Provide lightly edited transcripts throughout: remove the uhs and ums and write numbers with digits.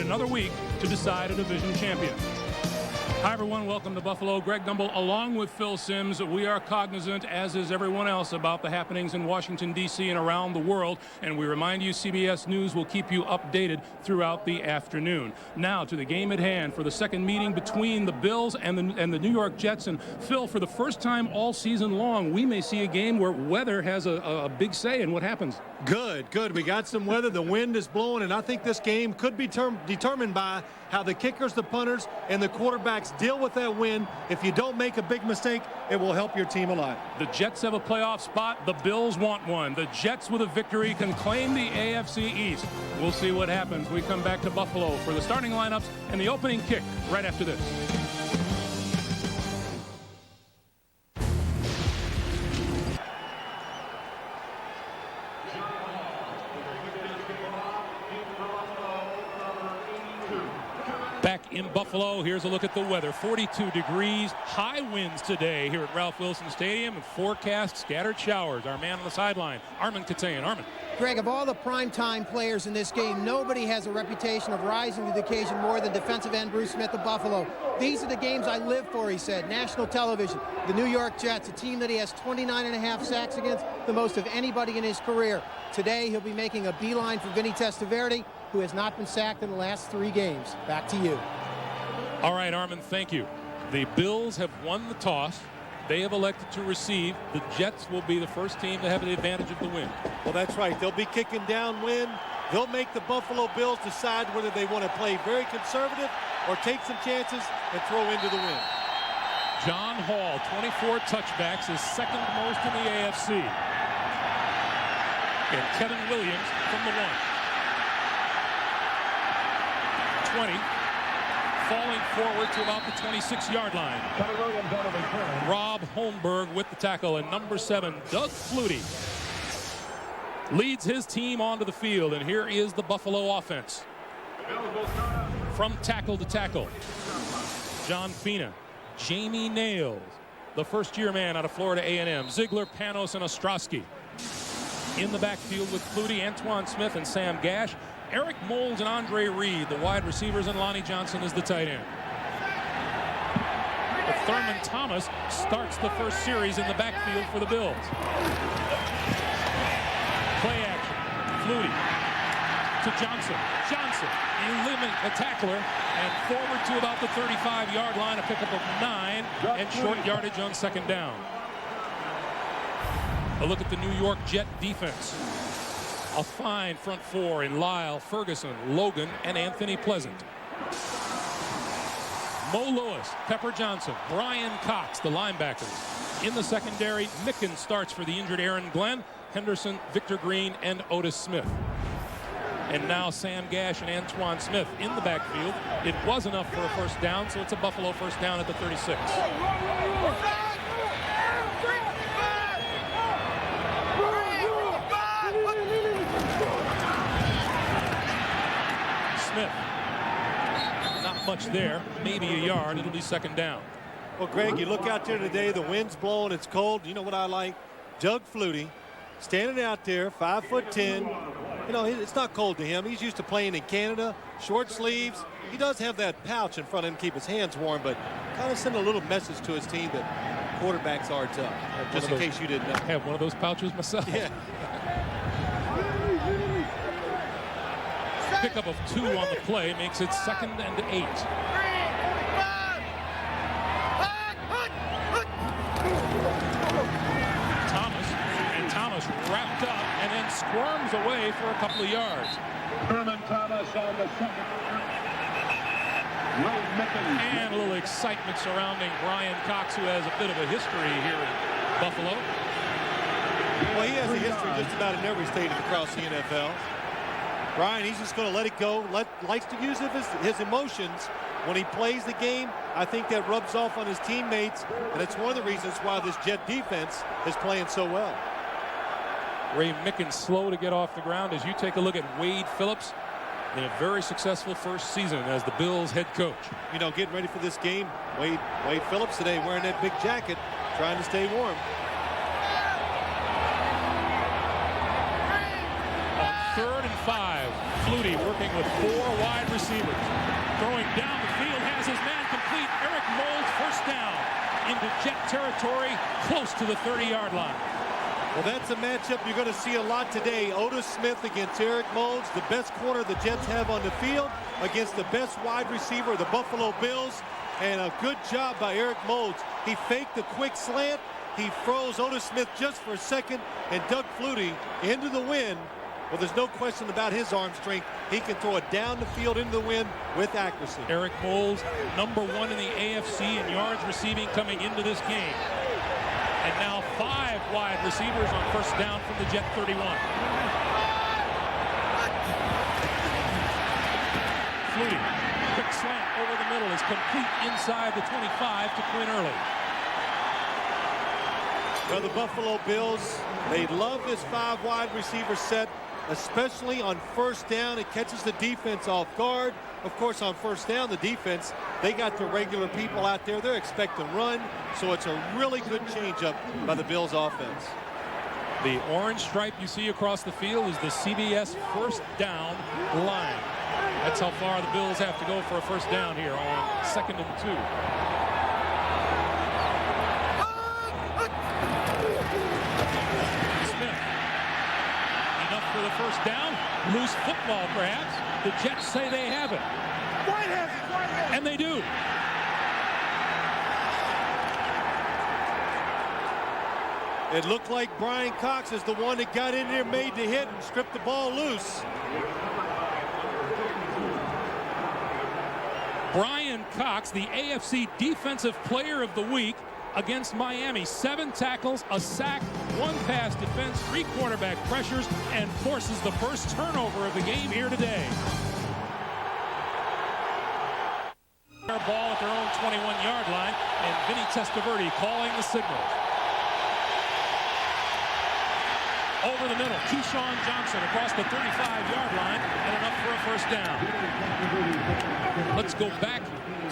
another week to decide a division champion. Hi, everyone. Welcome to Buffalo. Greg Gumbel along with Phil Simms. We are cognizant, as is everyone else, about the happenings in Washington, D.C. and around the world. And we remind you, CBS News will keep you updated throughout the afternoon. Now to the game at hand for the second meeting between the Bills and the New York Jets. And Phil, for the first time all season long, we may see a game where weather has a big say in what happens. Good. We got some weather. The wind is blowing, and I think this game could be determined by how the kickers, the punters, and the quarterbacks deal with that wind. If you don't make a big mistake, it will help your team a lot. The Jets have a playoff spot. The Bills want one. The Jets with a victory can claim the AFC East. We'll see what happens. We come back to Buffalo for the starting lineups and the opening kick right after this. Back in Buffalo, here's a look at the weather. 42 degrees, high winds today here at Ralph Wilson Stadium, and forecast scattered showers. Our man on the sideline, Armin Katayan. Armin. Greg, of all the primetime players in this game, nobody has a reputation of rising to the occasion more than defensive end Bruce Smith of Buffalo. These are the games I live for, he said. National television, the New York Jets, a team that he has 29.5 sacks against, the most of anybody in his career. Today, he'll be making a beeline for Vinny Testaverde, who has not been sacked in the last 3 games. Back to you. All right, Armin, thank you. The Bills have won the toss. They have elected to receive. The Jets will be the first team to have the advantage of the wind. Well, that's right. They'll be kicking downwind. They'll make the Buffalo Bills decide whether they want to play very conservative or take some chances and throw into the wind. John Hall, 24 touchbacks, is second most in the AFC. And Kevin Williams from the 1. 20. Falling forward to about the 26-yard line. Rob Holmberg with the tackle, and number 7, Doug Flutie, leads his team onto the field, and here is the Buffalo offense. From tackle to tackle, John Fina, Jamie Nails, the first-year man out of Florida A&M, Ziegler, Panos, and Ostrowski. In the backfield with Flutie, Antoine Smith, and Sam Gash. Eric Moles and Andre Reed, the wide receivers, and Lonnie Johnson is the tight end. But Thurman Thomas starts the first series in the backfield for the Bills. Play action. Flutie to Johnson. Johnson eliminates a tackler and forward to about the 35-yard line, a pickup of 9 and short yardage on second down. A look at the New York Jet defense. A fine front four in Lyle, Ferguson, Logan, and Anthony Pleasant. Mo Lewis, Pepper Johnson, Brian Cox, the linebackers. In the secondary, Micken starts for the injured Aaron Glenn, Henderson, Victor Green, and Otis Smith. And now Sam Gash and Antoine Smith in the backfield. It was enough for a first down, so it's a Buffalo first down at the 36. Not much there, maybe a yard. It'll be second down. Well, Greg, you look out there today, the wind's blowing, it's cold. You know what I like? Doug Flutie standing out there, 5'10". You know, it's not cold to him. He's used to playing in Canada, short sleeves. He does have that pouch in front of him to keep his hands warm, but kind of send a little message to his team that quarterbacks are tough, just in case you didn't know. I have one of those pouches myself. Yeah. Pickup of 2 on the play makes it 2nd and 8. Thomas wrapped up and then squirms away for a couple of yards. Herman Thomas on the second. And a little excitement surrounding Brian Cox, who has a bit of a history here in Buffalo. Well, he has a history just about in every state across the NFL. Brian, he's just going to let it go. Likes to use his emotions when he plays the game. I think that rubs off on his teammates, and it's one of the reasons why this Jet defense is playing so well. Ray Micken slow to get off the ground as you take a look at Wade Phillips in a very successful first season as the Bills head coach. You know, getting ready for this game, Wade Phillips today wearing that big jacket, trying to stay warm. On 3rd and 5, Flutie working with 4 wide receivers. territory, close to the 30-yard line. Well, that's a matchup you're going to see a lot today. Otis Smith against Eric Moulds, the best corner the Jets have on the field, against the best wide receiver, the Buffalo Bills. And a good job by Eric Moulds. He faked the quick slant. He froze Otis Smith just for a second, and Doug Flutie into the wind. Well, there's no question about his arm strength. He can throw it down the field into the wind with accuracy. Eric Moulds, number 1 in the AFC in yards receiving coming into this game. And now 5 wide receivers on first down from the Jet 31. Flutie, quick slant over the middle is complete inside the 25 to Quinn Early. Well, the Buffalo Bills, they love this 5 wide receiver set, especially on first down. It catches the defense off guard. Of course, on first down, the defense, they got the regular people out there. They're expecting run, so it's a really good changeup by the Bills offense. The orange stripe you see across the field is the CBS first down line. That's how far the Bills have to go for a first down here on 2nd and 2. For the first down, loose football perhaps. The Jets say they have it. And they do. It looked like Brian Cox is the one that got in there, made the hit, and stripped the ball loose. Brian Cox, the AFC Defensive Player of the Week against Miami. 7 tackles, a sack, 1 pass defense, 3 quarterback pressures, and forces the first turnover of the game here today. Ball at their own 21-yard line, and Vinny Testaverde calling the signal. Over the middle, Keyshawn Johnson across the 35-yard line, and enough for a first down. Let's go back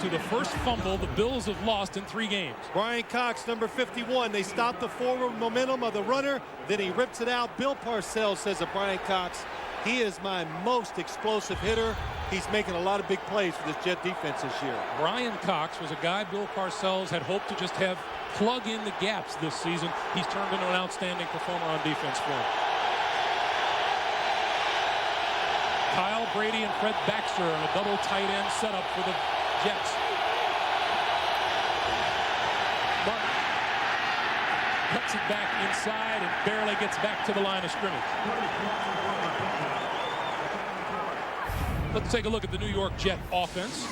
to the first fumble the Bills have lost in 3 games. Brian Cox, number 51. They stopped the forward momentum of the runner. Then he rips it out. Bill Parcells says of Brian Cox, he is my most explosive hitter. He's making a lot of big plays for this Jet defense this year. Brian Cox was a guy Bill Parcells had hoped to just have plug in the gaps this season. He's turned into an outstanding performer on defense for him. Kyle Brady and Fred Baxter on a double tight end setup for the Jets. Martin cuts it back inside and barely gets back to the line of scrimmage. Let's take a look at the New York Jet offense.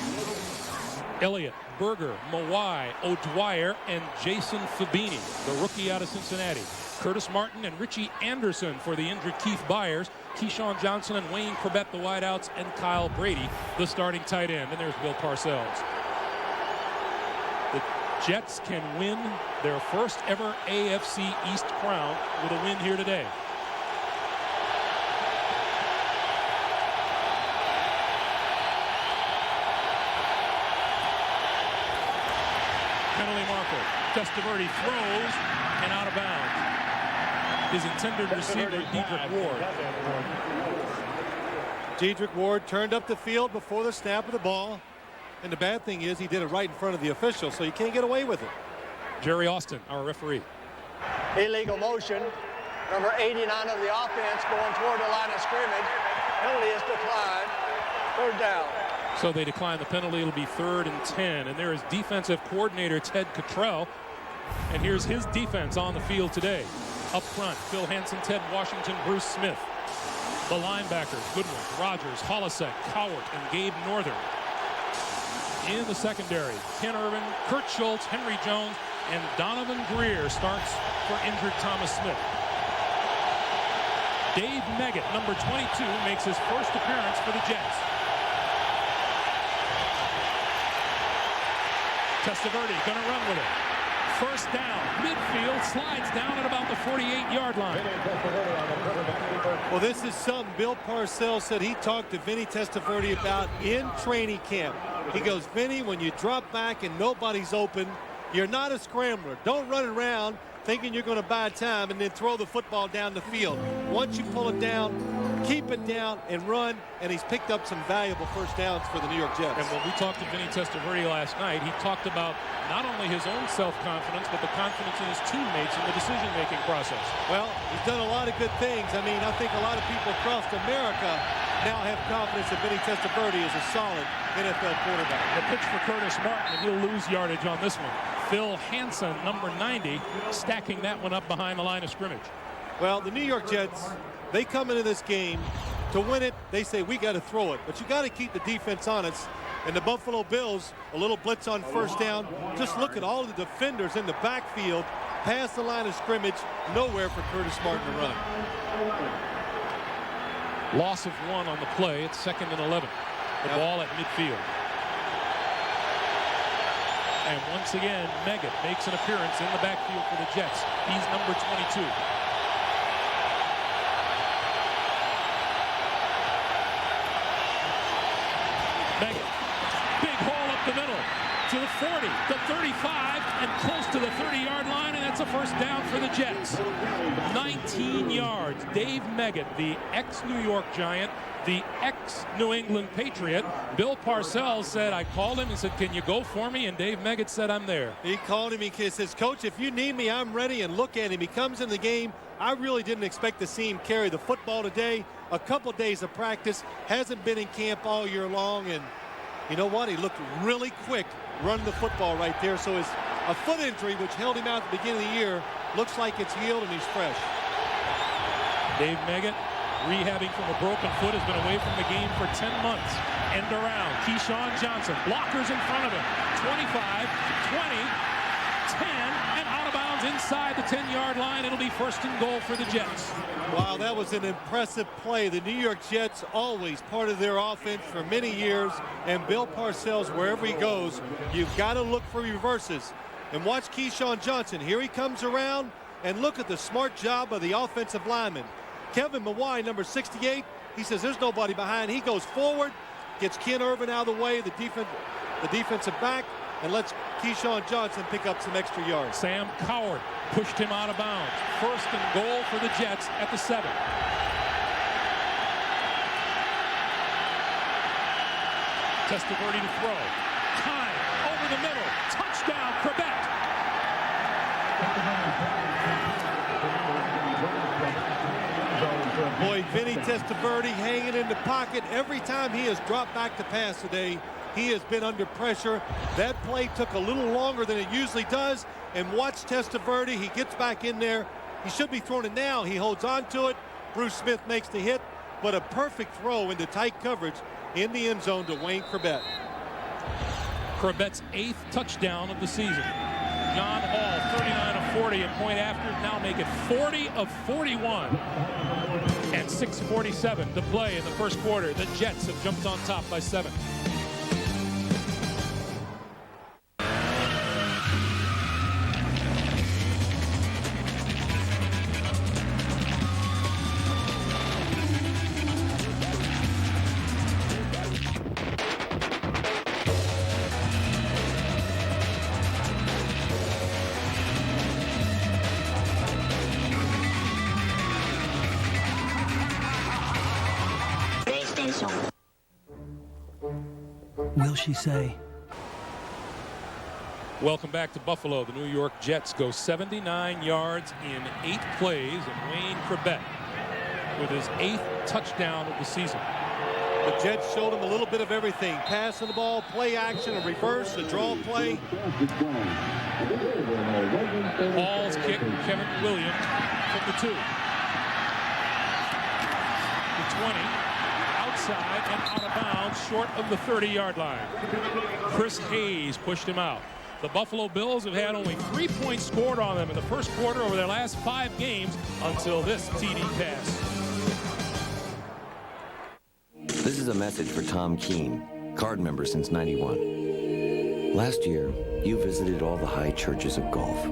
Elliott, Berger, Mawai, O'Dwyer, and Jason Fabini, the rookie out of Cincinnati. Curtis Martin and Richie Anderson for the injured Keith Byers. Keyshawn Johnson and Wayne Corbett, the wideouts, and Kyle Brady, the starting tight end. And there's Bill Parcells. The Jets can win their first ever AFC East crown with a win here today. Penalty marker. Testaverde throws and out of bounds. His intended receiver, Dedrick Ward. Dedrick Ward turned up the field before the snap of the ball. And the bad thing is he did it right in front of the official, so you can't get away with it. Jerry Austin, our referee. Illegal motion. Number 89 of the offense going toward the line of scrimmage. Penalty is declined. 3rd down. So they decline the penalty. It'll be 3rd and 10. And there is defensive coordinator Ted Cottrell. And here's his defense on the field today. Up front, Phil Hansen, Ted Washington, Bruce Smith. The linebackers, Goodwin, Rogers, Holisek, Cowart, and Gabe Northern. In the secondary, Ken Irvin, Kurt Schultz, Henry Jones, and Donovan Greer starts for injured Thomas Smith. Dave Meggett, number 22, makes his first appearance for the Jets. Testaverde gonna run with it. First down, midfield, slides down at about the 48-yard line. Well, this is something Bill Parcells said he talked to Vinny Testaverde about in training camp. He goes, Vinny, when you drop back and nobody's open, you're not a scrambler. Don't run around thinking you're going to buy time and then throw the football down the field. Once you pull it down, keep it down and run, and he's picked up some valuable first downs for the New York Jets. And when we talked to Vinny Testaverde last night, he talked about not only his own self-confidence, but the confidence in his teammates in the decision-making process. Well, he's done a lot of good things. I mean, I think a lot of people across America now have confidence that Vinny Testaverde is a solid NFL quarterback. The pitch for Curtis Martin, and he'll lose yardage on this one. Phil Hansen, number 90, stacking that one up behind the line of scrimmage. Well, the New York Jets, they come into this game to win it. They say we got to throw it, but you got to keep the defense honest. And the Buffalo Bills, a little blitz on first down. Just look at all the defenders in the backfield, past the line of scrimmage, nowhere for Curtis Martin to run. Loss of 1 on the play. It's 2nd and 11. The ball at midfield. And once again, Meggett makes an appearance in the backfield for the Jets. He's number 22. Meggett, big hole up the middle to the 40, the 35, and close to the 30-yard line, and that's a first down for the Jets. 19 yards. Dave Meggett, the ex-New York Giant, the ex-New England Patriot. Bill Parcells said, I called him and said, can you go for me? And Dave Meggett said, I'm there. He called him. He says, Coach, if you need me, I'm ready. And look at him. He comes in the game. I really didn't expect to see him carry the football today. A couple days of practice. Hasn't been in camp all year long. And you know what? He looked really quick running the football right there. So his a foot injury, which held him out at the beginning of the year, looks like it's healed and he's fresh. Dave Meggett, rehabbing from a broken foot, has been away from the game for 10 months. End around. Keyshawn Johnson. Blockers in front of him. 25, 20, 10, and out of bounds inside the 10-yard line. It'll be 1st and goal for the Jets. Wow, that was an impressive play. The New York Jets, always part of their offense for many years. And Bill Parcells, wherever he goes, you've got to look for reverses. And watch Keyshawn Johnson. Here he comes around. And look at the smart job of the offensive lineman. Kevin Mawai, number 68, he says there's nobody behind. He goes forward, gets Ken Irvin out of the way, the defensive back, and lets Keyshawn Johnson pick up some extra yards. Sam Coward pushed him out of bounds. 1st and goal for the Jets at the 7. Testaverde to throw. Time over the middle. Touchdown, Quebec. Boy, Vinny Testaverde hanging in the pocket. Every time he has dropped back to pass today, he has been under pressure. That play took a little longer than it usually does. And watch Testaverde. He gets back in there. He should be throwing it now. He holds on to it. Bruce Smith makes the hit. But a perfect throw into tight coverage in the end zone to Wayne Corbett. Corbett's 8th touchdown of the season. John Hall, 39 of 40, and point after now make it 40 of 41. And 6:47 to play in the first quarter. The Jets have jumped on top by 7. Will she say? Welcome back to Buffalo. The New York Jets go 79 yards in 8 plays, and Wayne Corbett with his 8th touchdown of the season. The Jets showed him a little bit of everything. Passing the ball, play action, a reverse, a draw play. Hall's kick, Kevin Williams from the 2. The 20. Outside and out of bounds, short of the 30-yard line. Chris Hayes pushed him out. The Buffalo Bills have had only 3 points scored on them in the first quarter over their last 5 games until this TD pass. This is a message for Tom Keene, card member since '91. Last year, you visited all the high churches of golf.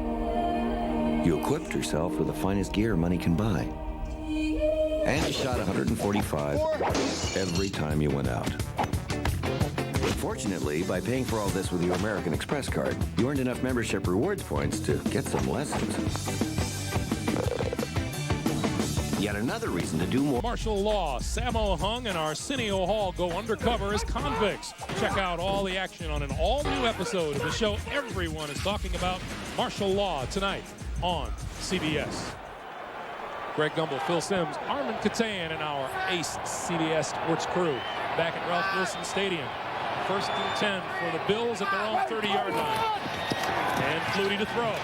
You equipped yourself with the finest gear money can buy. And you shot 145 every time you went out. Fortunately, by paying for all this with your American Express card, you earned enough membership rewards points to get some lessons. Yet another reason to do more. Martial law, Sammo Hung and Arsenio Hall go undercover as convicts. Check out all the action on an all-new episode of the show everyone is talking about, Martial Law, tonight on CBS. Greg Gumbel, Phil Simms, Armin Katayan, and our ace CBS sports crew back at Ralph Wilson Stadium. 1st and 10 for the Bills at their own 30-yard line. And Flutie to throw.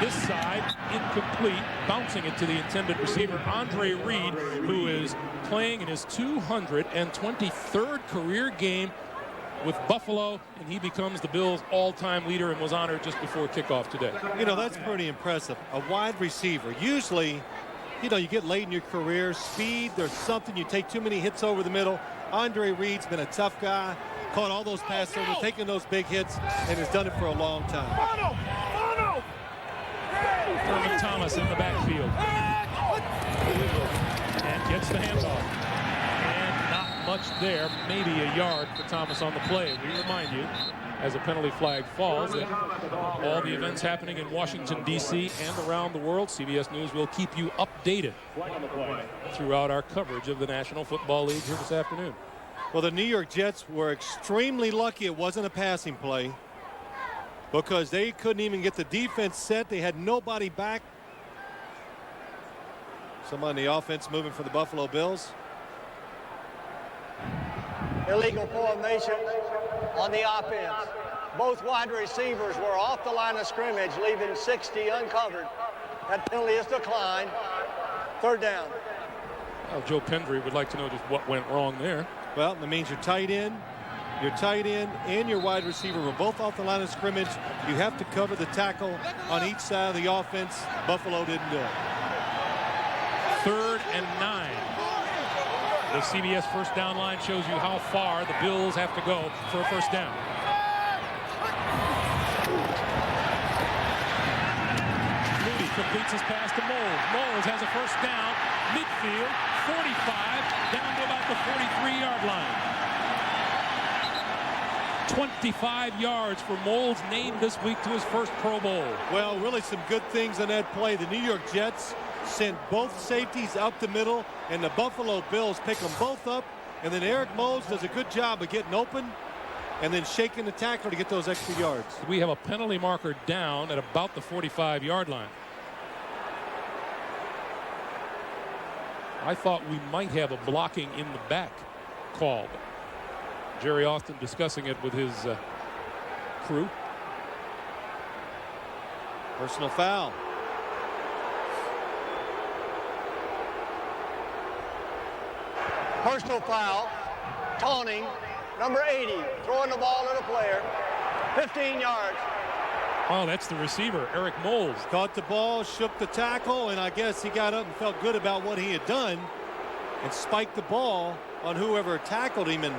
This side, incomplete, bouncing it to the intended receiver, Andre Reed, who is playing in his 223rd career game with Buffalo, and he becomes the Bills' all-time leader and was honored just before kickoff today. You know, that's pretty impressive. A wide receiver. Usually, you know, you get late in your career, speed, there's something, you take too many hits over the middle. Andre Reed's been a tough guy, caught all those passes over, taking those big hits, and has done it for a long time. Thurman Thomas in the backfield. And gets the handoff. And not much there, maybe a yard for Thomas on the play. We remind you, as a penalty flag falls, that all the events happening in Washington, D.C. and around the world, CBS News will keep you updated throughout our coverage of the National Football League here this afternoon. Well, the New York Jets were extremely lucky it wasn't a passing play, because they couldn't even get the defense set. They had nobody back. Someone on the offense moving for the Buffalo Bills. Illegal formation on the offense. Both wide receivers were off the line of scrimmage, leaving 60 uncovered. That penalty is declined. 3rd down. Well, Joe Pendry would like to know just what went wrong there. Well, that means your tight end and your wide receiver were both off the line of scrimmage. You have to cover the tackle on each side of the offense. Buffalo didn't do it. 3rd and 9. The CBS first down line shows you how far the Bills have to go for a first down. Flutie completes his pass to Moles. Moles has a first down, midfield, 45, down to about the 43-yard line. 25 yards for Moles, named this week to his first Pro Bowl. Well, really some good things on that play. The New York Jets sent both safeties up the middle, and the Buffalo Bills pick them both up, and then Eric Moles does a good job of getting open and then shaking the tackler to get those extra yards. We have a penalty marker down at about the 45-yard line. I thought we might have a blocking in the back called. Jerry Austin discussing it with his crew. Personal foul. Personal foul. Taunting. Number 80. Throwing the ball at a player. 15 yards. Oh, that's the receiver, Eric Moles. Caught the ball, shook the tackle, and I guess he got up and felt good about what he had done and spiked the ball on whoever tackled him. And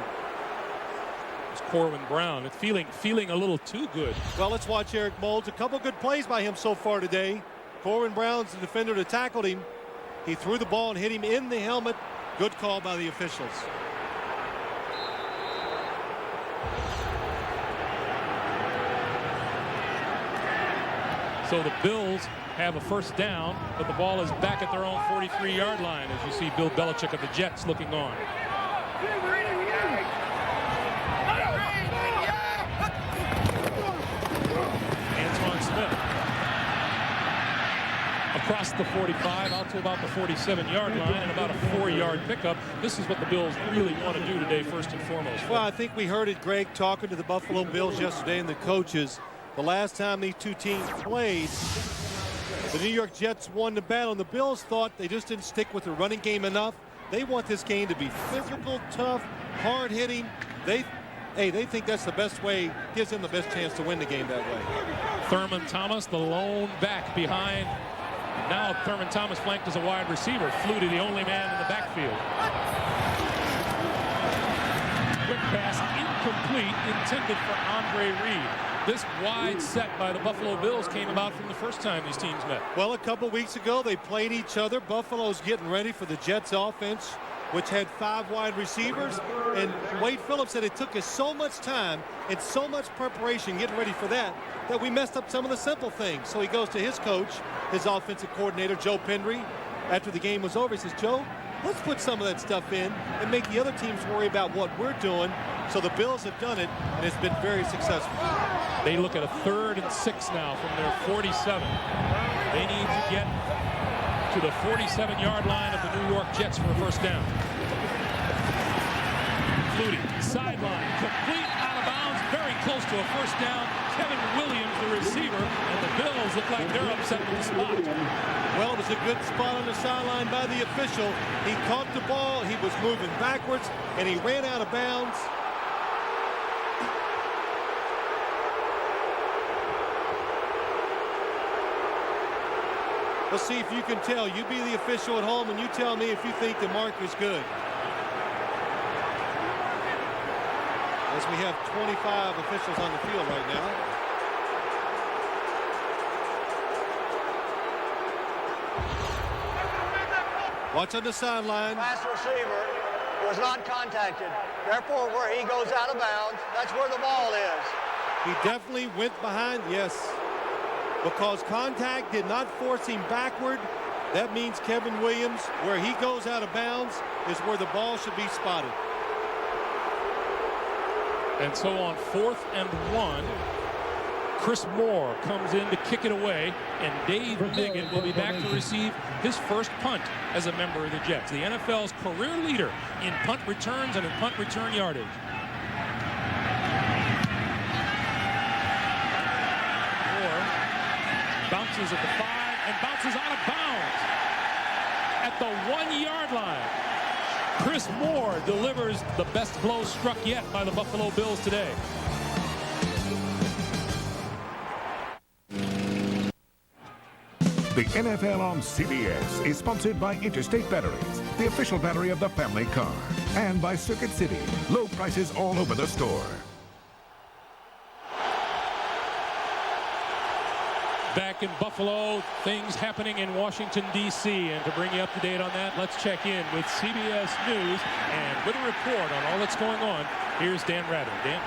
it's Corwin Brown. It's feeling a little too good. Well, let's watch Eric Moles. A couple good plays by him so far today. Corwin Brown's the defender that tackled him. He threw the ball and hit him in the helmet. Good call by the officials. So the Bills have a first down, but the ball is back at their own 43-yard line, as you see Bill Belichick of the Jets looking on. Antoine Smith across the 45 out to about the 47-yard line, and about a 4-yard pickup. This is what the Bills really want to do today, first and foremost. Well, I think we heard it, Greg, talking to the Buffalo Bills yesterday and the coaches. The last time these two teams played, the New York Jets won the battle, and the Bills thought they just didn't stick with the running game enough. They want this game to be physical, tough, hard-hitting. They think that's the best way, gives them the best chance to win the game that way. Thurman Thomas, the lone back behind. Now Thurman Thomas flanked as a wide receiver. Flutie, the only man in the backfield. Quick pass, incomplete, intended for Andre Reed. This wide set by the Buffalo Bills came about from the first time these teams met. Well, a couple weeks ago, they played each other. Buffalo's getting ready for the Jets offense, which had 5 wide receivers. And Wade Phillips said it took us so much time and so much preparation getting ready for that we messed up some of the simple things. So he goes to his coach, his offensive coordinator, Joe Pendry, after the game was over. He says, Joe, let's put some of that stuff in and make the other teams worry about what we're doing. So the Bills have done it, and it's been very successful. They look at a 3rd and 6 now from their 47. They need to get to the 47-yard line of the New York Jets for a first down. Flutie, sideline, complete out of bounds, very close to a first down. Kevin Williams, the receiver, and the Bills look like they're upset with the spot. Well, it was a good spot on the sideline by the official. He caught the ball, he was moving backwards, and he ran out of bounds. Let's see if you can tell. You be the official at home, and you tell me if you think the mark is good. As we have 25 officials on the field right now. Watch on the sideline. Pass receiver was not contacted. Therefore, where he goes out of bounds, that's where the ball is. He definitely went behind, yes. Because contact did not force him backward. That means Kevin Williams, where he goes out of bounds, is where the ball should be spotted. And so on 4th and 1, Chris Moore comes in to kick it away, and Dave Megan will be back to receive his first punt as a member of the Jets. The NFL's career leader in punt returns and in punt return yardage. Moore bounces at the 5 and bounces out of bounds at the 1-yard line. Chris Moore delivers the best blow struck yet by the Buffalo Bills today. The NFL on CBS is sponsored by Interstate Batteries, the official battery of the family car, and by Circuit City, low prices all over the store. Back in Buffalo, things happening in Washington, D.C. And to bring you up to date on that, let's check in with CBS News. And with a report on all that's going on, here's Dan Rather. Dan?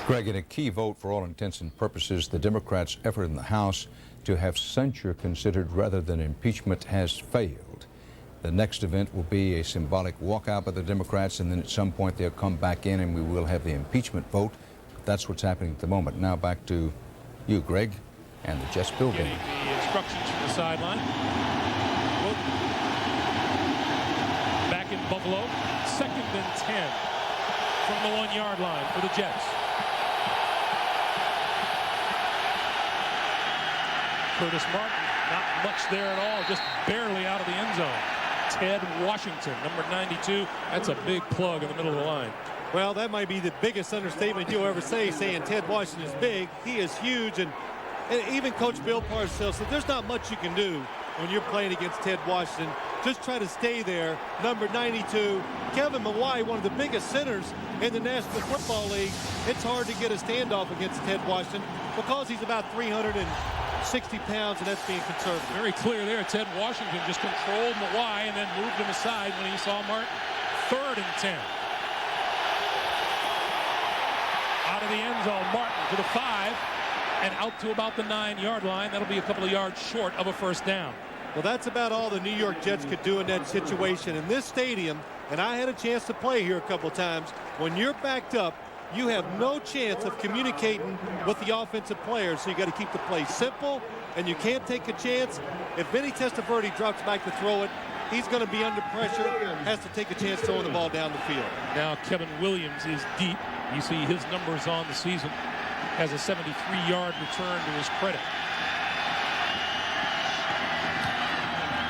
Greg, in a key vote for all intents and purposes, the Democrats' effort in the House to have censure considered rather than impeachment has failed. The next event will be a symbolic walkout by the Democrats, and then at some point they'll come back in and we will have the impeachment vote. That's what's happening at the moment. Now back to you, Greg, and the Jets building. Getting the instructions from the sideline. Back in Buffalo, 2nd and 10 from the 1-yard line for the Jets. Curtis Martin, not much there at all, just barely out of the end zone. Ted Washington, number 92. That's a big plug in the middle of the line. Well, that might be the biggest understatement you'll ever say, saying Ted Washington is big. He is huge, and even Coach Bill Parcells said there's not much you can do when you're playing against Ted Washington. Just try to stay there. Number 92, Kevin Mawai, one of the biggest centers in the National Football League. It's hard to get a standoff against Ted Washington because he's about 360 pounds, and that's being conservative. Very clear there. Ted Washington just controlled Mawai and then moved him aside when he saw Martin. 3rd and 10. Out of the end zone, Martin to the 5 and out to about the 9-yard line. That'll be a couple of yards short of a first down. Well, that's about all the New York Jets could do in that situation. In this stadium, and I had a chance to play here a couple times, when you're backed up, you have no chance of communicating with the offensive players, so you got to keep the play simple, and you can't take a chance. If Vinny Testaverde drops back to throw it, he's going to be under pressure, has to take a chance throwing the ball down the field. Now Kevin Williams is deep. You see his numbers on the season. Has a 73-yard return to his credit.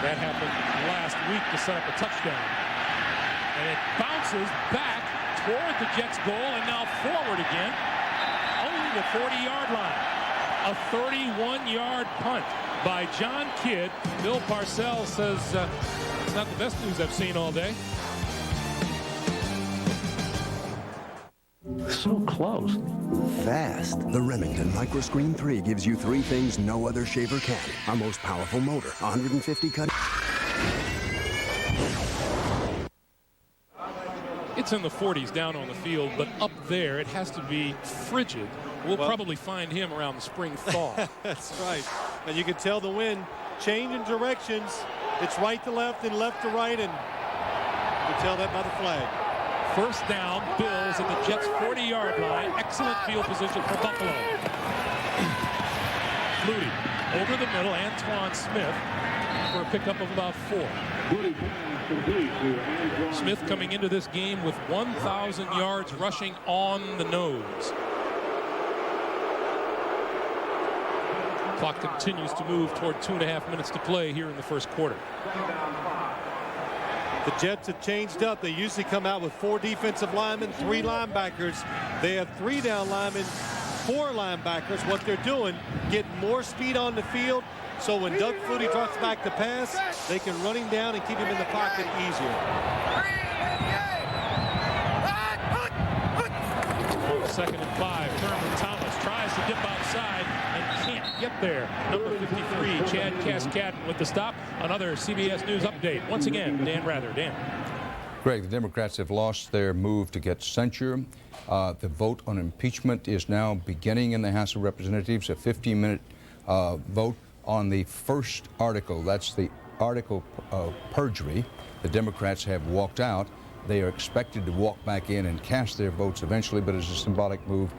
That happened last week to set up a touchdown. And it bounces back toward the Jets' goal and now forward again. Only the 40-yard line. A 31-yard punt by John Kidd. Bill Parcells says it's not the best news I've seen all day. So close. Fast. The Remington Microscreen 3 gives you 3 things no other shaver can. Our most powerful motor, 150 cut. It's in the 40s down on the field, but up there it has to be frigid. We'll probably find him around the spring thaw. That's right. And you can tell the wind changing directions. It's right to left and left to right, and you can tell that by the flag. First down, Bills at the Jets' 40-yard line. Excellent field position for Buffalo. Flutie over the middle, Antoine Smith for a pickup of about 4. Smith coming into this game with 1,000 yards rushing on the nose. Clock continues to move toward 2.5 minutes to play here in the first quarter. The Jets have changed up. They usually come out with 4 defensive linemen, 3 linebackers. They have 3 down linemen, 4 linebackers. What they're doing, getting more speed on the field, so when Doug Flutie drops back to pass, they can run him down and keep him in the pocket easier. Second and 5. Thurman Thomas tries to dip outside and can't get there. Number 53, Chad Cascadden with the stop. Another CBS News update. Once again, Dan Rather. Dan. Greg, the Democrats have lost their move to get censure. The vote on impeachment is now beginning in the House of Representatives, a 15-minute vote on the first article. That's the article of perjury. The Democrats have walked out. They are expected to walk back in and cast their votes eventually, but as a symbolic move,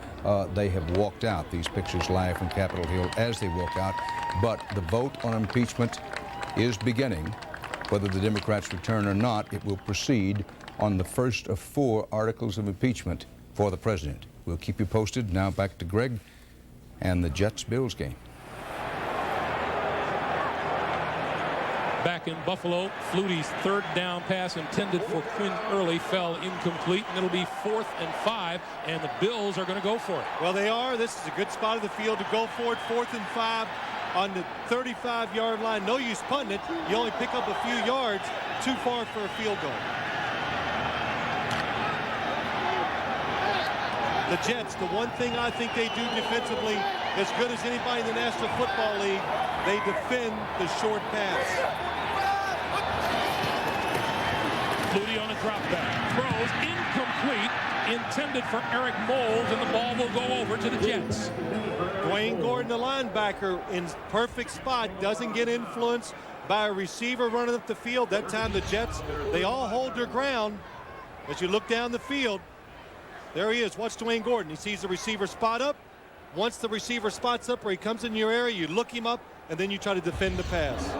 they have walked out. These pictures live from Capitol Hill as they walk out. But the vote on impeachment is beginning. Whether the Democrats return or not, it will proceed on the first of 4 articles of impeachment for the president. We'll keep you posted. Now back to Greg and the Jets-Bills game. Back in Buffalo, Flutie's third down pass intended for Quinn Early fell incomplete, and it'll be 4th and 5, and the Bills are going to go for it. Well, they are. This is a good spot of the field to go for it. 4th and 5 on the 35-yard line. No use punting it. You only pick up a few yards. Too far for a field goal. The Jets, the one thing I think they do defensively as good as anybody in the National Football League, they defend the short pass. Flutie on a drop back. Throws incomplete, intended for Eric Moles, and the ball will go over to the Jets. Dwayne Gordon, the linebacker, in perfect spot, doesn't get influenced by a receiver running up the field. That time the Jets, they all hold their ground. As you look down the field, there he is. Watch Dwayne Gordon. He sees the receiver spot up. Once the receiver spots up or he comes in your area, you look him up, and then you try to defend the pass.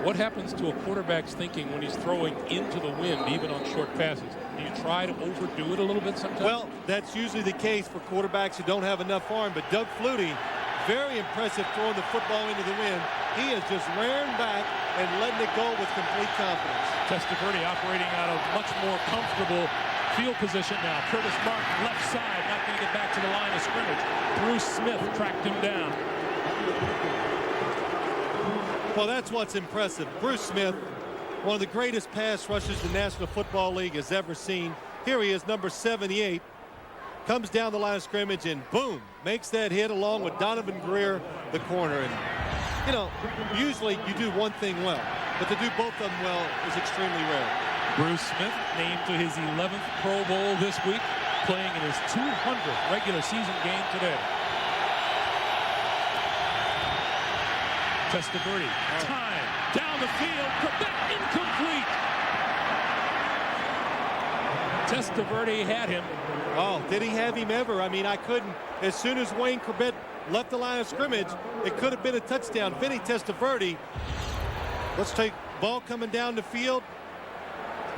What happens to a quarterback's thinking when he's throwing into the wind, even on short passes? Do you try to overdo it a little bit sometimes? Well, that's usually the case for quarterbacks who don't have enough arm, but Doug Flutie, very impressive throwing the football into the wind. He is just rearing back and letting it go with complete confidence. Testaverde operating out of much more comfortable field position now. Curtis Martin, left side, not going to get back to the line of scrimmage. Bruce Smith tracked him down. Well, that's what's impressive. Bruce Smith, one of the greatest pass rushers the National Football League has ever seen. Here he is, number 78. Comes down the line of scrimmage and boom, makes that hit along with Donovan Greer, the corner. And, you know, usually you do one thing well, but to do both of them well is extremely rare. Bruce Smith named to his 11th Pro Bowl this week, playing in his 200th regular season game today. Testaverde, time, down the field, Quebec incomplete. Testaverde had him. Oh, did he have him ever? I mean, I couldn't. As soon as Wayne Corbett left the line of scrimmage, it could have been a touchdown. Vinny Testaverde, let's take ball coming down the field.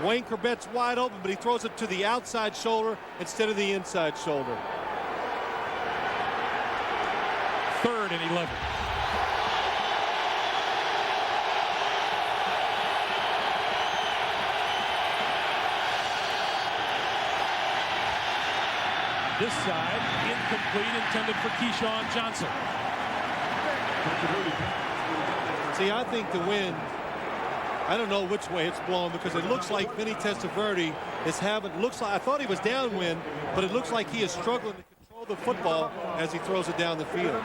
Wayne Corbett's wide open, but he throws it to the outside shoulder instead of the inside shoulder. 3rd and 11. This side, incomplete, intended for Keyshawn Johnson. See, I think the wind, I don't know which way it's blowing because it looks like Vinny Testaverde is having, I thought he was downwind, but it looks like he is struggling to control the football as he throws it down the field.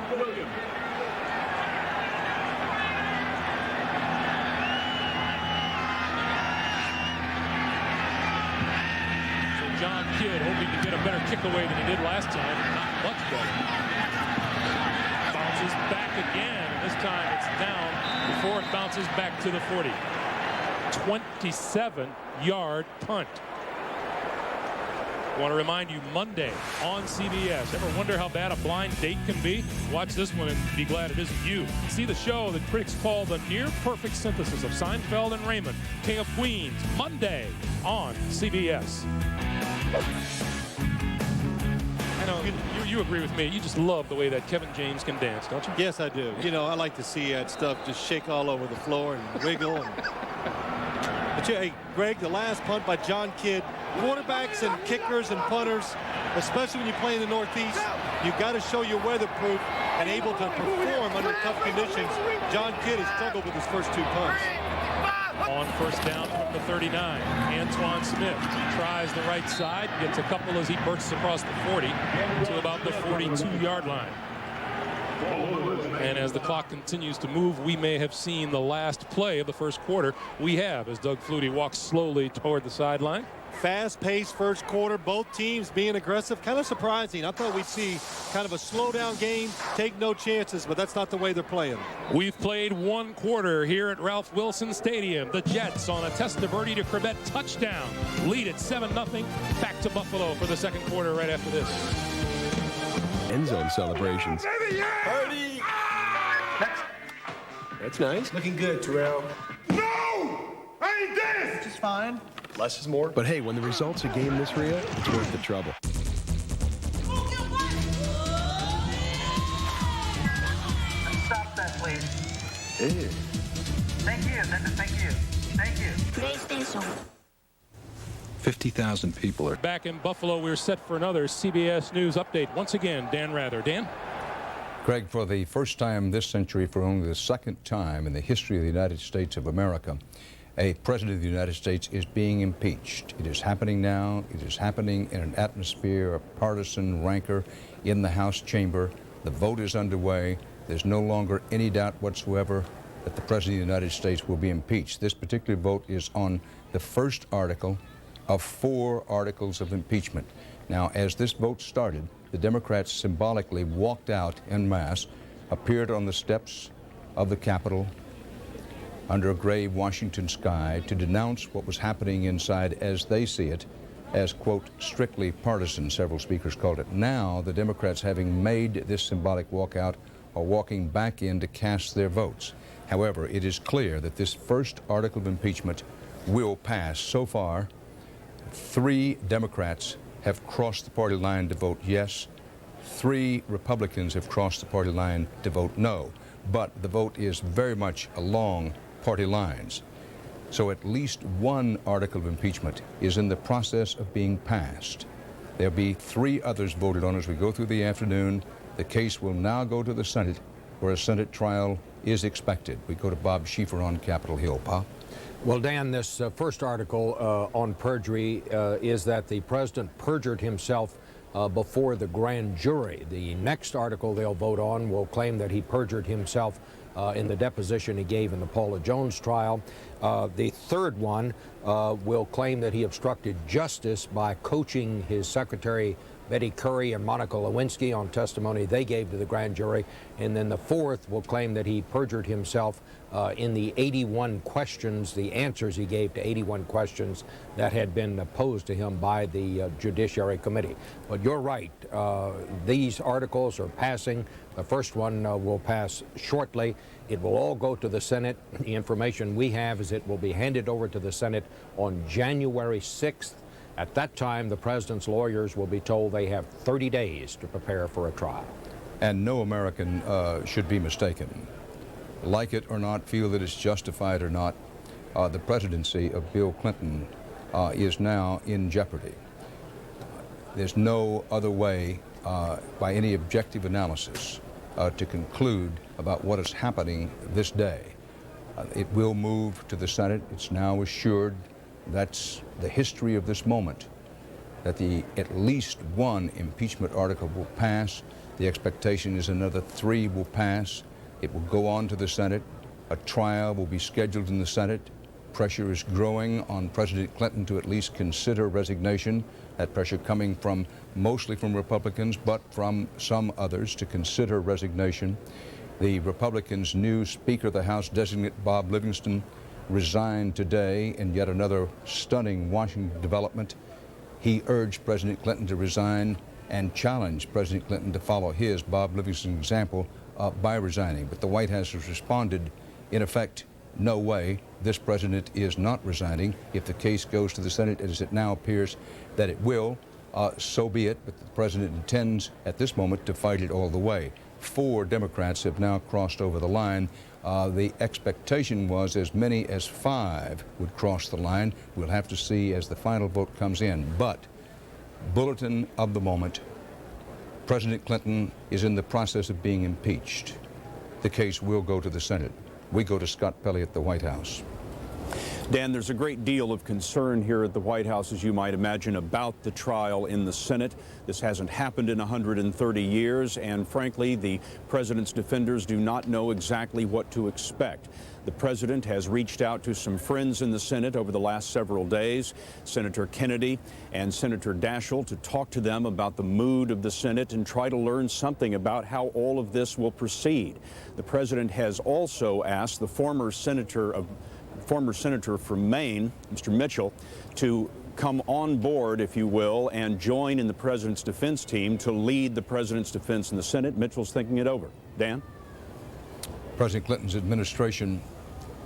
John Kidd hoping to get a better kick away than he did last time. Not much better. Bounces pushes back again. And this time it's down before it bounces back to the 40. 27-yard punt. I want to remind you, Monday on CBS. Ever wonder how bad a blind date can be? Watch this one and be glad it isn't you. See the show that critics call the near-perfect synthesis of Seinfeld and Raymond, King of Queens, Monday on CBS. I know you agree with me. You just love the way that Kevin James can dance, don't you? Yes, I do. You know, I like to see that stuff just shake all over the floor and wiggle. But yeah, hey, Greg, the last punt by John Kidd. Quarterbacks and kickers and punters, especially when you play in the Northeast, you've got to show you're weatherproof and able to perform under tough conditions. John Kidd has struggled with his first 2 punts. On first down from the 39, Antoine Smith tries the right side, gets a couple as he bursts across the 40 to about the 42-yard line. And as the clock continues to move, we may have seen the last play of the first quarter. We have, as Doug Flutie walks slowly toward the sideline. Fast-paced first quarter, both teams being aggressive. Kind of surprising. I thought we'd see kind of a slow-down game, take no chances, but that's not the way they're playing. We've played 1 quarter here at Ralph Wilson Stadium. The Jets on a Testaverde to Corbett touchdown. Lead at 7-0. Back to Buffalo for the second quarter right after this. End zone celebrations. Party! That's nice. Looking good, Terrell. No! I ain't this! Just fine. Less is more. But hey, when the result's a game this real, it's worth the trouble. Stop that, please. Hey. Thank you. Thank you. Thank you. PlayStation. 50,000 people are back in Buffalo. We're set for another CBS News update. Once again, Dan Rather. Dan? Greg, for the first time this century, for only the second time in the history of the United States of America, a president of the United States is being impeached. It is happening now. It is happening in an atmosphere of partisan rancor in the House chamber. The vote is underway. There's no longer any doubt whatsoever that the president of the United States will be impeached. This particular vote is on the first article of 4 articles of impeachment. Now, as this vote started, the Democrats symbolically walked out en masse, appeared on the steps of the Capitol under a gray Washington sky to denounce what was happening inside as they see it, as, quote, strictly partisan, several speakers called it. Now, the Democrats, having made this symbolic walkout, are walking back in to cast their votes. However, it is clear that this first article of impeachment will pass. So far, 3 Democrats have crossed the party line to vote yes. 3 Republicans have crossed the party line to vote no. But the vote is very much along party lines. So at least 1 article of impeachment is in the process of being passed. There'll be 3 others voted on as we go through the afternoon. The case will now go to the Senate, where a Senate trial is expected. We go to Bob Schieffer on Capitol Hill. Bob? Well, Dan, this first article on perjury is that the president perjured himself before the grand jury. The next article they'll vote on will claim that he perjured himself in the deposition he gave in the Paula Jones trial. The third one will claim that he obstructed justice by coaching his secretary Betty Curry and Monica Lewinsky on testimony they gave to the grand jury. And then the fourth will claim that he perjured himself in the 81 questions, the answers he gave to 81 questions that had been posed to him by the Judiciary Committee. But you're right, these articles are passing. The first one will pass shortly. It will all go to the Senate. The information we have is it will be handed over to the Senate on January 6th. At that time, the president's lawyers will be told they have 30 days to prepare for a trial. And no American should be mistaken. Like it or not, feel that it's justified or not, the presidency of Bill Clinton is now in jeopardy. There's no other way, by any objective analysis, to conclude about what is happening this day. It will move to the Senate. It's now assured. That's the history of this moment, that at least 1 impeachment article will pass. The expectation is another 3 will pass. It will go on to the Senate. A trial will be scheduled in the Senate. Pressure is growing on President Clinton to at least consider resignation. That pressure coming mostly from Republicans, but from some others to consider resignation. The Republicans' new Speaker of the House designate, Bob Livingston, resigned today in yet another stunning Washington development. He urged President Clinton to resign and challenged President Clinton to follow his, Bob Livingston's, example by resigning. But the White House has responded, in effect, no way, this president is not resigning. If the case goes to the Senate, as it now appears that it will, so be it. But the president intends at this moment to fight it all the way. 4 Democrats have now crossed over the line. The expectation was as many as 5 would cross the line. We'll have to see as the final vote comes in. But bulletin of the moment, President Clinton is in the process of being impeached. The case will go to the Senate. We go to Scott Pelley at the White House. Dan, there's a great deal of concern here at the White House, as you might imagine, about the trial in the Senate. This hasn't happened in 130 years, and frankly, the president's defenders do not know exactly what to expect. The president has reached out to some friends in the Senate over the last several days, Senator Kennedy and Senator Daschle, to talk to them about the mood of the Senate and try to learn something about how all of this will proceed. The president has also asked the former senator from Maine, Mr. Mitchell, to come on board, if you will, and join in the president's defense team to lead the president's defense in the Senate. Mitchell's thinking it over. Dan? President Clinton's administration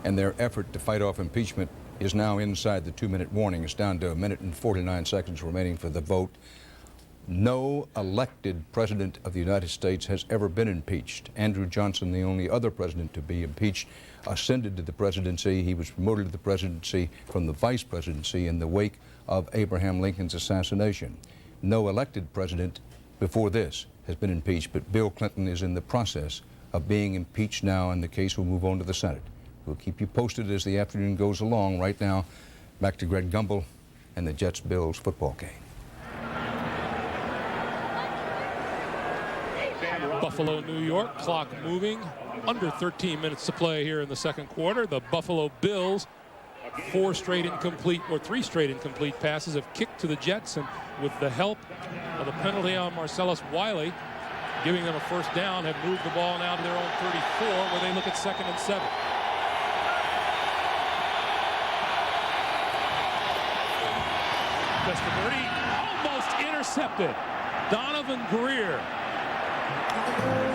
and their effort to fight off impeachment is now inside the 2-minute warning. It's down to 1 minute and 49 seconds remaining for the vote. No elected president of the United States has ever been impeached. Andrew Johnson, the only other president to be impeached, ascended to the presidency. He was promoted to the presidency from the vice presidency in the wake of Abraham Lincoln's assassination. No elected president before this has been impeached, but Bill Clinton is in the process of being impeached now, and the case will move on to the Senate. We'll keep you posted as the afternoon goes along. Right now, back to Greg Gumbel and the Jets-Bills football game. Buffalo, New York, clock moving. Under 13 minutes to play here in the second quarter. The Buffalo Bills, 3 straight incomplete passes have kicked to the Jets, and with the help of the penalty on Marcellus Wiley, giving them a first down, have moved the ball now to their own 34, where they look at 2nd and 7. Testaverde almost intercepted. Donovan Greer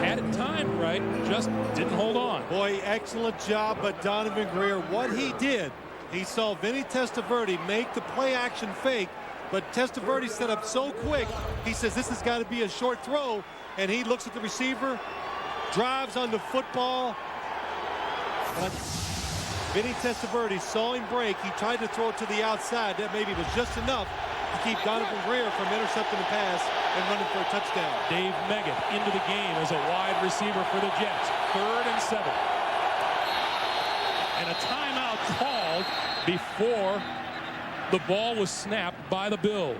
had it timed right, just didn't hold on. Boy, excellent job by Donovan Greer. What he did, he saw Vinny Testaverde make the play action fake, but Testaverde set up so quick, he says this has got to be a short throw, and he looks at the receiver, drives on the football. But Vinny Testaverde saw him break. He tried to throw it to the outside. That maybe was just enough to keep Donovan Greer from intercepting the pass and running for a touchdown. Dave Meggett into the game as a wide receiver for the Jets. 3rd and 7. And a timeout called before the ball was snapped by the Bills.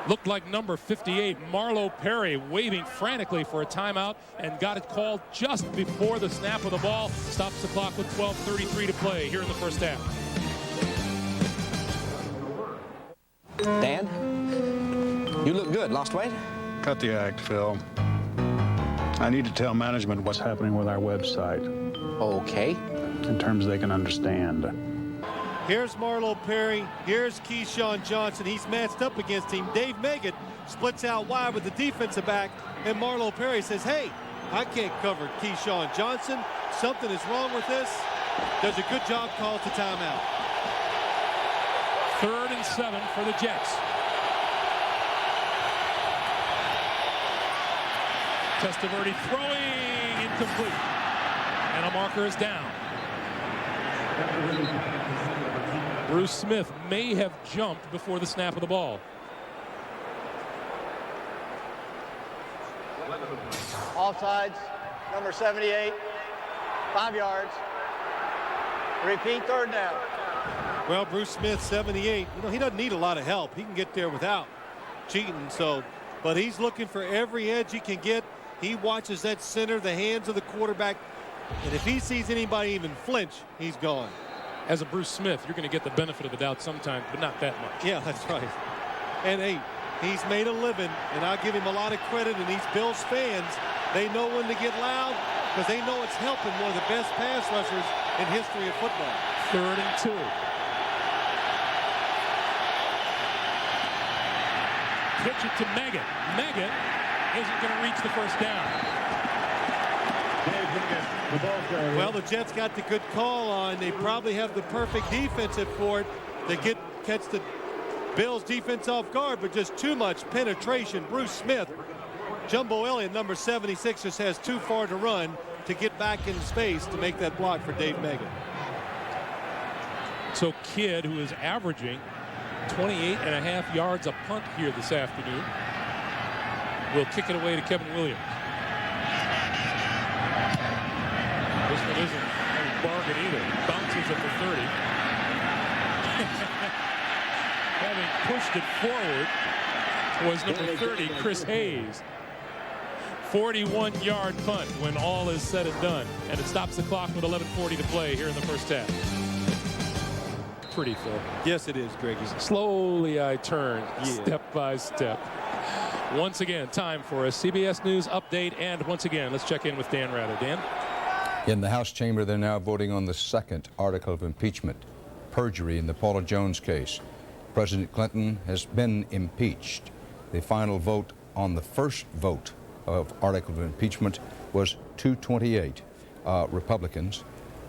Looked like number 58, Marlo Perry, waving frantically for a timeout, and got it called just before the snap of the ball. Stops the clock with 12:33 to play here in the first half. Dan, you look good. Lost weight? Cut the act, Phil. I need to tell management what's happening with our website. Okay. In terms they can understand. Here's Marlo Perry. Here's Keyshawn Johnson. He's matched up against him. Dave Meggett splits out wide with the defensive back, and Marlo Perry says, hey, I can't cover Keyshawn Johnson. Something is wrong with this. Does a good job, calls the timeout. 3rd and 7 for the Jets. Testaverde throwing, incomplete. And a marker is down. Bruce Smith may have jumped before the snap of the ball. Offsides, number 78, 5 yards. Repeat, 3rd down. Well, Bruce Smith, 78, he doesn't need a lot of help. He can get there without cheating. But he's looking for every edge he can get. He watches that center, the hands of the quarterback, and if he sees anybody even flinch, he's gone. As a Bruce Smith, you're going to get the benefit of the doubt sometimes, but not that much. Yeah, that's right. And hey, he's made a living, and I'll give him a lot of credit, and these Bills fans They know when to get loud because they know it's helping one of the best pass rushers in history of football. 3rd and 2. Pitch it to Meggett. Meggett isn't going to reach the first down. Well, the Jets got the good call on. They probably have the perfect defensive for it. They catch the Bills defense off guard, but just too much penetration. Bruce Smith, Jumbo Elliott, number 76, just has too far to run to get back in space to make that block for Dave Meggett. So Kidd, who is averaging 28.5 yards a punt here this afternoon, will kick it away to Kevin Williams. This one isn't a bargain either. Bounces at the 30. Having pushed it forward was number 30, Chris Hayes. 41-yard punt when all is said and done. And it stops the clock with 11:40 to play here in the first half. Pretty, Phil. Yes, it is, Greg. Slowly I turn, step by step. Once again, time for a CBS News update. And once again, let's check in with Dan Rather. Dan? In the House chamber, they're now voting on the second article of impeachment, perjury in the Paula Jones case. President Clinton has been impeached. The final vote on the first vote of article of impeachment was 228 Republicans,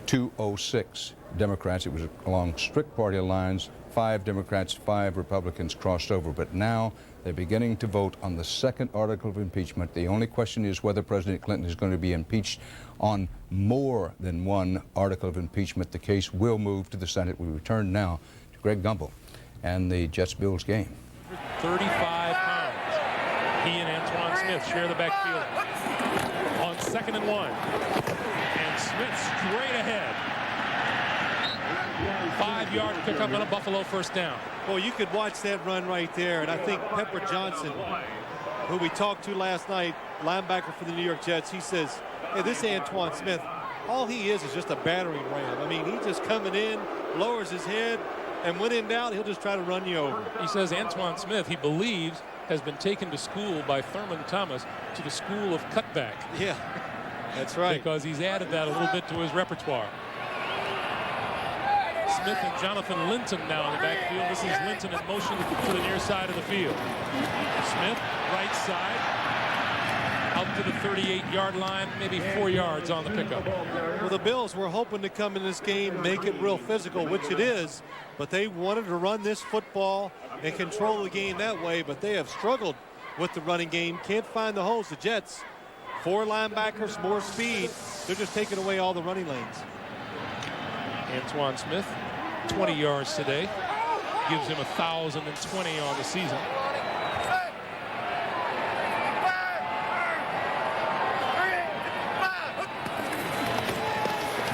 206 Democrats. It was along strict party lines. 5 Democrats, 5 Republicans crossed over. But now they're beginning to vote on the second article of impeachment. The only question is whether President Clinton is going to be impeached on more than one article of impeachment. The case will move to the Senate. We return now to Greg Gumbel and the Jets-Bills game. 35 pounds. He and Antoine Smith share the backfield on 2nd and 1. And Smith straight ahead. 5-yard pickup and a Buffalo first down. Well, you could watch that run right there, and I think Pepper Johnson, who we talked to last night, linebacker for the New York Jets, he says, hey, this Antoine Smith, all he is just a battering ram. I mean, he's just coming in, lowers his head, and when in doubt, he'll just try to run you over. He says Antoine Smith, he believes, has been taken to school by Thurman Thomas to the school of cutback. Yeah, that's right. Because he's added that a little bit to his repertoire. Smith and Jonathan Linton now in the backfield. This is Linton in motion to the near side of the field. Smith, right side, out to the 38-yard line, maybe 4 yards on the pickup. Well, the Bills were hoping to come in this game, make it real physical, which it is, but they wanted to run this football and control the game that way, but they have struggled with the running game. Can't find the holes. The Jets, 4 linebackers, more speed. They're just taking away all the running lanes. Antoine Smith, 20 yards today, gives him 1,020 on the season.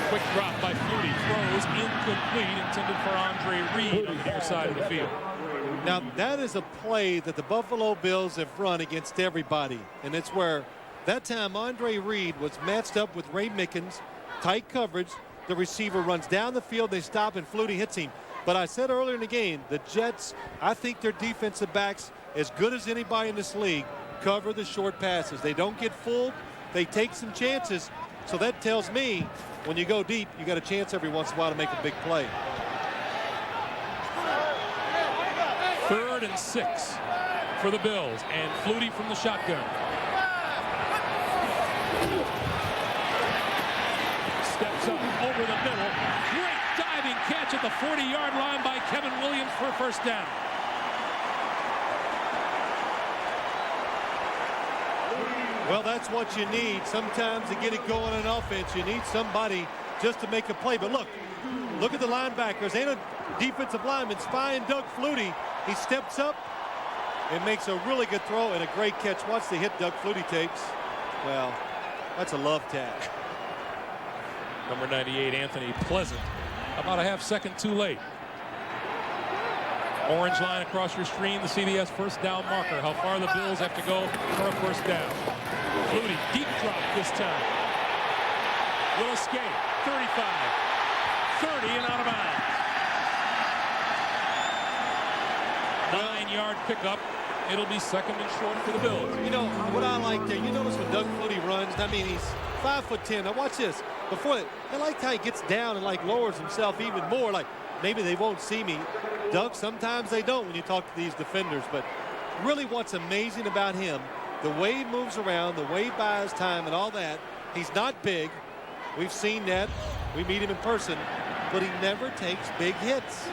Quick drop by Flutie, throws incomplete, intended for Andre Reed on the near side of the field. Now, that is a play that the Buffalo Bills have run against everybody, and it's where that time Andre Reed was matched up with Ray Mickens, tight coverage. The receiver runs down the field, they stop, and Flutie hits him. But I said earlier in the game, the Jets, I think their defensive backs, as good as anybody in this league, cover the short passes. They don't get fooled. They take some chances. So that tells me when you go deep, you got a chance every once in a while to make a big play. 3rd and 6 for the Bills, and Flutie from the shotgun. Steps up over the middle. Great diving catch at the 40-yard line by Kevin Williams for a first down. Well, that's what you need. Sometimes to get it going on offense, you need somebody just to make a play. But look at the linebackers and a defensive lineman spying Doug Flutie. He steps up and makes a really good throw and a great catch. Watch the hit Doug Flutie takes. Well, that's a love tag. Number 98, Anthony Pleasant, about a half second too late. Orange line across your screen, the CBS first down marker. How far the Bills have to go for a first down. Flutie, deep drop this time. Will escape. 35, 30, and out of bounds. 9-yard pickup It'll be 2nd and short for the Bills. You know, what I like there, you notice when Doug Flutie runs, I mean, he's 5'10". Now watch this. Before that, I like how he gets down and like lowers himself even more. Like maybe they won't see me. Doug, sometimes they don't when you talk to these defenders. But really what's amazing about him, the way he moves around, the way he buys time and all that, he's not big. We've seen that. We meet him in person. But he never takes big hits.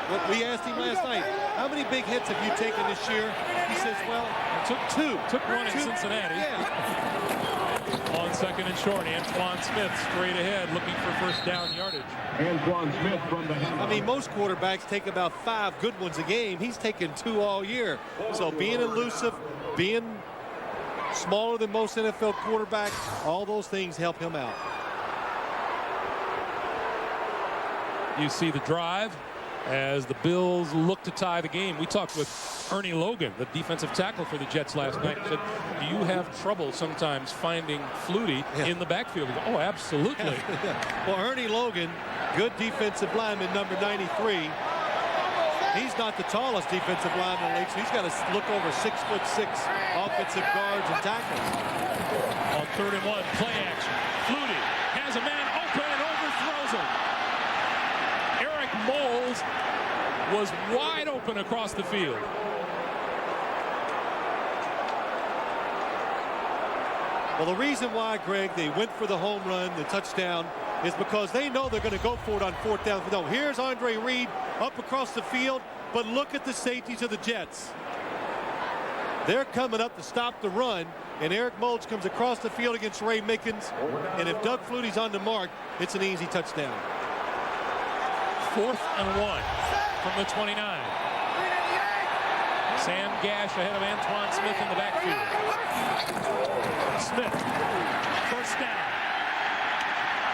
What we asked him last night, how many big hits have you taken this year? He says, well, I took 2. Took 1 in Cincinnati. Yeah. On 2nd and short, Antoine Smith straight ahead looking for first down yardage. Antoine Smith from the handoff. I mean, most quarterbacks take about 5 good ones a game. He's taken 2 all year. So being elusive, being smaller than most NFL quarterbacks, all those things help him out. You see the drive as the Bills look to tie the game. We talked with Ernie Logan, the defensive tackle for the Jets last night. He said, do you have trouble sometimes finding Flutie in the backfield? Goes, oh, absolutely. Well, Ernie Logan, good defensive lineman, number 93. He's not the tallest defensive lineman in the league, so he's got to look over 6'6" offensive guards and tackles. On 3rd and 1, play action. Flutie has a man open and overthrows him. Eric Moles was wide open across the field. Well, the reason why, Greg, they went for the home run, the touchdown, is because they know they're going to go for it on 4th down. No, here's Andre Reed up across the field, but look at the safeties of the Jets. They're coming up to stop the run, and Eric Moles comes across the field against Ray Mickens, and if Doug Flutie's on the mark, it's an easy touchdown. 4th and 1 from the 29. Sam Gash ahead of Antoine Smith in the backfield. Smith, first down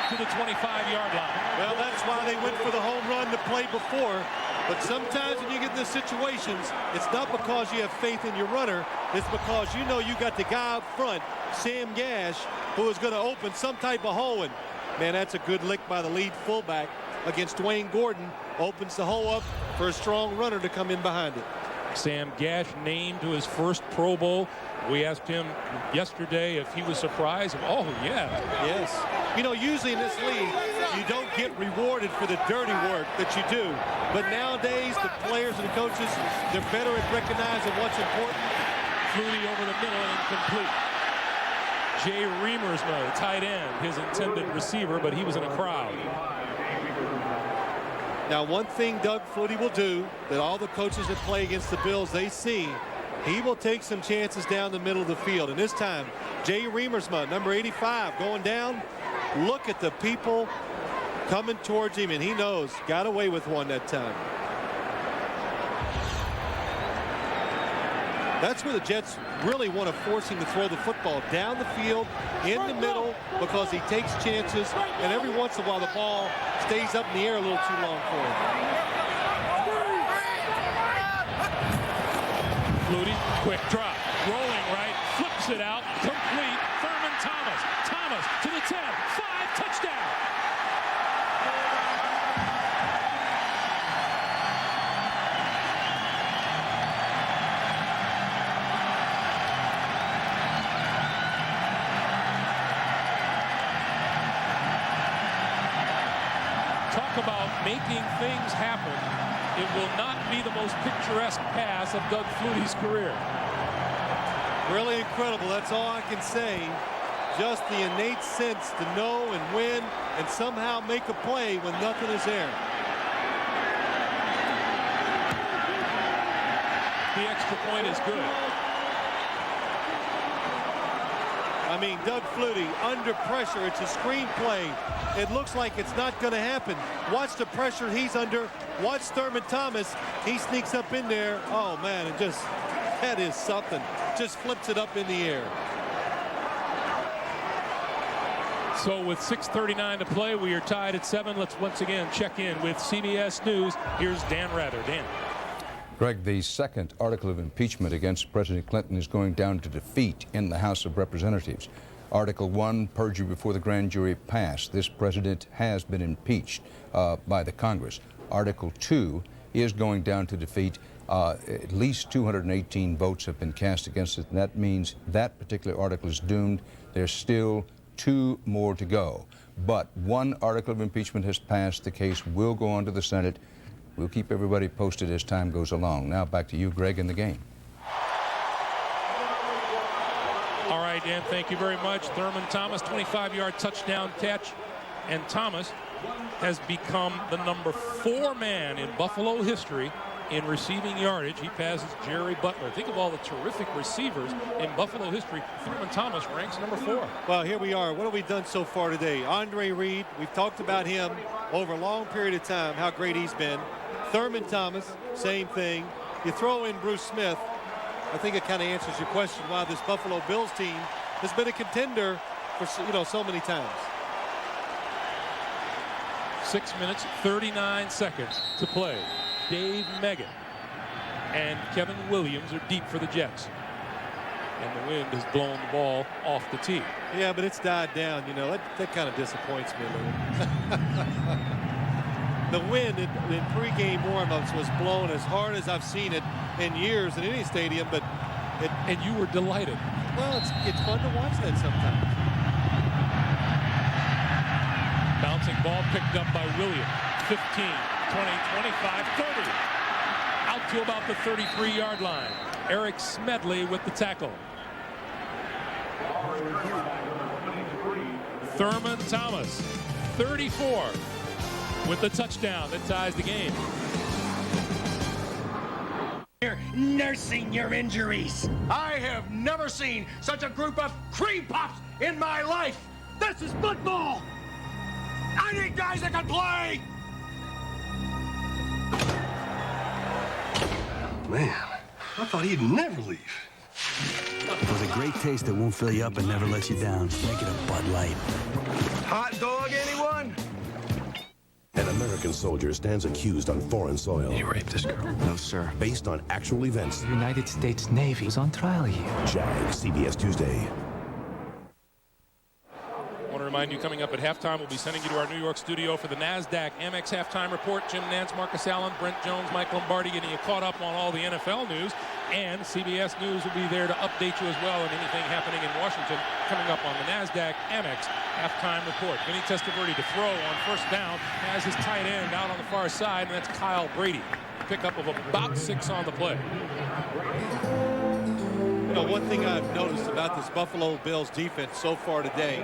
to the 25-yard line. Well, that's why they went for the home run the play before. But sometimes when you get in these situations, it's not because you have faith in your runner. It's because you know you got the guy up front, Sam Gash, who is going to open some type of hole. And, man, that's a good lick by the lead fullback against Dwayne Gordon. Opens the hole up for a strong runner to come in behind it. Sam Gash named to his first Pro Bowl. We asked him yesterday if he was surprised. Oh, yeah. Yes. You know, usually in this league, you don't get rewarded for the dirty work that you do. But nowadays, the players and the coaches, they're better at recognizing what's important. Flutie over the middle and incomplete. Jay Reamersma, the tight end, his intended receiver, but he was in a crowd. Now, one thing Doug Flutie will do that all the coaches that play against the Bills, they see, he will take some chances down the middle of the field. And this time, Jay Reamersma, number 85, going down. Look at the people coming towards him, and he knows, got away with one that time. That's where the Jets really want to force him to throw the football down the field, in the middle, because he takes chances, and every once in a while the ball stays up in the air a little too long for him. Flutie, quick drop, rolling right, flips it out, complete, Thurman Thomas. Thomas to the 10, 5, touchdown. Talk about making things happen. It will not be the most picturesque pass of Doug Flutie's career. Really incredible. That's all I can say. Just the innate sense to know and win and somehow make a play when nothing is there. The extra point is good. I mean, Doug Flutie under pressure. It's a screenplay. It looks like it's not going to happen. Watch the pressure he's under. Watch Thurman Thomas. He sneaks up in there. Oh, man, it just, that is something. Just flips it up in the air. So with 6:39 to play, we are tied at 7. Let's once again check in with CBS News. Here's Dan Rather. Dan. Greg, the second article of impeachment against President Clinton is going down to defeat in the House of Representatives. Article 1, perjury before the grand jury, passed. This president has been impeached by the Congress. Article 2 is going down to defeat. At least 218 votes have been cast against it, and that means that particular article is doomed. There's still 2 more to go. But 1 article of impeachment has passed. The case will go on to the Senate. We'll keep everybody posted as time goes along. Now back to you, Greg, in the game. All right, Dan, thank you very much. Thurman Thomas, 25-yard touchdown catch. And Thomas has become the number 4 man in Buffalo history in receiving yardage. He passes Jerry Butler. Think of all the terrific receivers in Buffalo history. Thurman Thomas ranks number 4. Well, here we are. What have we done so far today? Andre Reed, we've talked about him over a long period of time, how great he's been. Thurman Thomas, same thing. You throw in Bruce Smith, I think it kind of answers your question why this Buffalo Bills team has been a contender for so many times. 6 minutes, 39 seconds to play. Dave Meggett and Kevin Williams are deep for the Jets. And the wind has blown the ball off the tee. Yeah, but it's died down. That kind of disappoints me a little. The wind in pregame warm-ups was blown as hard as I've seen it in years in any stadium, but and you were delighted. Well, it's fun to watch that sometimes. Bouncing ball picked up by Williams. 15, 20, 25, 30. Out to about the 33-yard line. Eric Smedley with the tackle. Thurman Thomas, 34, with the touchdown that ties the game. You're nursing your injuries. I have never seen such a group of cream puffs in my life. This is football. I need guys that can play. Man, I thought he'd never leave. With a great taste that won't fill you up and never let you down. Make it a Bud Light. Hot dog, anyone? An American soldier stands accused on foreign soil. You raped this girl? No, sir. Based on actual events. The United States Navy is on trial here. JAG, CBS Tuesday. I want to remind you, coming up at halftime, we'll be sending you to our New York studio for the NASDAQ Amex halftime report. Jim Nantz, Marcus Allen, Brent Jones, Mike Lombardi getting you caught up on all the NFL news. And CBS News will be there to update you as well on anything happening in Washington coming up on the NASDAQ Amex halftime report. Vinny Testaverde to throw on first down, has his tight end out on the far side, and that's Kyle Brady. Pickup of about 6 on the play. One thing I've noticed about this Buffalo Bills defense so far today,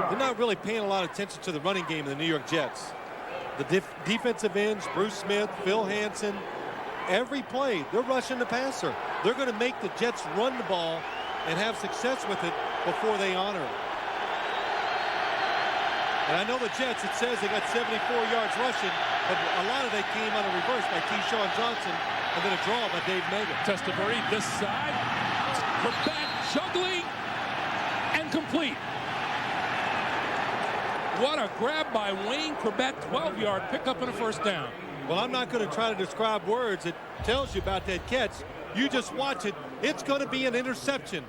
they're not really paying a lot of attention to the running game of the New York Jets. The defensive ends, Bruce Smith, Phil Hansen, every play, they're rushing the passer. They're going to make the Jets run the ball and have success with it before they honor it. And I know the Jets, it says they got 74 yards rushing, but a lot of that came on a reverse by Keyshawn Johnson and then a draw by Dave Meggett. Testaverde this side. Corbett juggling and complete. What a grab by Wayne Corbett, 12-yard pickup and a first down. Well, I'm not going to try to describe words. It tells you about that catch. You just watch it. It's going to be an interception.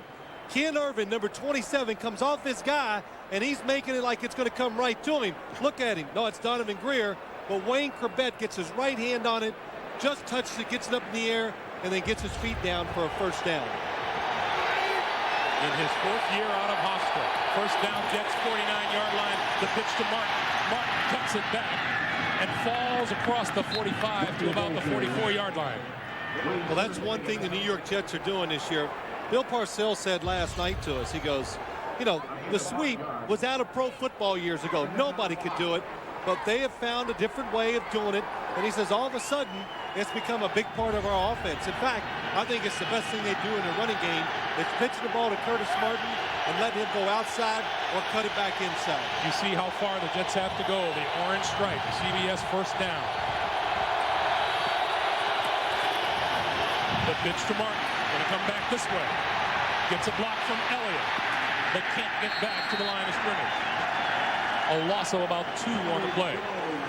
Ken Irvin, number 27, comes off his guy, and he's making it like it's going to come right to him. Look at him. No, it's Donovan Greer, but Wayne Corbett gets his right hand on it, just touches it, gets it up in the air, and then gets his feet down for a first down. In his 4th year out of hospital. First down, Jets 49-yard line. The pitch to Martin. Martin cuts it back and falls across the 45 to about the 44-yard line. Well, that's one thing the New York Jets are doing this year. Bill Parcells said last night to us, he goes, the sweep was out of pro football years ago. Nobody could do it, but they have found a different way of doing it. And he says all of a sudden, it's become a big part of our offense. In fact, I think it's the best thing they do in their running game. It's pitching the ball to Curtis Martin and letting him go outside or cut it back inside. You see how far the Jets have to go. The orange stripe, CBS first down. The pitch to Martin. Going to come back this way. Gets a block from Elliott, but can't get back to the line of scrimmage. A loss of about 2 on the play.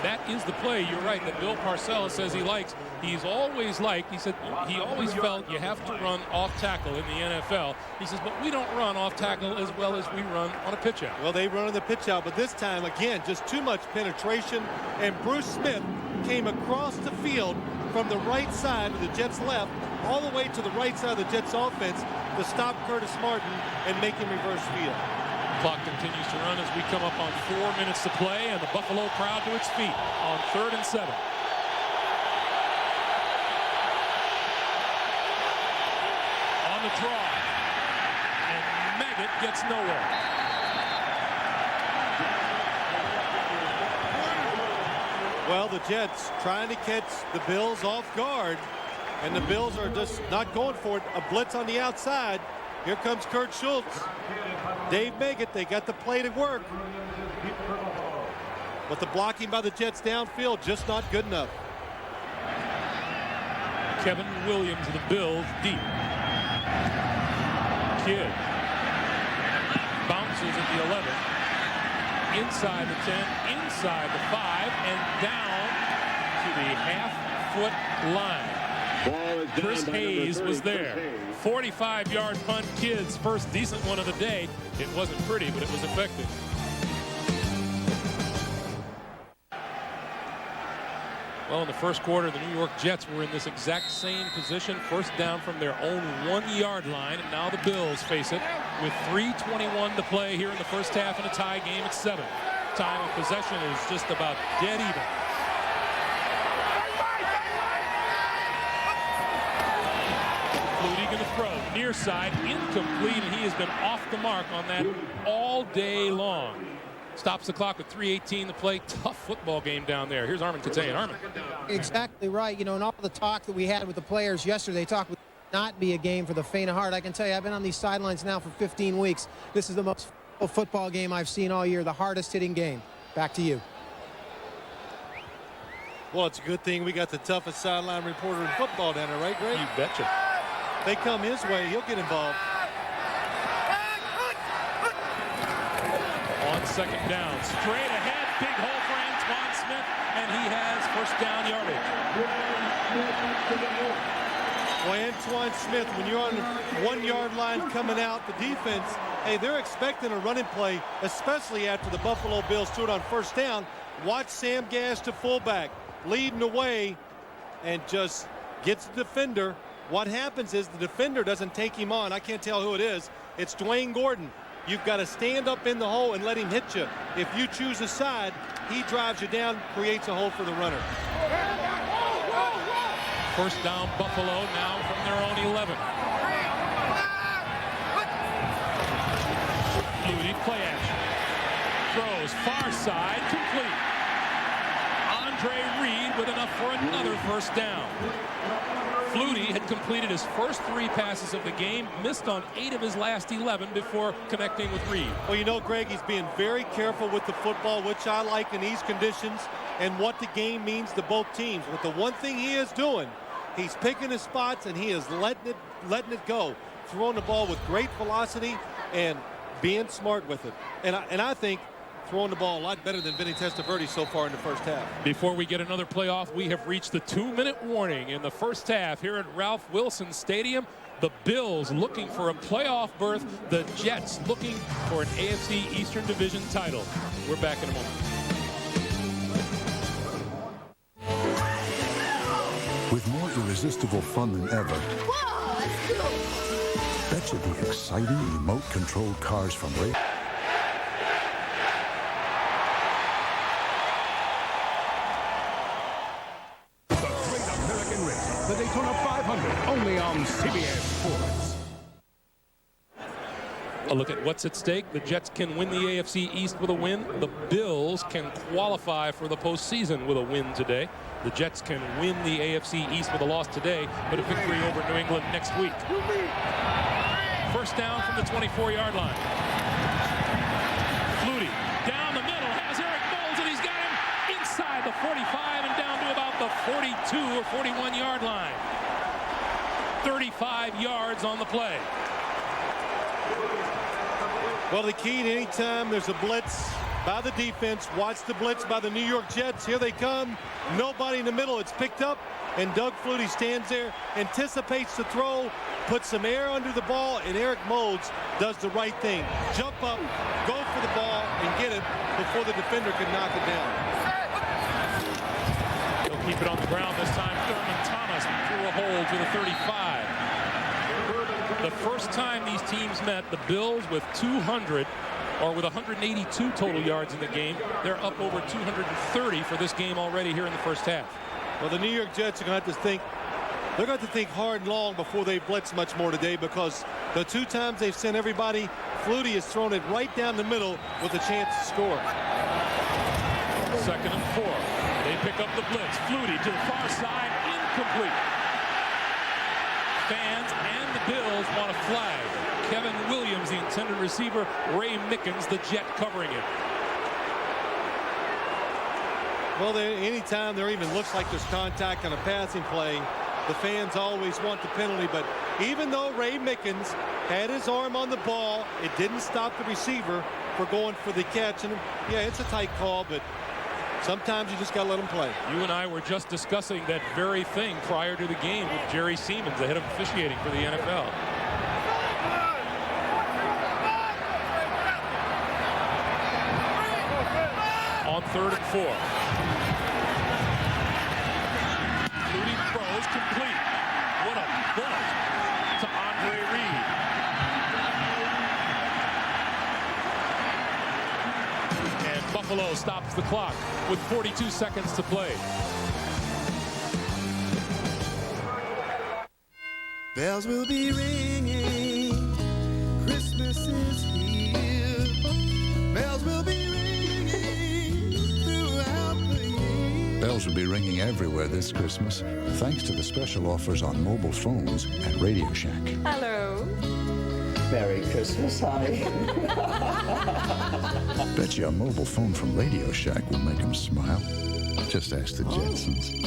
That is the play, you're right, that Bill Parcells says he likes. He's always liked, he said, he always felt you have to run off tackle in the NFL. He says, but we don't run off tackle as well as we run on a pitch out. Well, they run on the pitch out, but this time, again, just too much penetration. And Bruce Smith came across the field from the right side of the Jets left all the way to the right side of the Jets offense to stop Curtis Martin and make him reverse field. Clock continues to run as we come up on 4 minutes to play, and the Buffalo crowd to its feet on 3rd and 7. On the draw, and Maggot gets nowhere. Well, the Jets trying to catch the Bills off guard, and the Bills are just not going for it. A blitz on the outside. Here comes Kurt Schultz. Dave Maggot, they got the play to work. But the blocking by the Jets downfield just not good enough. Kevin Williams of the Bills deep. Kidd bounces at the 11. Inside the 10, inside the 5, and down to the half-foot line. Chris Hayes was there. 45-yard punt. Kidd's first decent one of the day. It wasn't pretty, but it was effective. Well, in the first quarter, the New York Jets were in this exact same position. First down from their own 1-yard line, and now the Bills face it with 3:21 to play here in the first half in a tie game at 7. Time of possession is just about dead even. Flutie going to throw. Near side, incomplete, and he has been off the mark on that all day long. Stops the clock with 3:18 to play. Tough football game down there. Here's Armin Katayan. Armin. Exactly right. You know, and all the talk that we had with the players yesterday, talk would not be a game for the faint of heart. I can tell you, I've been on these sidelines now for 15 weeks. This is the most football game I've seen all year, the hardest hitting game. Back to you. Well, it's a good thing we got the toughest sideline reporter in football down there, right, Greg? You betcha. If they come his way, he'll get involved. On second down, straight ahead, big hole for Antoine Smith, and he has first down yardage. Well, Antoine Smith, when you're on the 1-yard line coming out, the defense, hey, they're expecting a running play, especially after the Buffalo Bills threw it on first down. Watch Sam Gash to fullback, leading the way, and just gets the defender. What happens is the defender doesn't take him on. I can't tell who it is. It's Dwayne Gordon. You've got to stand up in the hole and let him hit you. If you choose a side, he drives you down, creates a hole for the runner. First down, Buffalo, now from their own 11. Flutie, play action. Throws far side, complete. Andre Reed with enough for another first down. Flutie had completed his first 3 passes of the game, missed on 8 of his last 11 before connecting with Reed. Well, you know, Greg, he's being very careful with the football, which I like in these conditions, and what the game means to both teams. But the one thing he is doing, he's picking his spots, and he is letting it go, throwing the ball with great velocity and being smart with it. And I think throwing the ball a lot better than Vinny Testaverde so far in the first half. Before we get another playoff, we have reached the 2-minute warning in the first half here at Ralph Wilson Stadium. The Bills looking for a playoff berth. The Jets looking for an AFC Eastern Division title. We're back in a moment. With more irresistible fun than ever, betcha the exciting remote-controlled cars from Ray. The Daytona 500, only on CBS Sports. A look at what's at stake. The Jets can win the AFC East with a win. The Bills can qualify for the postseason with a win today. The Jets can win the AFC East with a loss today, but a victory over New England next week. First down from the 24-yard line. Flutie down the middle, has Eric Moulds, and he's got him inside the 45 and down to about the 42 or 41-yard line. 35 yards on the play. Well, the key to any time there's a blitz by the defense, watch the blitz by the New York Jets. Here they come. Nobody in the middle. It's picked up, and Doug Flutie stands there, anticipates the throw, puts some air under the ball, and Eric Moulds does the right thing. Jump up, go for the ball, and get it before the defender can knock it down. keep it on the ground this time. Thurman Thomas through a hole to the 35. The first time these teams met, the Bills with 200 or with 182 total yards in the game. They're up over 230 for this game already here in the first half. Well, the New York Jets are going to have to think. They're going to have to think hard and long before they blitz much more today, because the 2 times they've sent everybody, Flutie has thrown it right down the middle with a chance to score. 2nd and 4. They pick up the blitz. Flutie to the far side, incomplete. Fans and the Bills want a flag. Kevin Williams, the intended receiver. Ray Mickens, the Jet, covering it. Well, anytime there even looks like there's contact on a passing play, the fans always want the penalty. But even though Ray Mickens had his arm on the ball, it didn't stop the receiver for going for the catch. And yeah, it's a tight call, but sometimes you just got to let them play. You and I were just discussing that very thing prior to the game with Jerry Siemens, the head of officiating for the NFL. On 3rd and 4. Flutie throws complete. What a bullet to Andre Reed. And Buffalo stops the clock with 42 seconds to play. Bells will be ringing. Christmas is here. Bells will be ringing throughout the year. Bells will be ringing everywhere this Christmas, thanks to the special offers on mobile phones at Radio Shack. Hello. Merry Christmas, honey. Bet you a mobile phone from Radio Shack will make them smile. Just ask the Jetsons.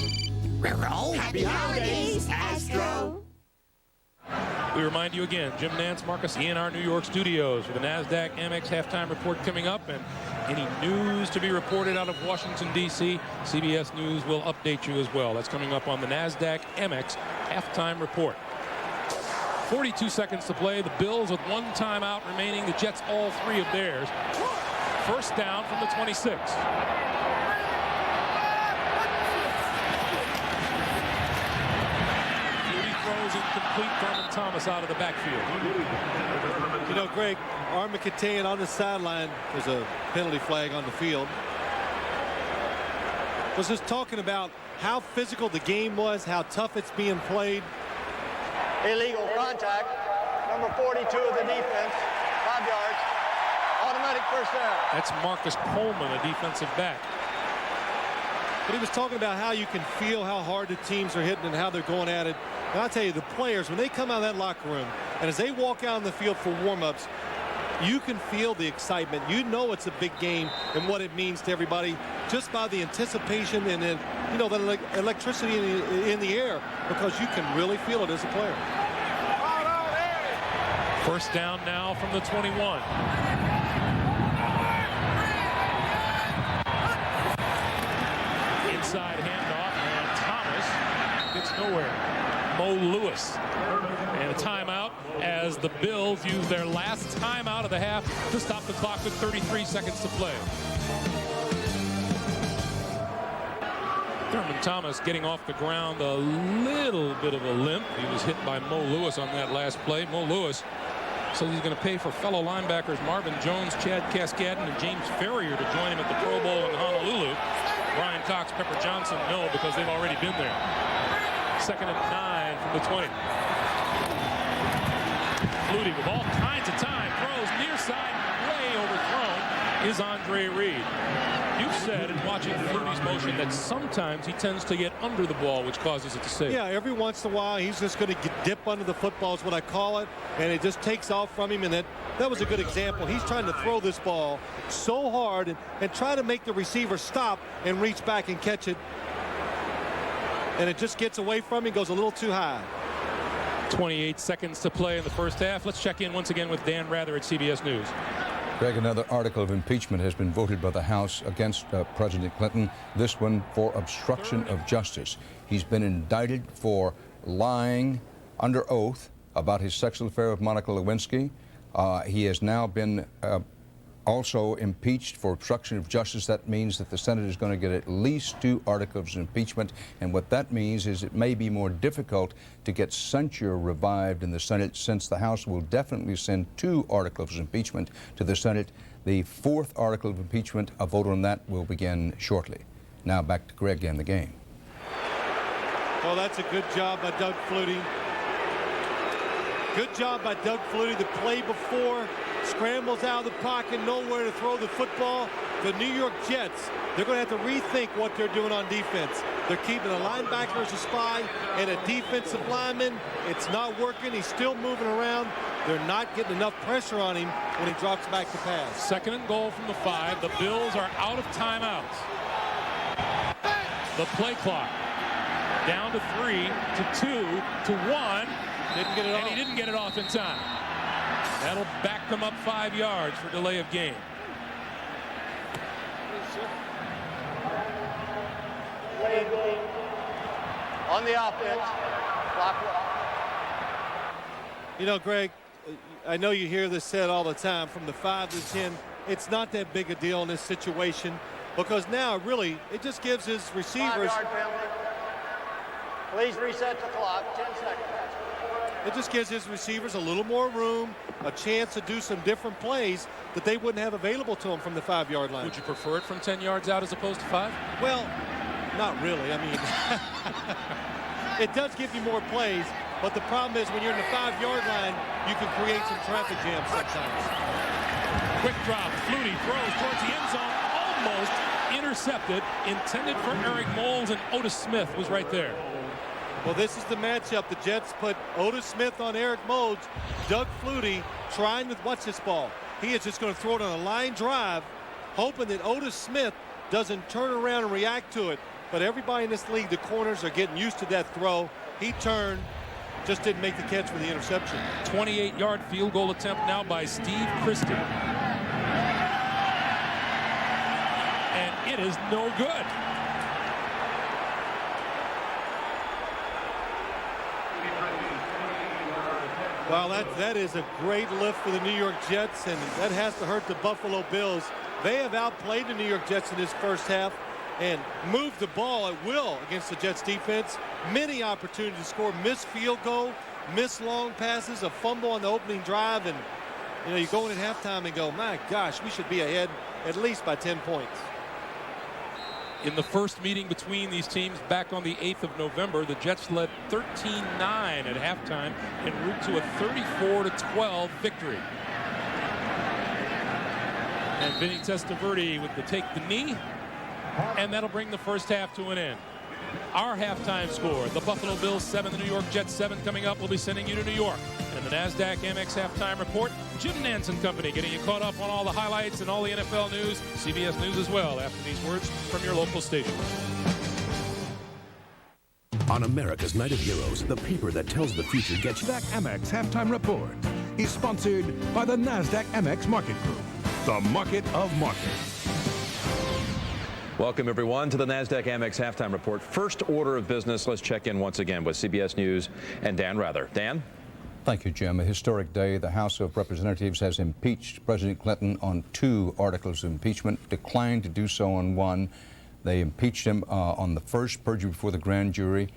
Happy holidays, Astro. We remind you again, Jim Nance, Marcus, in our New York studios for the NASDAQ Amex halftime report coming up, and any news to be reported out of Washington, D.C., CBS News will update you as well. That's coming up on the NASDAQ Amex halftime report. 42 seconds to play. The Bills with 1 timeout remaining. The Jets all 3 of theirs. First down from the 26. Incomplete. Thurman Thomas out of the backfield. You know, Greg, Armikatan on the sideline. There's a penalty flag on the field. Was just talking about how physical the game was, how tough it's being played. Illegal contact. Number 42 of the defense. 5 yards. Automatic first down. That's Marcus Coleman, a defensive back. But he was talking about how you can feel how hard the teams are hitting and how they're going at it. And I'll tell you, the players, when they come out of that locker room, and as they walk out on the field for warm-ups, you can feel the excitement. You know it's a big game and what it means to everybody just by the anticipation and then, you know, the electricity in the air, because you can really feel it as a player. First down now from the 21. Inside handoff, and Thomas gets nowhere. Mo Lewis. And a timeout as the Bills use their last timeout of the half to stop the clock with 33 seconds to play. Thurman Thomas getting off the ground a little bit of a limp. He was hit by Mo Lewis on that last play. Mo Lewis says he's going to pay for fellow linebackers Marvin Jones, Chad Cascadden, and James Ferrier to join him at the Pro Bowl in Honolulu. Brian Cox, Pepper Johnson, no, because they've already been there. 2nd and 9 from the 20. Flutie with all kinds of time. Throws near side, way overthrown is Andre Reed. You've said in watching Flutie's motion that sometimes he tends to get under the ball, which causes it to save. Yeah, every once in a while he's just going to dip under the football is what I call it, and it just takes off from him, and that was a good example. He's trying to throw this ball so hard and try to make the receiver stop and reach back and catch it, and it just gets away from him, goes a little too high. 28 seconds to play in the first half. Let's check in once again with Dan Rather at CBS News. Greg, another article of impeachment has been voted by the House against President Clinton, this one for obstruction of justice. He's been indicted for lying under oath about his sexual affair with Monica Lewinsky. He has now been also impeached for obstruction of justice. That means that the Senate is going to get at least 2 articles of impeachment. And what that means is it may be more difficult to get censure revived in the Senate, since the House will definitely send 2 articles of impeachment to the Senate. The 4th article of impeachment, a vote on that will begin shortly. Now back to Greg and the game. Well, that's a good job by Doug Flutie. Good job by Doug Flutie. The play before, scrambles out of the pocket, nowhere to throw the football. The New York Jets, they're going to have to rethink what they're doing on defense. They're keeping a linebacker as a spy and a defensive lineman. It's not working. He's still moving around. They're not getting enough pressure on him when he drops back to pass. 2nd and goal from the 5. The Bills are out of timeouts. The play clock down to 3, to 2, to 1. Didn't get it off. And he didn't get it off in time. That'll back them up 5 yards for delay of game. On the offense. You know, Greg, I know you hear this said all the time, from the 5 to 10, it's not that big a deal in this situation, because now really it just gives his receivers. 5-yard penalty. Please reset the clock. 10 seconds. It just gives his receivers a little more room, a chance to do some different plays that they wouldn't have available to them from the 5-yard line. Would you prefer it from 10 yards out as opposed to 5? Well, not really. I mean, it does give you more plays, but the problem is when you're in the 5-yard line, you can create some traffic jams sometimes. Quick drop. Flutie throws towards the end zone. Almost intercepted. Intended for Eric Moles, and Otis Smith was right there. Well, this is the matchup. The Jets put Otis Smith on Eric Modes. Doug Flutie trying to watch this ball. He is just going to throw it on a line drive, hoping that Otis Smith doesn't turn around and react to it. But everybody in this league, the corners, are getting used to that throw. He turned, just didn't make the catch for the interception. 28-yard field goal attempt now by Steve Christie. And it is no good. Well, that is a great lift for the New York Jets, and that has to hurt the Buffalo Bills. They have outplayed the New York Jets in this first half and moved the ball at will against the Jets defense. Many opportunities to score, missed field goal, missed long passes, a fumble on the opening drive, and you know, you go in at halftime and go, my gosh, we should be ahead at least by 10 points. In the first meeting between these teams back on the 8th of November, the Jets led 13-9 at halftime en route to a 34-12 victory. And Vinny Testaverde with the take the knee, and that'll bring the first half to an end. Our halftime score, the Buffalo Bills 7, the New York Jets 7. Coming up, we'll be sending you to New York. And the NASDAQ Amex halftime report, Jim Nantz and Company, getting you caught up on all the highlights and all the NFL news, CBS News as well, after these words from your local station. On America's Night of Heroes, the paper that tells the future gets you. NASDAQ Amex halftime report is sponsored by the NASDAQ Amex Market Group, the market of markets. Welcome, everyone, to the NASDAQ Amex halftime report. First order of business, let's check in once again with CBS News and Dan Rather. Dan? Thank you, Jim. A historic day. The House of Representatives has impeached President Clinton on 2 articles of impeachment, declined to do so on 1. They impeached him on the first, perjury before the grand jury,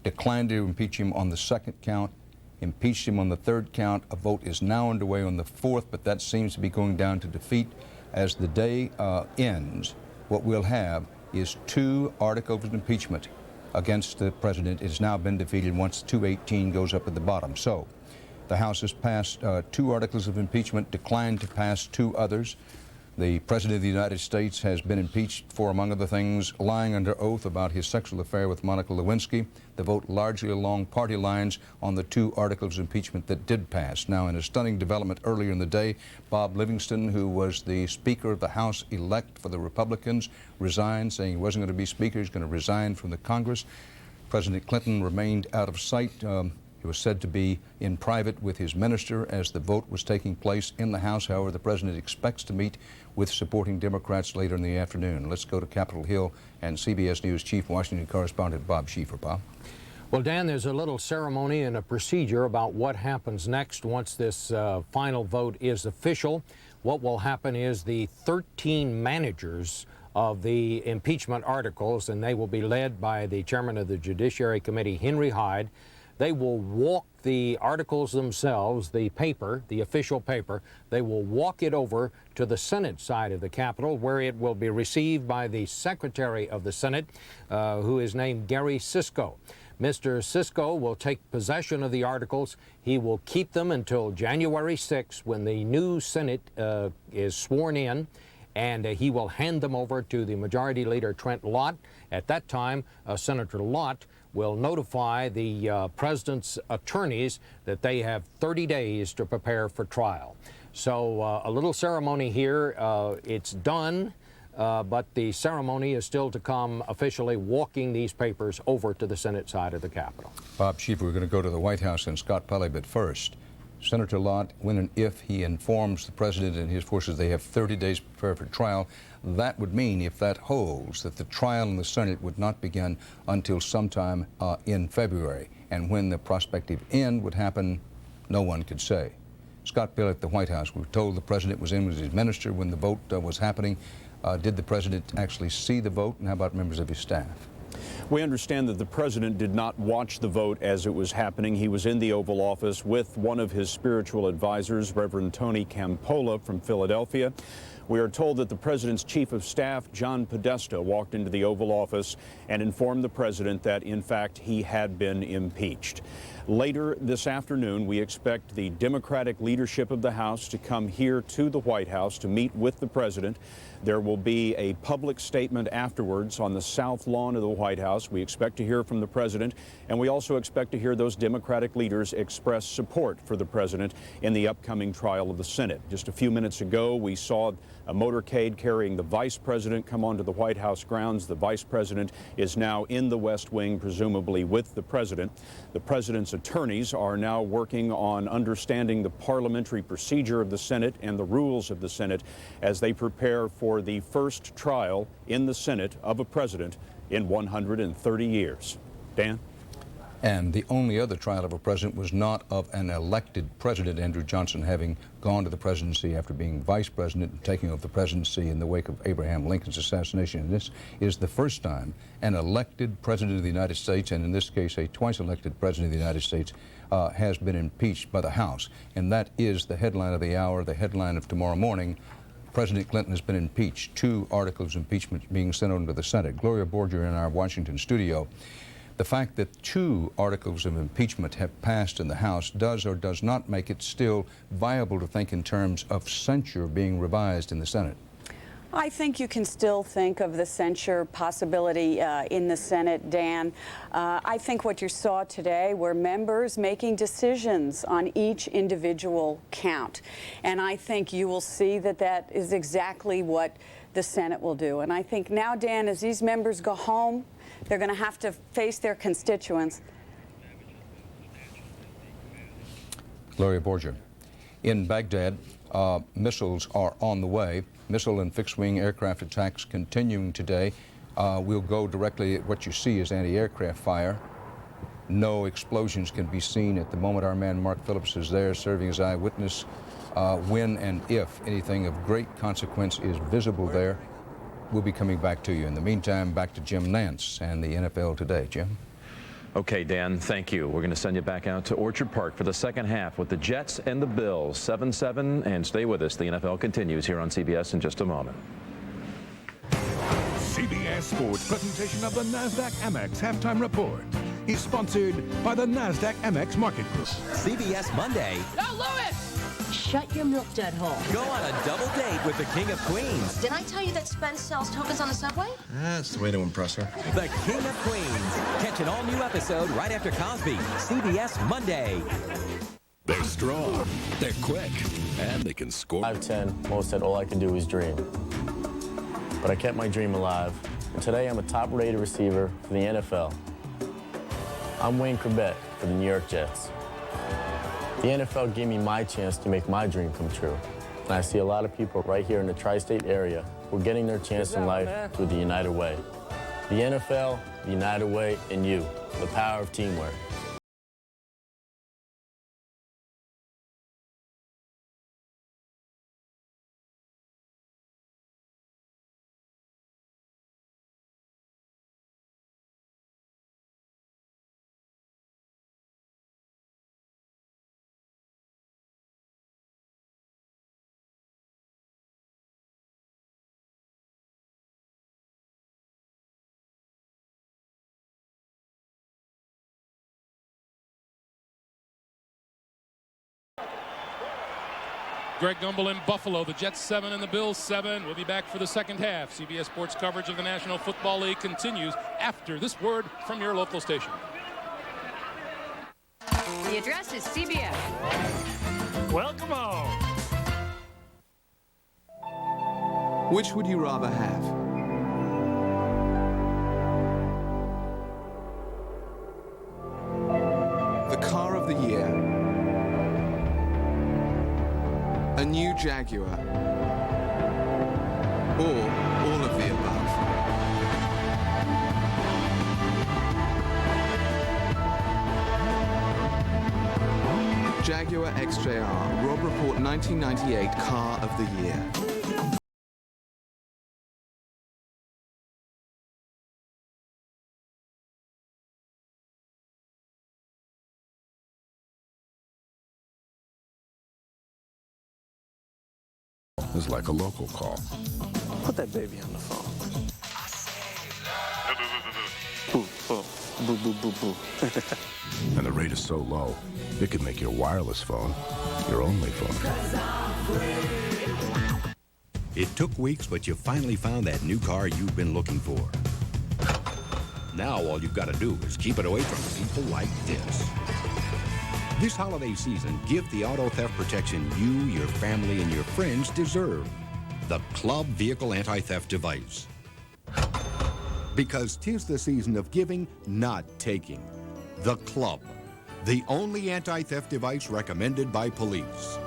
declined to impeach him on the 2nd count, impeached him on the 3rd count. A vote is now underway on the 4th, but that seems to be going down to defeat. As the day ends, what we'll have is 2 articles of impeachment against the president. It has now been defeated once 218 goes up at the bottom. So the House has passed 2 articles of impeachment, declined to pass 2 others. The President of the United States has been impeached for, among other things, lying under oath about his sexual affair with Monica Lewinsky. The vote largely along party lines on the 2 articles of impeachment that did pass. Now, in a stunning development earlier in the day, Bob Livingston, who was the Speaker of the House-elect for the Republicans, resigned, saying he wasn't going to be Speaker. He's going to resign from the Congress. President Clinton remained out of sight. He was said to be in private with his minister as the vote was taking place in the House. However, the president expects to meet with supporting Democrats later in the afternoon. Let's go to Capitol Hill and CBS News Chief Washington correspondent Bob Schieffer. Bob? Well, Dan, there's a little ceremony and a procedure about what happens next once this final vote is official. what will happen is the 13 managers of the impeachment articles, and they will be led by the chairman of the Judiciary Committee, Henry Hyde. They will walk the articles themselves, the paper, the official paper, they will walk it over to the Senate side of the Capitol, where it will be received by the Secretary of the Senate, who is named Gary Sisko. Mr. Sisko will take possession of the articles. He will keep them until January 6th, when the new Senate is sworn in, and he will hand them over to the Majority Leader Trent Lott. At that time, Senator Lott will notify the president's attorneys that they have 30 days to prepare for trial. So a little ceremony here. It's done, but the ceremony is still to come, officially walking these papers over to the Senate side of the Capitol. Bob Schieffer, we're going to go to the White House and Scott Pelley, but first, Senator Lott, when and if he informs the president and his forces they have 30 days to prepare for trial, that would mean, if that holds, that the trial in the Senate would not begin until sometime in February. And when the prospective end would happen, no one could say. Scott Pelley at the White House, we were told the president was in with his minister when the vote was happening. Did the president actually see the vote, and how about members of his staff? We understand that the president did not watch the vote as it was happening. He was in the Oval Office with one of his spiritual advisors, Reverend Tony Campola from Philadelphia. We are told that the president's chief of staff, John Podesta, walked into the Oval Office and informed the president that, in fact, he had been impeached. Later this afternoon, we expect the Democratic leadership of the House to come here to the White House to meet with the president. There will be a public statement afterwards on the south lawn of the White House. We expect to hear from the president, and we also expect to hear those Democratic leaders express support for the president in the upcoming trial of the Senate. Just a few minutes ago, we saw a motorcade carrying the vice president come onto the White House grounds. The vice president is now in the West Wing, presumably with the president. The president's attorneys are now working on understanding the parliamentary procedure of the Senate and the rules of the Senate as they prepare for the first trial in the Senate of a president in 130 years. Dan? And the only other trial of a president was not of an elected president, Andrew Johnson having gone to the presidency after being vice president and taking over the presidency in the wake of Abraham Lincoln's assassination. And this is the first time an elected president of the United States, and in this case a twice elected president of the United States, has been impeached by the House. And that is the headline of the hour, the headline of tomorrow morning. President Clinton has been impeached. 2 articles of impeachment being sent on to the Senate. Gloria Borger in our Washington studio. The fact that 2 articles of impeachment have passed in the House does or does not make it still viable to think in terms of censure being revised in the Senate. I think you can still think of the censure possibility in the Senate, Dan. I think what you saw today were members making decisions on each individual count. And I think you will see that that is exactly what the Senate will do. And I think now, Dan, as these members go home, they're going to have to face their constituents. Gloria Borger. In Baghdad, missiles are on the way. Missile and fixed-wing aircraft attacks continuing today. We'll go directly at what you see as anti-aircraft fire. No explosions can be seen at the moment. Our man Mark Phillips is there serving as eyewitness. When and if anything of great consequence is visible there, we'll be coming back to you. In the meantime, back to Jim Nance and the NFL Today. Jim? Okay, Dan, thank you. We're going to send you back out to Orchard Park for the second half with the Jets and the Bills. 7-7, and stay with us. The NFL continues here on CBS in just a moment. CBS Sports presentation of the NASDAQ Amex halftime report is sponsored by the NASDAQ Amex Market Group. CBS Monday. Go, Lewis! Shut your milk dud hole. Go on a double date with the King of Queens. Did I tell you that Spence sells tokens on the subway? That's the way to impress her. The King of Queens. Catch an all-new episode right after Cosby. CBS Monday. They're strong, they're quick, and they can score. 5'10", Mo said all I could do was dream. But I kept my dream alive. And today I'm a top-rated receiver for the NFL. I'm Wayne Corbett for the New York Jets. The NFL gave me my chance to make my dream come true. And I see a lot of people right here in the tri-state area who are getting their chance in life through the United Way. The NFL, the United Way, and you, the power of teamwork. Greg Gumbel in Buffalo. The Jets 7 and the Bills 7. We'll be back for the second half. CBS Sports coverage of the National Football League continues after this word from your local station. The address is CBS. Welcome home. Which would you rather have? The car of the year. A new Jaguar. Or all of the above. Jaguar XJR, Rob Report 1998 Car of the Year. It's like a local call. Put that baby on the phone. Boo, boo, boo, boo, boo, boo. And the rate is so low, it could make your wireless phone your only phone. It took weeks, but you finally found that new car you've been looking for. Now all you've got to do is keep it away from people like this. This holiday season, give the auto theft protection you, your family, and your friends deserve. The Club Vehicle Anti-Theft Device. Because 'tis the season of giving, not taking. The Club. The only anti-theft device recommended by police.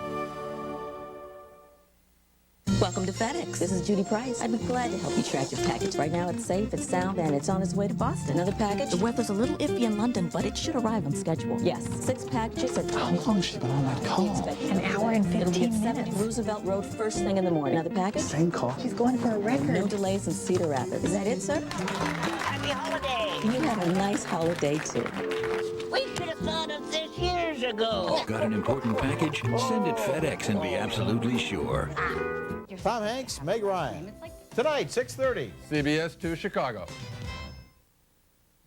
Welcome to FedEx. This is Judy Price. I'd be glad to help you track your package. Right now it's safe, it's sound, and it's on its way to Boston. Another package? The weather's a little iffy in London, but it should arrive on schedule. Yes, 6 packages at... How long has she been on that call? An hour and 15 minutes. Roosevelt Road first thing in the morning. Another package? Same call. She's going for a record. No delays in Cedar Rapids. Is that it, sir? Happy holiday! You have a nice holiday, too. We should have thought of this years ago. Got an important package? Send it FedEx and be absolutely sure. Tom Hanks, Meg Ryan. Tonight, 6:30. CBS 2 Chicago.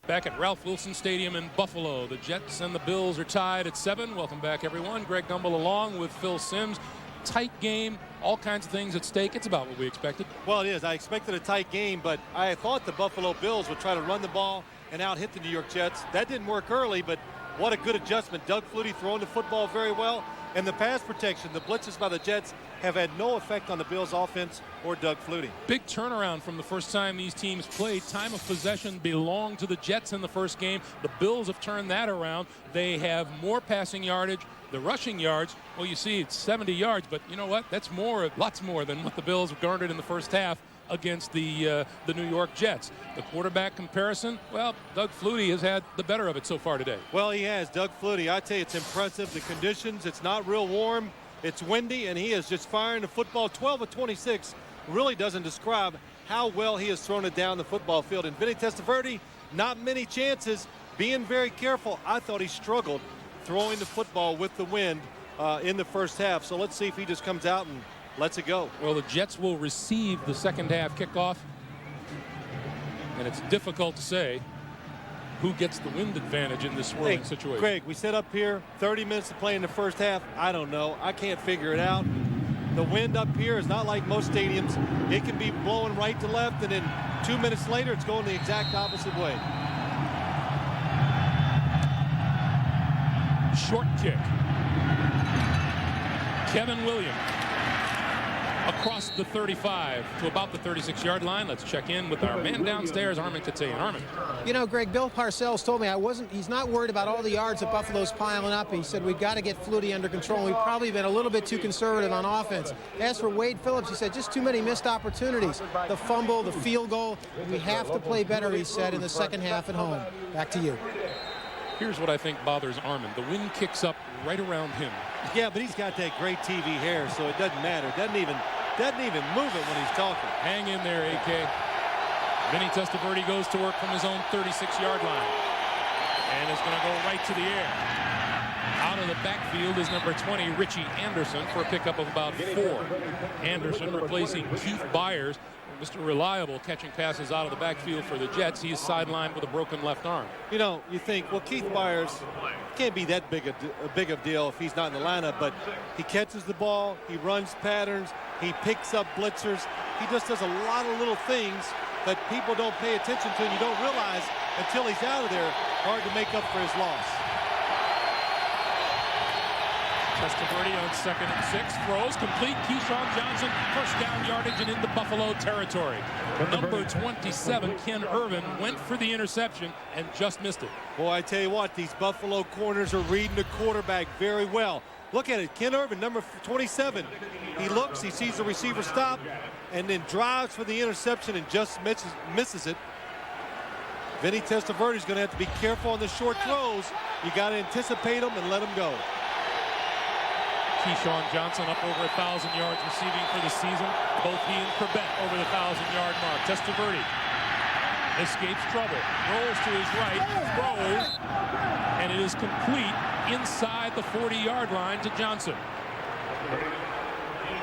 Back at Ralph Wilson Stadium in Buffalo, the Jets and the Bills are tied at 7. Welcome back, everyone. Greg Gumbel along with Phil Simms. Tight game, all kinds of things at stake. It's about what we expected. Well, it is. I expected a tight game, but I thought the Buffalo Bills would try to run the ball and out-hit the New York Jets. That didn't work early, but what a good adjustment. Doug Flutie throwing the football very well. And the pass protection, the blitzes by the Jets have had no effect on the Bills' offense or Doug Flutie. Big turnaround from the first time these teams played. Time of possession belonged to the Jets in the first game. The Bills have turned that around. They have more passing yardage. The rushing yards, well, you see it's 70 yards, but you know what? That's more, lots more than what the Bills have garnered in the first half against the New York Jets. The quarterback comparison, well, Doug Flutie has had the better of it so far today. Well, he has. Doug Flutie, I tell you, it's impressive. The conditions, it's not real warm. It's windy, and he is just firing the football. 12 of 26 really doesn't describe how well he has thrown it down the football field. And Vinny Testaverde, not many chances, being very careful. I thought he struggled throwing the football with the wind in the first half. So let's see if he just comes out and lets it go. Well, the Jets will receive the second half kickoff, and it's difficult to say who gets the wind advantage in this swirling situation. Craig, we set up here 30 minutes to play in the first half. I don't know. I can't figure it out. The wind up here is not like most stadiums. It can be blowing right to left, and then 2 minutes later, it's going the exact opposite way. Short kick. Kevin Williams across the 35 to about the 36-yard line. Let's check in with our man downstairs, Armin Katayan. Armin. You know, Greg, Bill Parcells told me he's not worried about all the yards that Buffalo's piling up. He said we've got to get Flutie under control. We've probably been a little bit too conservative on offense. As for Wade Phillips, he said just too many missed opportunities. The fumble, the field goal. We have to play better, he said, in the second half at home. Back to you. Here's what I think bothers Armin. The wind kicks up right around him. Yeah, but he's got that great TV hair, so it doesn't matter. Doesn't even move it when he's talking. Hang in there, AK. Vinny Testaverde goes to work from his own 36-yard line and is going to go right to the air. out of the backfield is number 20, Richie Anderson, for a pickup of about 4. Anderson replacing Keith Byers, Mr. Reliable, catching passes out of the backfield for the Jets. He is sidelined with a broken left arm. You know, you think, well, Keith Byers can't be that big a deal if he's not in the lineup, but he catches the ball, he runs patterns, he picks up blitzers. He just does a lot of little things that people don't pay attention to, and you don't realize until he's out of there. Hard to make up for his loss. Testaverde on 2nd and 6, throws complete. Keyshawn Johnson, first down yardage and into Buffalo territory. Number 27, Ken Irvin, went for the interception and just missed it. Boy, I tell you what, these Buffalo corners are reading the quarterback very well. Look at it, Ken Irvin, number 27. He looks, he sees the receiver stop, and then drives for the interception and just misses it. Vinny Testaverde is going to have to be careful on the short throws. You got to anticipate them and let them go. Keyshawn Johnson up over 1,000 yards receiving for the season. Both he and Corbett over the 1,000-yard mark. Testaverde escapes trouble, rolls to his right, throws, and it is complete inside the 40-yard line to Johnson.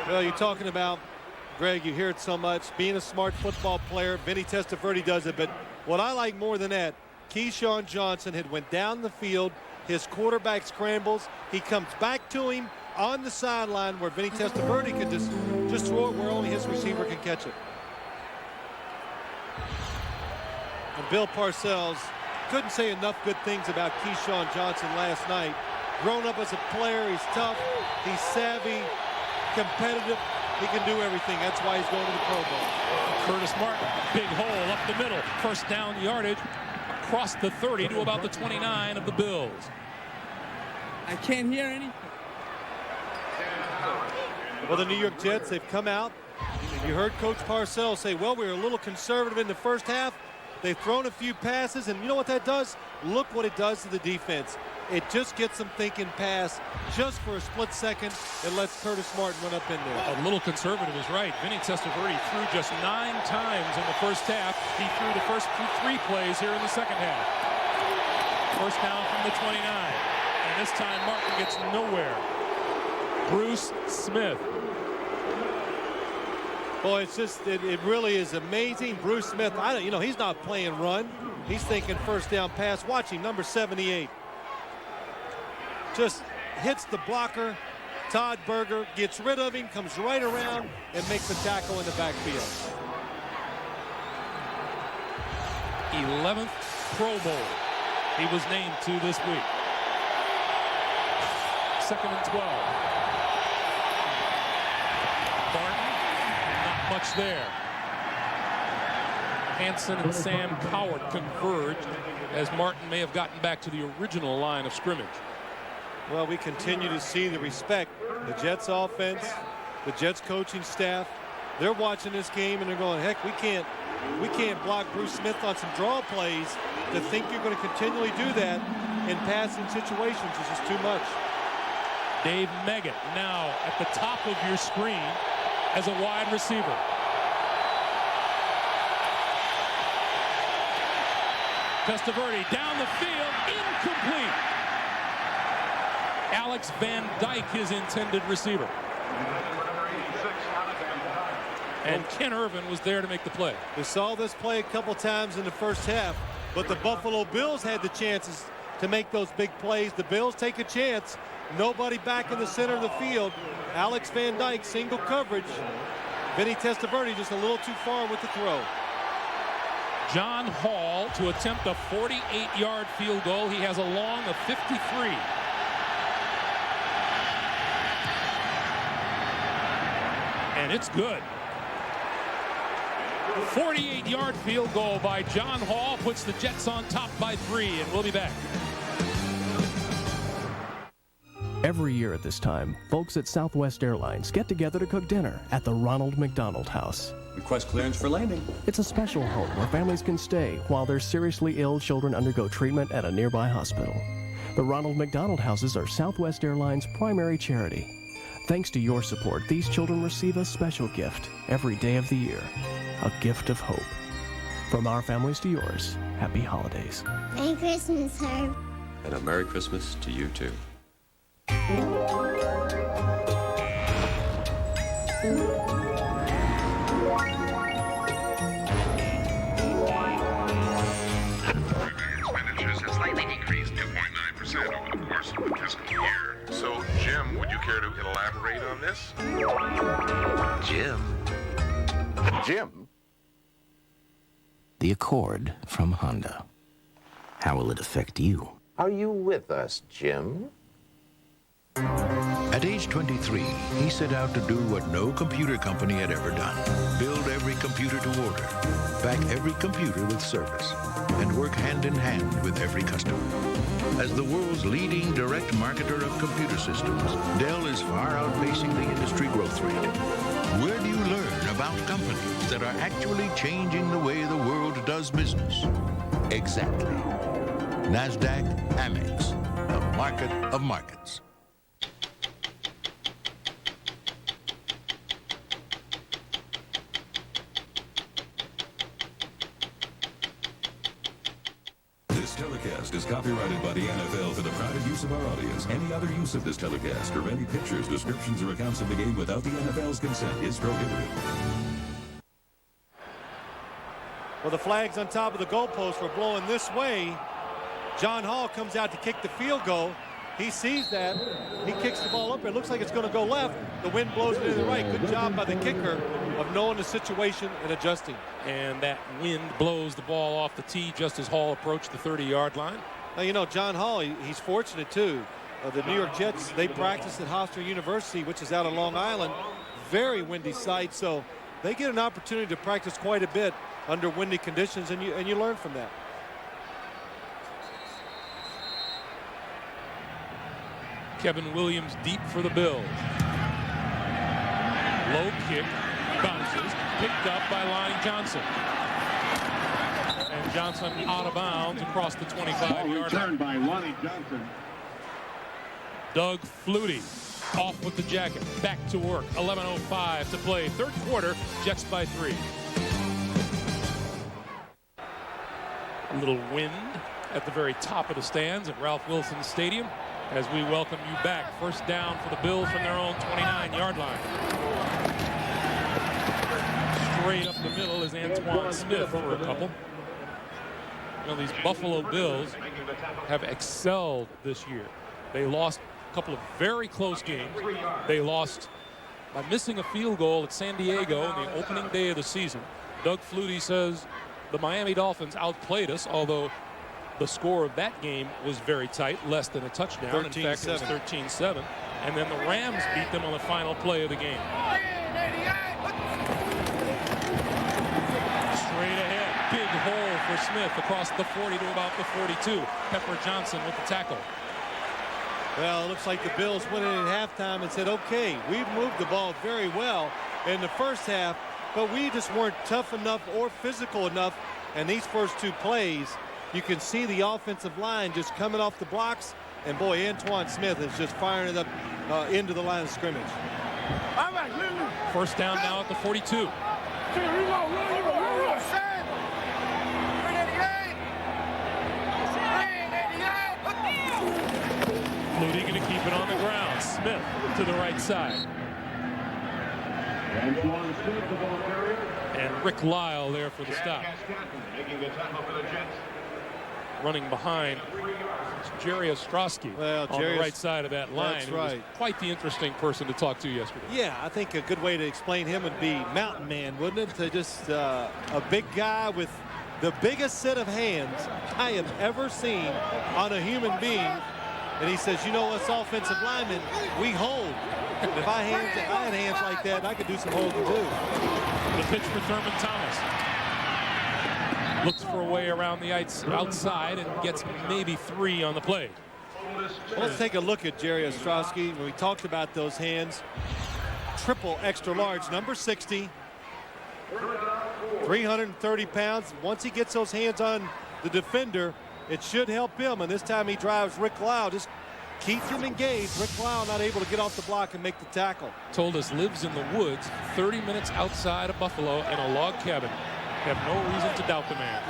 Well, you're talking about, Greg, you hear it so much, being a smart football player. Vinny Testaverde does it, but what I like more than that, Keyshawn Johnson had went down the field, his quarterback scrambles, he comes back to him on the sideline where Vinny Testaverde could just throw it where only his receiver can catch it. And Bill Parcells couldn't say enough good things about Keyshawn Johnson last night. Grown up as a player, he's tough, he's savvy, competitive, he can do everything. That's why he's going to the Pro Bowl. Curtis Martin, big hole up the middle. First down yardage across the 30 to about the 29 of the Bills. I can't hear any. Well, the New York Jets, they've come out. You heard Coach Parcells say, well, we were a little conservative in the first half. They've thrown a few passes, and you know what that does? Look what it does to the defense. It just gets them thinking pass just for a split second and lets Curtis Martin run up in there. A little conservative is right. Vinny Testaverde threw just 9 times in the first half. He threw the first 3 plays here in the second half. First down from the 29. And this time Martin gets nowhere. Bruce Smith. Boy, it's just, it really is amazing. Bruce Smith, he's not playing run. He's thinking first down pass. Watch him, number 78. Just hits the blocker. Todd Berger gets rid of him, comes right around, and makes a tackle in the backfield. 11th Pro Bowl he was named to this week. 2nd and 12. Barton, not much there. Hanson and Sam Cowart converged as Martin may have gotten back to the original line of scrimmage. Well, we continue to see the respect. The Jets offense, the Jets coaching staff, they're watching this game and they're going, heck, we can't block Bruce Smith on some draw plays. To think you're going to continually do that in passing situations is just too much. Dave Meggett now at the top of your screen as a wide receiver. Testaverde down the field, incomplete. Alex Van Dyke, his intended receiver. And Ken Irvin was there to make the play. We saw this play a couple times in the first half, but the Buffalo Bills had the chances to make those big plays. The Bills take a chance. Nobody back in the center of the field. Alex Van Dyke, single coverage. Vinny Testaverde just a little too far with the throw. John Hall to attempt a 48-yard field goal. He has a long of 53. And it's good. 48-yard field goal by John Hall puts the Jets on top by 3, and we'll be back. Every year at this time, folks at Southwest Airlines get together to cook dinner at the Ronald McDonald House. Request clearance for landing. It's a special home where families can stay while their seriously ill children undergo treatment at a nearby hospital. The Ronald McDonald Houses are Southwest Airlines' primary charity. Thanks to your support, these children receive a special gift every day of the year, a gift of hope. From our families to yours, happy holidays. Merry Christmas, Herb. And a Merry Christmas to you, too. Expenditures have slightly decreased 2.9% over the course of the fiscal year. So, Jim, would you care to elaborate on this? Jim? The Accord from Honda. How will it affect you? Are you with us, Jim? At age 23, he set out to do what no computer company had ever done. Build every computer to order, back every computer with service, and work hand in hand with every customer. As the world's leading direct marketer of computer systems, Dell is far outpacing the industry growth rate. Where do you learn about companies that are actually changing the way the world does business? Exactly. NASDAQ Amex, the market of markets. This telecast is copyrighted by the NFL for the private use of our audience. Any other use of this telecast or any pictures, descriptions, or accounts of the game without the NFL's consent is prohibited. Well, the flags on top of the goalpost were blowing this way. John Hall comes out to kick the field goal. He sees that. He kicks the ball up. It looks like it's going to go left. The wind blows it to the right. Good job by the kicker of knowing the situation and adjusting. And that wind blows the ball off the tee just as Hall approached the 30-yard line. Now, you know, John Hall, he's fortunate, too. The New York Jets, they practice at Hofstra University, which is out on Long Island. Very windy site, so they get an opportunity to practice quite a bit under windy conditions, and you learn from that. Kevin Williams deep for the Bills. Low kick, bounces, picked up by Lonnie Johnson. And Johnson out of bounds across the 25-yard line. By Lonnie Johnson. Doug Flutie off with the jacket. Back to work. 11:05 to play. Third quarter, Jets by 3. A little wind at the very top of the stands at Ralph Wilson Stadium as we welcome you back. First down for the Bills from their own 29-yard line. Straight up the middle is Antoine Smith for a couple. You know, these Buffalo Bills have excelled this year. They lost a couple of very close games. They lost by missing a field goal at San Diego on the opening day of the season. Doug Flutie says the Miami Dolphins outplayed us, although the score of that game was very tight, less than a touchdown. In fact, it was 13-7. And then the Rams beat them on the final play of the game. Straight ahead, big hole for Smith across the 40 to about the 42. Pepper Johnson with the tackle. Well, it looks like the Bills went in at halftime and said, okay, we've moved the ball very well in the first half, but we just weren't tough enough or physical enough. And these first two plays, you can see the offensive line just coming off the blocks. And boy, Antoine Smith is just firing it up into the line of scrimmage. First down now at the 42. Flutie going to keep it on the ground. Smith to the right side. And Rick Lyle there for the stop. Running behind Jerry Ostrowski on the right side of that line. That's right. He was quite the interesting person to talk to yesterday. Yeah, I think a good way to explain him would be Mountain Man, wouldn't it? To just a big guy with the biggest set of hands I have ever seen on a human being. And he says, you know, us offensive linemen, we hold. If I had hands like that, I could do some holding too. The pitch for Thurman Thomas. Looks for a way around the outside and gets maybe 3 on the play. Well, let's take a look at Jerry Ostrowski. When we talked about those hands, triple extra large, number 60, 330 pounds. Once he gets those hands on the defender, it should help him. And this time he drives Rick Lyle, just keeps him engaged. Rick Lyle not able to get off the block and make the tackle. Told us lives in the woods 30 minutes outside of Buffalo in a log cabin. Have no reason to doubt the man.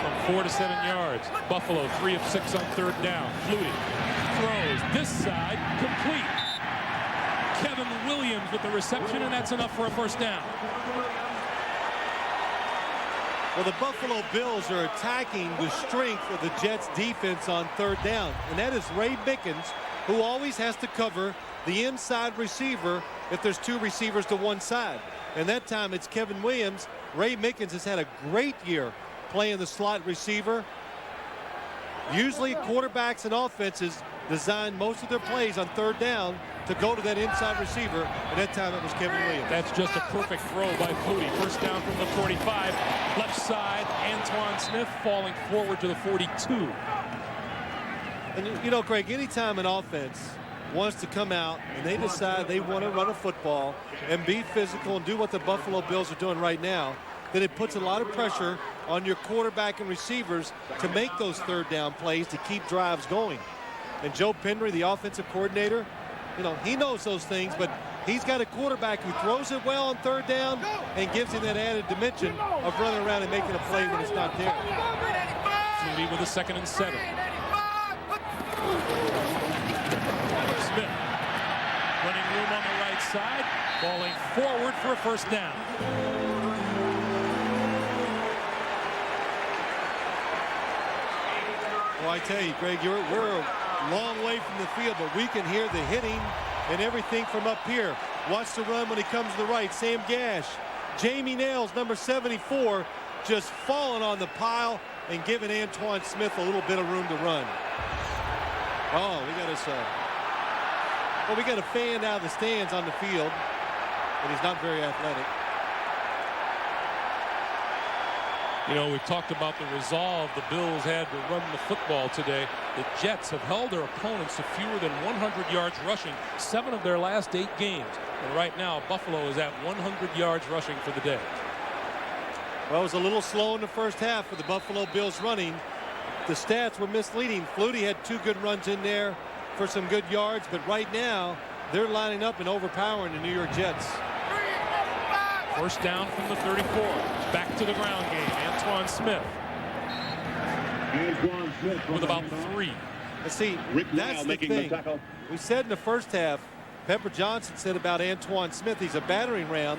From 4 to 7 yards. Buffalo 3 of 6 on 3rd down. Flutie throws this side, complete. Kevin Williams with the reception, and that's enough for a 1st down. Well, the Buffalo Bills are attacking the strength of the Jets defense on 3rd down, and that is Ray Mickens, who always has to cover the inside receiver if there's 2 receivers to one side. And that time it's Kevin Williams. Ray Mickens has had a great year playing the slot receiver. Usually quarterbacks and offenses design most of their plays on 3rd down to go to that inside receiver, and that time it was Kevin Williams. That's just a perfect throw by Flutie. 1st down from the 45. Left side, Antoine Smith falling forward to the 42. And you know, Greg, anytime an offense wants to come out and they decide they want to run a football and be physical and do what the Buffalo Bills are doing right now, then it puts a lot of pressure on your quarterback and receivers to make those 3rd down plays to keep drives going. And Joe Penry, the offensive coordinator, you know, he knows those things, but he's got a quarterback who throws it well on 3rd down and gives him that added dimension of running around and making a play when it's not there. Flutie with a 2nd and 7. Smith running room on the right side, falling forward for a 1st down. Well, I tell you, Greg, we're a long way from the field, but we can hear the hitting and everything from up here. Watch the run when he comes to the right. Sam Gash. Jamie Nails, number 74, just falling on the pile and giving Antoine Smith a little bit of room to run. Oh, we got us. Well, we got a fan out of the stands on the field, but he's not very athletic. You know, we've talked about the resolve the Bills had to run the football today. The Jets have held their opponents to fewer than 100 yards rushing 7 of their last 8 games. And right now, Buffalo is at 100 yards rushing for the day. Well, it was a little slow in the 1st half for the Buffalo Bills running. The stats were misleading. Flutie had 2 good runs in there for some good yards, but right now they're lining up and overpowering the New York Jets. 1st down from the 34. Back to the ground game. Antoine Smith with about 3. Let's see, that's the thing. We said in the 1st half, Pepper Johnson said about Antoine Smith, he's a battering ram.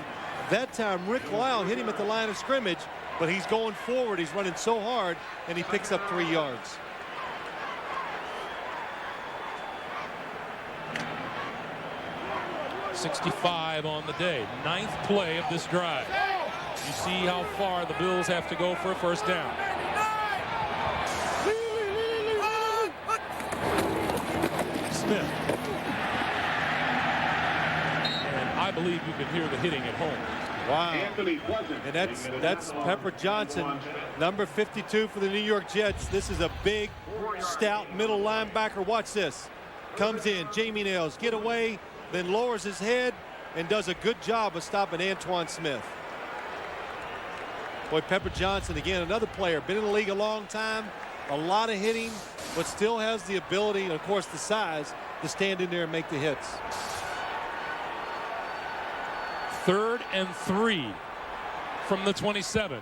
That time Rick Lyle hit him at the line of scrimmage, but he's going forward. He's running so hard, and he picks up 3 yards. .65 on the day. 9th play of this drive. You see how far the Bills have to go for a 1st down. Smith. And I believe you can hear the hitting at home. Wow. And that's Pepper Johnson, number 52 for the New York Jets. This is a big, stout middle linebacker. Watch this. Comes in, Jamie Nails, get away, then lowers his head and does a good job of stopping Antoine Smith. Boy, Pepper Johnson, again, another player, been in the league a long time, a lot of hitting, but still has the ability, and of course the size, to stand in there and make the hits. 3rd and 3 from the 27.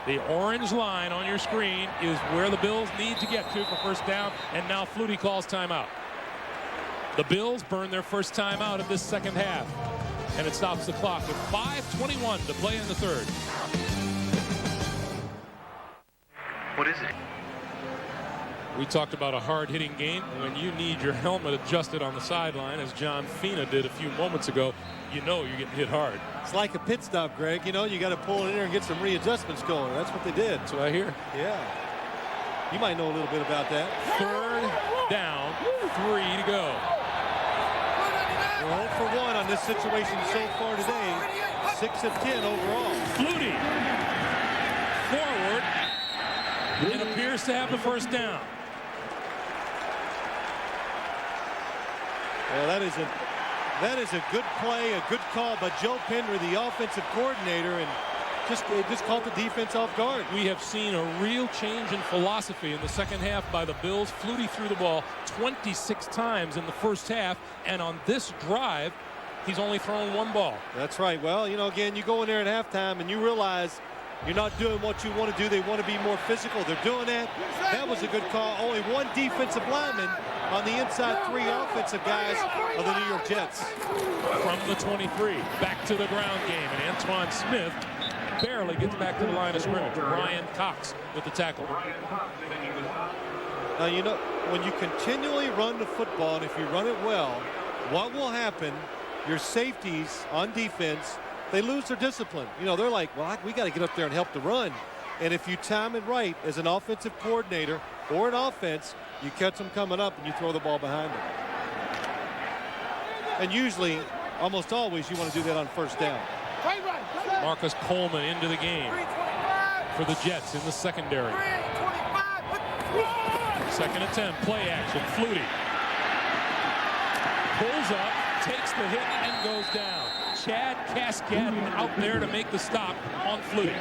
The orange line on your screen is where the Bills need to get to for 1st down, and now Flutie calls timeout. The Bills burn their first timeout of this 2nd half, and it stops the clock with 5:21 to play in the 3rd. What is it? We talked about a hard-hitting game. When you need your helmet adjusted on the sideline, as John Fina did a few moments ago, you know you're getting hit hard. It's like a pit stop, Greg. You know, you got to pull it in there and get some readjustments going. That's what they did. That's what I hear. Yeah. You might know a little bit about that. 3rd down, 3 to go. We're 0 for 1 on this situation so far today. 6 of 10 overall. Flutie forward and appears to have the 1st down. Well, that is a good play, a good call by Joe Penry, the offensive coordinator, and just caught the defense off guard. We have seen a real change in philosophy in the 2nd half by the Bills. Flutie threw the ball 26 times in the 1st half, and on this drive, he's only thrown 1 ball. That's right. Well, you know, again, you go in there at halftime and you realize you're not doing what you want to do. They want to be more physical. They're doing that. That was a good call. Only one defensive lineman on the inside 3 offensive guys of the New York Jets. From the 23, back to the ground game, and Antoine Smith barely gets back to the line of scrimmage. Brian Cox with the tackle. Now, you know, when you continually run the football, and if you run it well, what will happen, your safeties on defense, they lose their discipline. You know, they're like, well, we got to get up there and help the run. And if you time it right as an offensive coordinator or an offense, you catch them coming up and you throw the ball behind them. And usually, almost always, you want to do that on first down. Marcus Coleman into the game for the Jets in the secondary. Second and 10, play action. Flutie pulls up, takes the hit, and goes down. Chad Cascadden out there to make the stop on Flutie.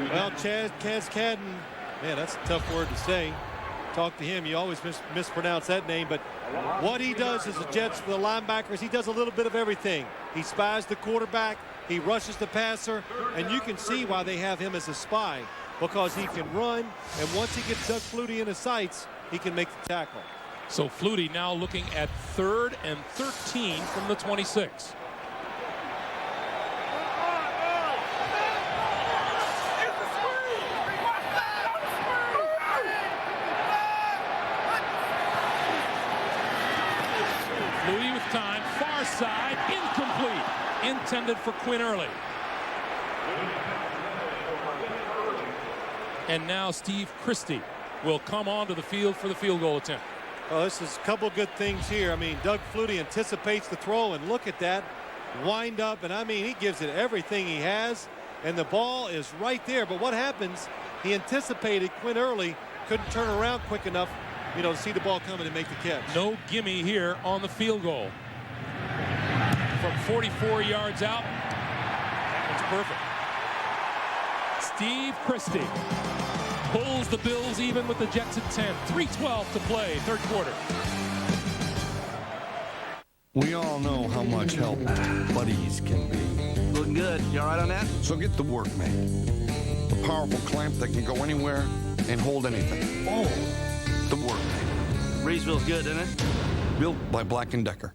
Well, Chad Cascadden, man, that's a tough word to say. Talk to him, you always mispronounce that name, but what he does as the Jets for the linebackers, he does a little bit of everything. He spies the quarterback, he rushes the passer, and you can see why they have him as a spy, because he can run, and once he gets Doug Flutie in his sights, he can make the tackle. So Flutie now looking at 3rd and 13 from the 26. Flutie with time, far side, incomplete, intended for Quinn Early. And now Steve Christie will come onto the field for the field goal attempt. Oh, this is a couple good things here. I mean, Doug Flutie anticipates the throw, and look at that wind up, and I mean, he gives it everything he has, and the ball is right there. But what happens, he anticipated Quinn Early, couldn't turn around quick enough, you know, to see the ball coming and make the catch. No gimme here on the field goal. From 44 yards out, it's perfect. Steve Christie pulls the Bills even with the Jets at 10. 3:12 to play, 3rd quarter. We all know how much help buddies can be. Looking good. You all right on that? So get the work made. A powerful clamp that can go anywhere and hold anything. Oh, the work made. Reesville's good, isn't it? Built by Black & Decker.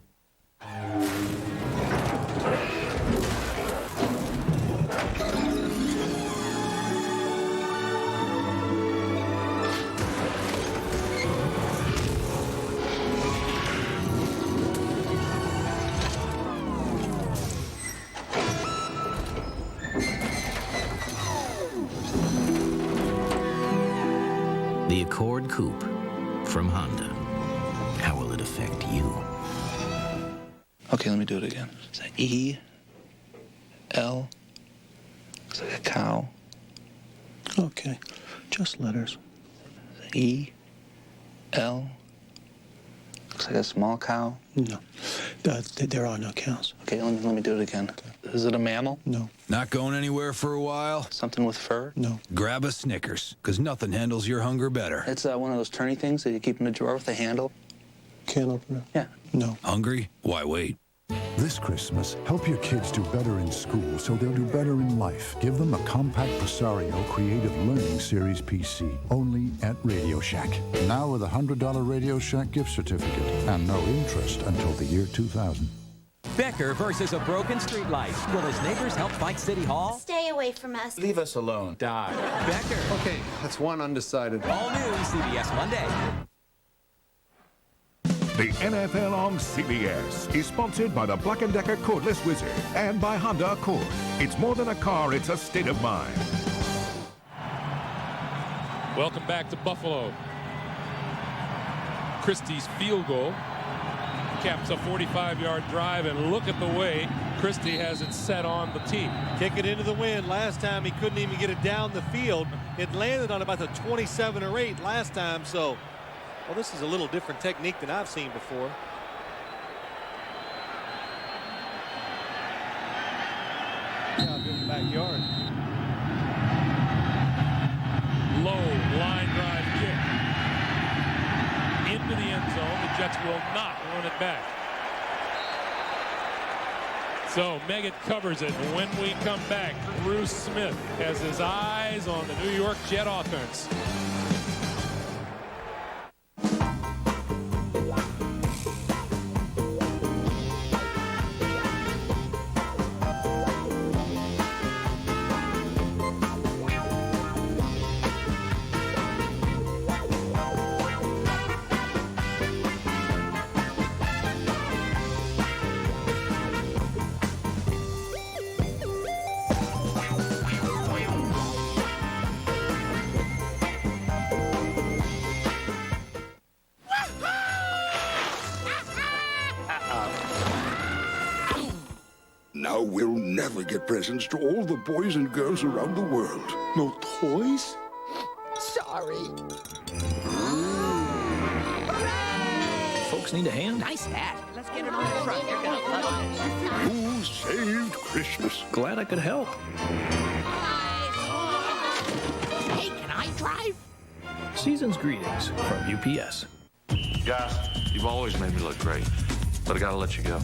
The Accord Coupe from Honda. How will it affect you? Okay, let me do it again. Is that E, L, looks like a cow. Okay, just letters. E, L, looks like a small cow. No, there are no cows. Okay, let me do it again. Okay. Is it a mammal? No. Not going anywhere for a while? Something with fur? No. Grab a Snickers, because nothing handles your hunger better. It's one of those turny things that you keep in the drawer with a handle. Can opener? Yeah. No. Hungry? Why wait? This Christmas, help your kids do better in school so they'll do better in life. Give them a compact Presario Creative Learning Series PC, only at Radio Shack. Now with a $100 Radio Shack gift certificate and no interest until the year 2000. Becker versus a broken streetlight. Will his neighbors help fight City Hall? Stay away from us. Leave us alone. Die. Becker. Okay, that's one undecided. All new CBS Monday. The NFL on CBS is sponsored by the Black & Decker Cordless Wizard and by Honda Accord. It's more than a car, it's a state of mind. Welcome back to Buffalo. Christie's field goal caps a 45-yard drive, and look at the way Christie has it set on the tee. Kick it into the wind. Last time he couldn't even get it down the field. It landed on about the 27 or 8 last time, so well, this is a little different technique than I've seen before. Yeah, good backyard. Low line drive kick into the end zone. The Jets will not run it back. So Meggett covers it. When we come back, Bruce Smith has his eyes on the New York Jet offense. Now we'll never get presents to all the boys and girls around the world. No toys? Sorry. Folks need a hand. Nice hat. Let's get it on the truck. You're gonna love it. You saved Christmas. Glad I could help. Hey, can I drive? Season's greetings from UPS. Guys, you've always made me look great, but I gotta let you go.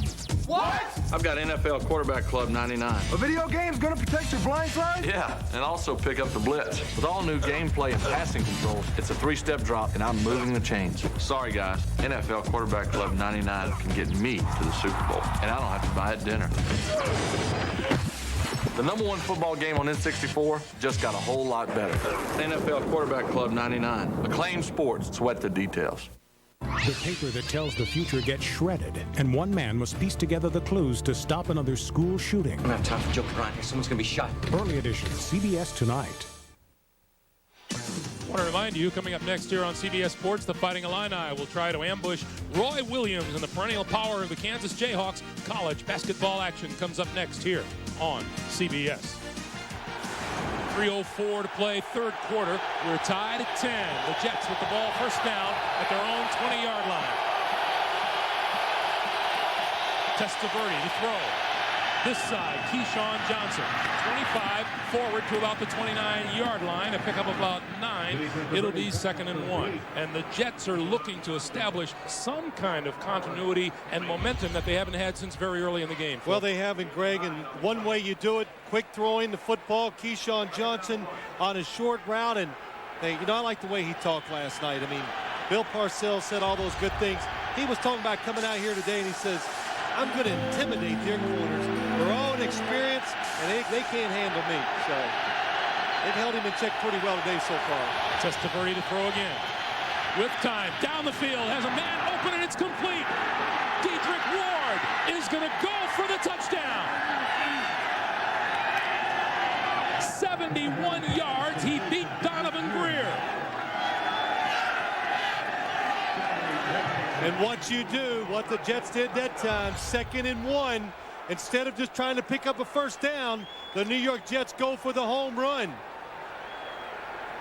What? I've got NFL Quarterback Club 99. A video game's gonna protect your blind side? Yeah, and also pick up the blitz. With all new gameplay and passing controls, it's a 3-step drop, and I'm moving the chains. Sorry, guys. NFL Quarterback Club 99 can get me to the Super Bowl, and I don't have to buy it dinner. The #1 football game on N64 just got a whole lot better. NFL Quarterback Club 99. Acclaimed sports. Sweat the details. The paper that tells the future gets shredded, and one man must piece together the clues to stop another school shooting. I don't have time for joking around here. Someone's gonna be shot. Early edition, CBS Tonight. I want to remind you, coming up next here on CBS Sports, the Fighting Illini will try to ambush Roy Williams and the perennial power of the Kansas Jayhawks. College basketball action comes up next here on CBS. 3:04 to play, third quarter. We're tied at 10. The Jets with the ball first down at their own 20-yard line. Testaverde to throw. This side, Keyshawn Johnson, 25, forward to about the 29-yard line, a pickup of about 9. It'll be 2nd and 1. And the Jets are looking to establish some kind of continuity and momentum that they haven't had since very early in the game. Well, they haven't, Greg, and one way you do it, quick throwing the football. Keyshawn Johnson on a short route, and hey, I like the way he talked last night. I mean, Bill Parcells said all those good things. He was talking about coming out here today, and he says, I'm going to intimidate their corners. They're all inexperienced, and they can't handle me. So they've held him in check pretty well today so far. Testaverde to throw again. With time, down the field, has a man open, and it's complete. Dedrick Ward is going to go for the touchdown. 71 yards. He beat Donovan Greer. And what you do, what the Jets did that time, 2nd and 1, instead of just trying to pick up a first down, the New York Jets go for the home run.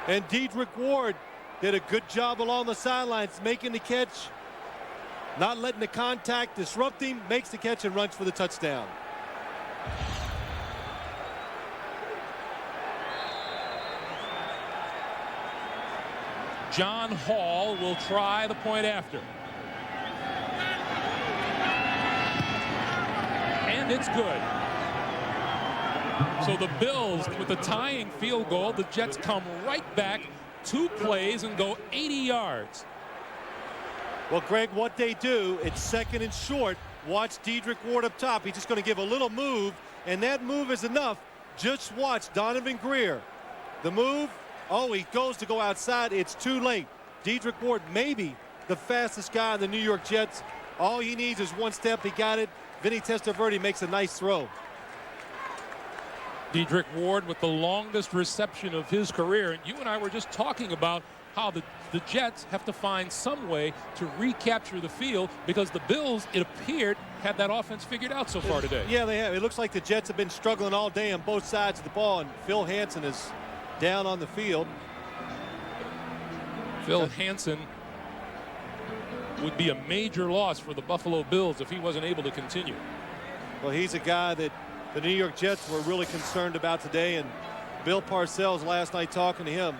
And Dedrick Ward did a good job along the sidelines, making the catch, not letting the contact disrupt him, makes the catch and runs for the touchdown. John Hall will try the point after. And it's good. So the Bills with the tying field goal, the Jets come right back, 2 plays and go 80 yards. Well, Greg, what they do, it's 2nd and short. Watch Dedrick Ward up top. He's just going to give a little move, and that move is enough. Just watch Donovan Greer. The move, oh, he goes to go outside. It's too late. Dedrick Ward, maybe the fastest guy in the New York Jets. All he needs is one step. He got it. Vinny Testaverde makes a nice throw. Dedrick Ward with the longest reception of his career. And you and I were just talking about how the Jets have to find some way to recapture the field because the Bills, it appeared, had that offense figured out so far today. Yeah, they have. It looks like the Jets have been struggling all day on both sides of the ball, and Phil Hansen is down on the field. Phil Hansen would be a major loss for the Buffalo Bills if he wasn't able to continue. Well, he's a guy that the New York Jets were really concerned about today, and Bill Parcells last night talking to him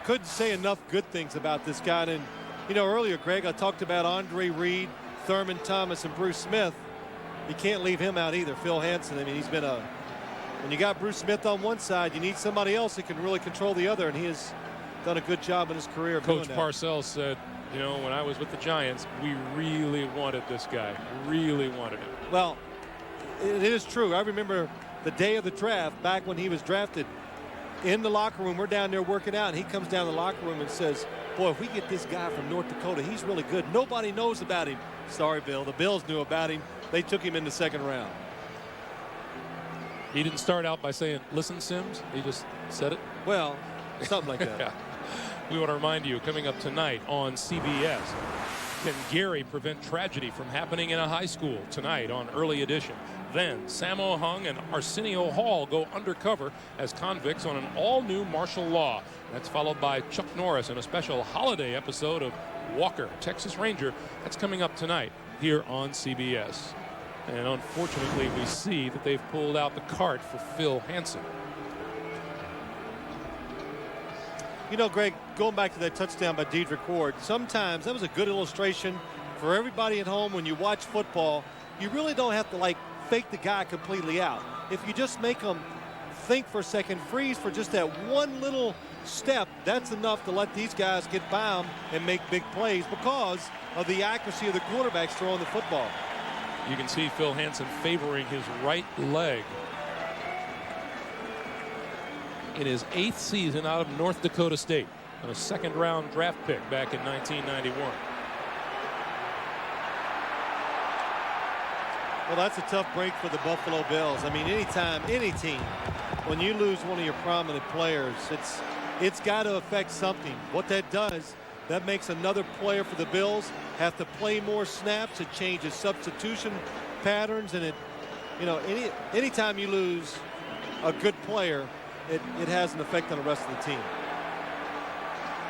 couldn't say enough good things about this guy. And you know, earlier, Greg, I talked about Andre Reed, Thurman Thomas, and Bruce Smith. you can't leave him out either. Phil Hansen. I mean, he's been when you got Bruce Smith on one side, you need somebody else that can really control the other, and he has done a good job in his career. Coach Parcells said, you know, when I was with the Giants, we really wanted this guy. Really wanted him. Well, it is true. I remember the day of the draft, back when he was drafted, in the locker room, we're down there working out, and he comes down the locker room and says, boy, if we get this guy from North Dakota, he's really good. Nobody knows about him. Sorry, Bill. The Bills knew about him. They took him in the second round. He didn't start out by saying, listen, Sims. He just said it. Well, something like that. Yeah. We want to remind you, coming up tonight on CBS, can Gary prevent tragedy from happening in a high school? Tonight on Early Edition. Then Sammo Hung and Arsenio Hall go undercover as convicts on an all-new martial law. That's followed by Chuck Norris in a special holiday episode of Walker, Texas Ranger. That's coming up tonight here on CBS. And unfortunately, we see that they've pulled out the cart for Phil Hansen. You know, Greg, going back to that touchdown by Dedrick Ward, sometimes that was a good illustration for everybody at home. When you watch football, you really don't have to, like, fake the guy completely out. If you just make them think for a second, freeze for just that one little step, that's enough to let these guys get by them and make big plays because of the accuracy of the quarterbacks throwing the football. You can see Phil Hansen favoring his right leg. In his 8th season out of North Dakota State, and a second-round draft pick back in 1991. Well, that's a tough break for the Buffalo Bills. I mean, anytime, any team, when you lose one of your prominent players, it's got to affect something. What that does, that makes another player for the Bills have to play more snaps. It changes substitution patterns, and anytime you lose a good player, it has an effect on the rest of the team.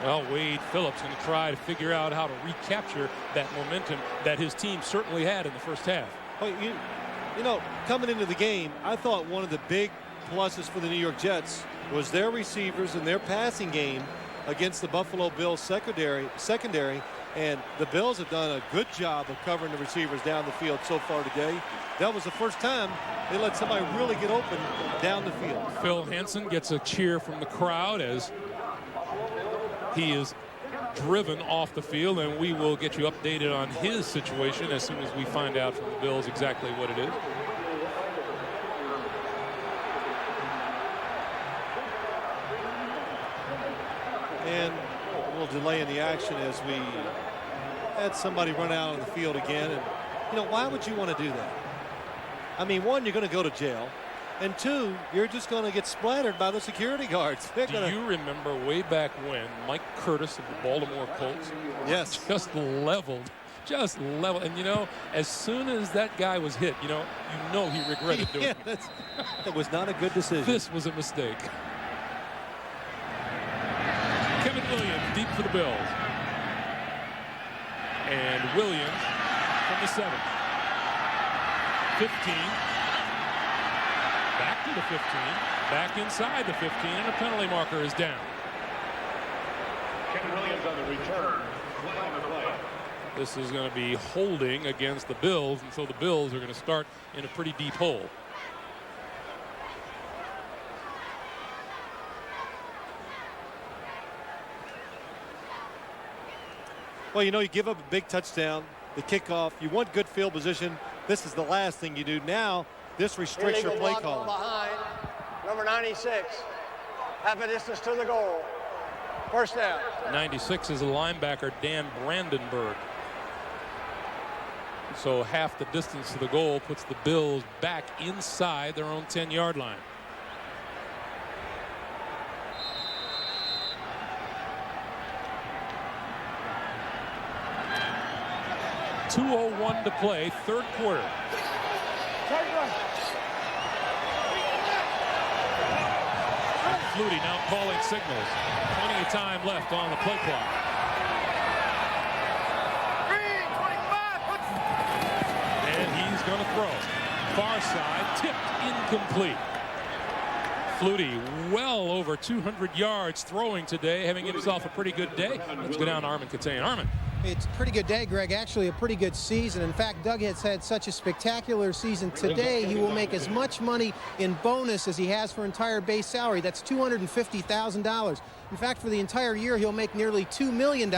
Well, Wade Phillips going to try to figure out how to recapture that momentum that his team certainly had in the first half. Well, you know, coming into the game, I thought one of the big pluses for the New York Jets was their receivers and their passing game against the Buffalo Bills secondary, and the Bills have done a good job of covering the receivers down the field so far today. That was the first time they let somebody really get open down the field. Phil Hansen gets a cheer from the crowd as he is driven off the field, and we will get you updated on his situation as soon as we find out from the Bills exactly what it is. And a little delay in the action as we had somebody run out on the field again. And, you know, why would you want to do that? I mean, one, you're going to go to jail. And two, you're just going to get splattered by the security guards. Do you remember way back when Mike Curtis of the Baltimore Colts just leveled. And, you know, as soon as that guy was hit, you know he regretted doing it. That was not a good decision. This was a mistake. Kevin Williams deep for the Bills. And Williams from the 7. 15. Back to the 15. Back inside the 15. And a penalty marker is down. Kevin Williams on the return. This is going to be holding against the Bills. And so the Bills are going to start in a pretty deep hole. Well, you know, you give up a big touchdown, the kickoff. You want good field position. This is the last thing you do. Now, this restricts your play calling. Behind, number 96, half a distance to the goal. First down. 96 is a linebacker, Dan Brandenburg. So half the distance to the goal puts the Bills back inside their own 10-yard line. .201 to play, third quarter. Flutie now calling signals. Plenty of time left on the play clock. And he's going to throw. Far side, tipped, incomplete. Flutie well over 200 yards throwing today, having himself a pretty good day. Let's go down to Armin Catane. Armin. It's a pretty good day, Greg. Actually, a pretty good season. In fact, Doug has had such a spectacular season. Today, he will make as much money in bonus as he has for entire base salary. That's $250,000. In fact, for the entire year, he'll make nearly $2 million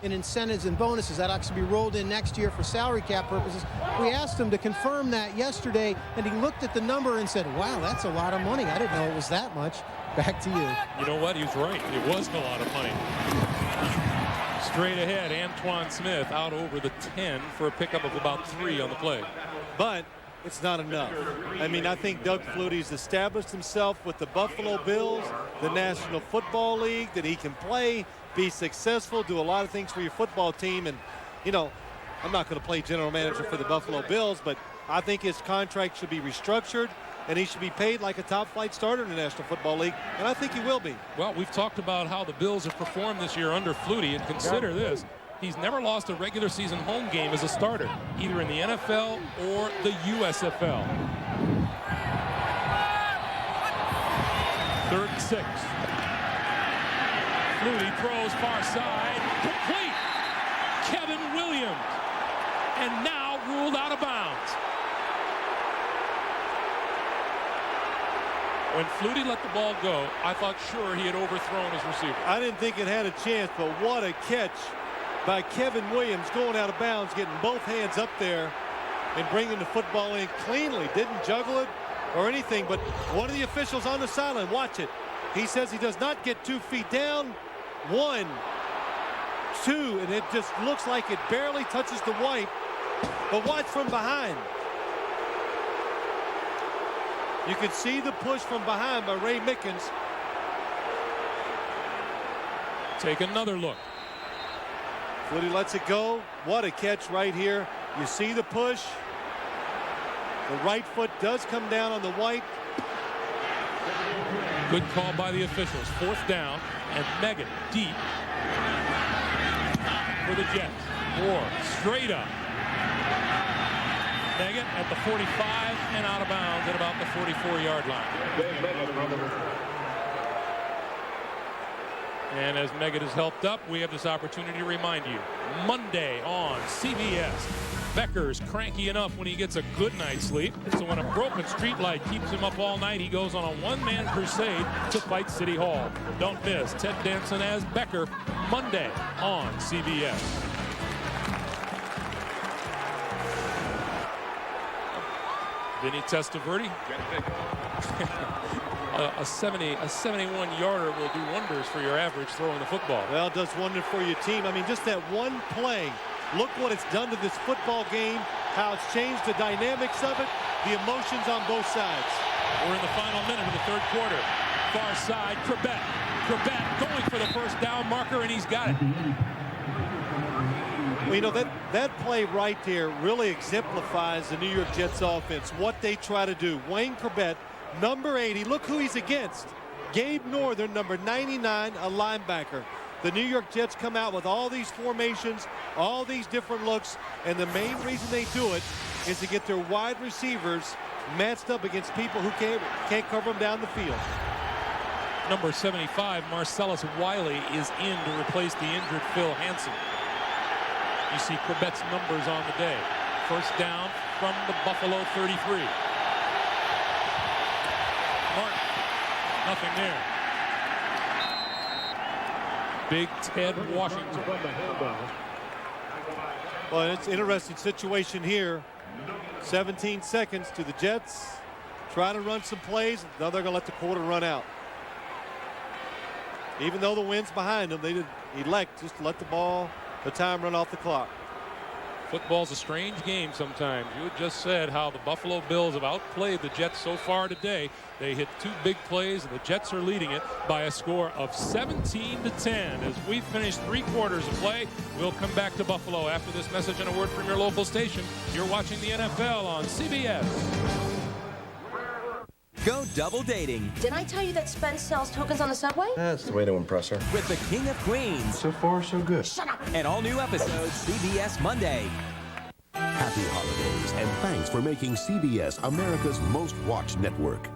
in incentives and bonuses. That actually be rolled in next year for salary cap purposes. We asked him to confirm that yesterday, and he looked at the number and said, wow, that's a lot of money. I didn't know it was that much. Back to you. You know what? He was right. It wasn't a lot of money. Straight ahead, Antoine Smith out over the 10 for a pickup of about 3 on the play. But it's not enough. I mean, I think Doug Flutie's established himself with the Buffalo Bills, the National Football League, that he can play, be successful, do a lot of things for your football team. And, you know, I'm not going to play general manager for the Buffalo Bills, but I think his contract should be restructured, and he should be paid like a top-flight starter in the National Football League, and I think he will be. Well, we've talked about how the Bills have performed this year under Flutie, and consider this. He's never lost a regular season home game as a starter, either in the NFL or the USFL. 3rd and 6. Flutie throws far side, complete. Kevin Williams, and now ruled out of bounds. When Flutie let the ball go, I thought sure he had overthrown his receiver. I didn't think it had a chance, but what a catch by Kevin Williams, going out of bounds, getting both hands up there and bringing the football in cleanly. Didn't juggle it or anything, but one of the officials on the sideline, watch it. He says he does not get 2 feet down. 1, 2, and it just looks like it barely touches the white. But watch from behind. You can see the push from behind by Ray Mickens. Take another look. Flutie lets it go. What a catch right here. You see the push. The right foot does come down on the white. Good call by the officials. 4th down, and Meggett deep for the Jets. Moore straight up. Meggett at the 45 and out of bounds at about the 44-yard line. And as Meggett is helped up, we have this opportunity to remind you. Monday on CBS, Becker's cranky enough when he gets a good night's sleep. So when a broken streetlight keeps him up all night, he goes on a one-man crusade to fight City Hall. Don't miss Ted Danson as Becker Monday on CBS. Vinny Testaverde. A 71-yarder will do wonders for your average throwing the football. Well, it does wonder for your team. I mean, just that one play. Look what it's done to this football game, how it's changed the dynamics of it, the emotions on both sides. We're in the final minute of the 3rd quarter. Far side, Corbett going for the first down marker, and he's got it. Well, you know, that play right there really exemplifies the New York Jets offense, what they try to do. Wayne Corbett, number 80, look who he's against. Gabe Northern, number 99, a linebacker. The New York Jets come out with all these formations, all these different looks, and the main reason they do it is to get their wide receivers matched up against people who can't cover them down the field. Number 75, Marcellus Wiley, is in to replace the injured Phil Hansen. You see Corbett's numbers on the day. 1st down from the Buffalo 33. Martin, nothing there. Big Ted Washington. Well, it's an interesting situation here. 17 seconds to the Jets. Try to run some plays. Now they're going to let the quarter run out. Even though the wind's behind them, they did elect just to let the time run off the clock. Football's a strange game sometimes. You had just said how the Buffalo Bills have outplayed the Jets so far today. They hit 2 big plays, and the Jets are leading it by a score of 17-10. As we finish 3 quarters of play, we'll come back to Buffalo after this message and a word from your local station. You're watching the NFL on CBS. Go double dating. Did I tell you that Spence sells tokens on the subway? That's the way to impress her. With the King of Queens. So far, so good. Shut up. An all-new episode, CBS Monday. Happy holidays, and thanks for making CBS America's most watched network.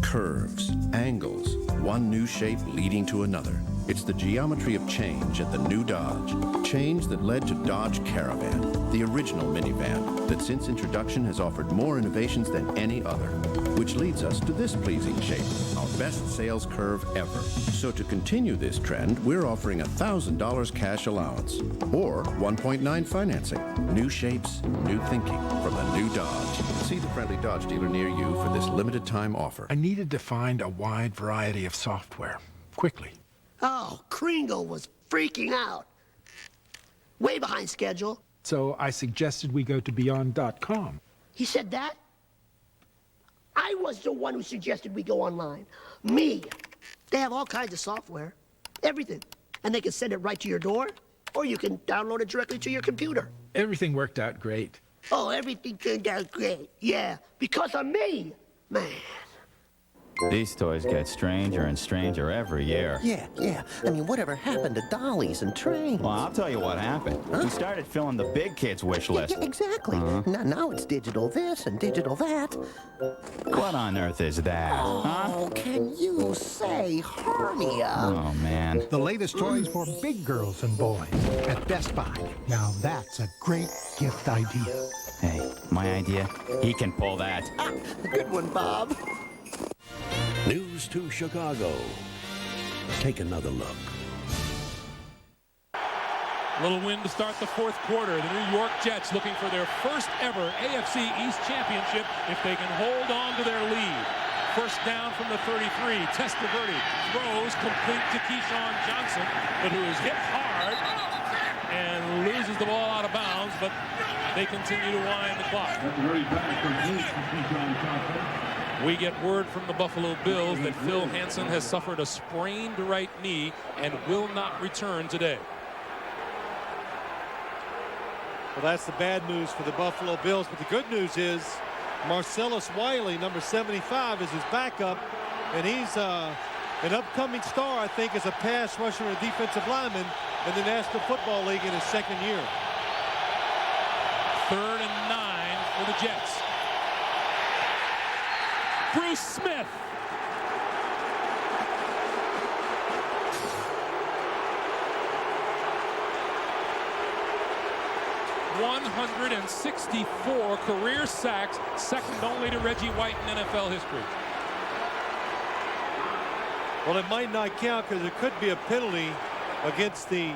Curves, angles, one new shape leading to another. It's the geometry of change at the new Dodge. Change that led to Dodge Caravan, the original minivan that since introduction has offered more innovations than any other, which leads us to this pleasing shape, our best sales curve ever. So to continue this trend, we're offering $1,000 cash allowance or 1.9 financing. New shapes, new thinking from the new Dodge. See the friendly Dodge dealer near you for this limited time offer. I needed to find a wide variety of software quickly. Oh, Kringle was freaking out. Way behind schedule. So I suggested we go to Beyond.com. He said that? I was the one who suggested we go online. Me. They have all kinds of software. Everything. And they can send it right to your door, or you can download it directly to your computer. Everything worked out great. Oh, everything turned out great. Yeah, because of me. Man. These toys get stranger and stranger every year. Yeah. I mean, whatever happened to dollies and trains? Well, I'll tell you what happened. We started filling the big kids' wish list. Yeah, exactly. Now it's digital this and digital that. What on earth is that? Oh, can you say hernia? Oh, man. The latest toys for big girls and boys at Best Buy. Now that's a great gift idea. Hey, my idea? He can pull that. Good one, Bob. News to Chicago. Take another look. Little win to start the fourth quarter. The New York Jets looking for their first ever AFC East championship if they can hold on to their lead. First down from the 33. Testaverde throws complete to Keyshawn Johnson, but who is hit hard and loses the ball out of bounds, but they continue to wind the clock. We get word from the Buffalo Bills that Phil Hansen has suffered a sprained right knee and will not return today. Well, that's the bad news for the Buffalo Bills, but the good news is Marcellus Wiley, number 75, is his backup, and he's an upcoming star, I think, as a pass rusher and defensive lineman in the National Football League in his second year. 3rd and 9 for the Jets. Bruce Smith. ...164 career sacks, second only to Reggie White in NFL history. Well, it might not count because it could be a penalty against the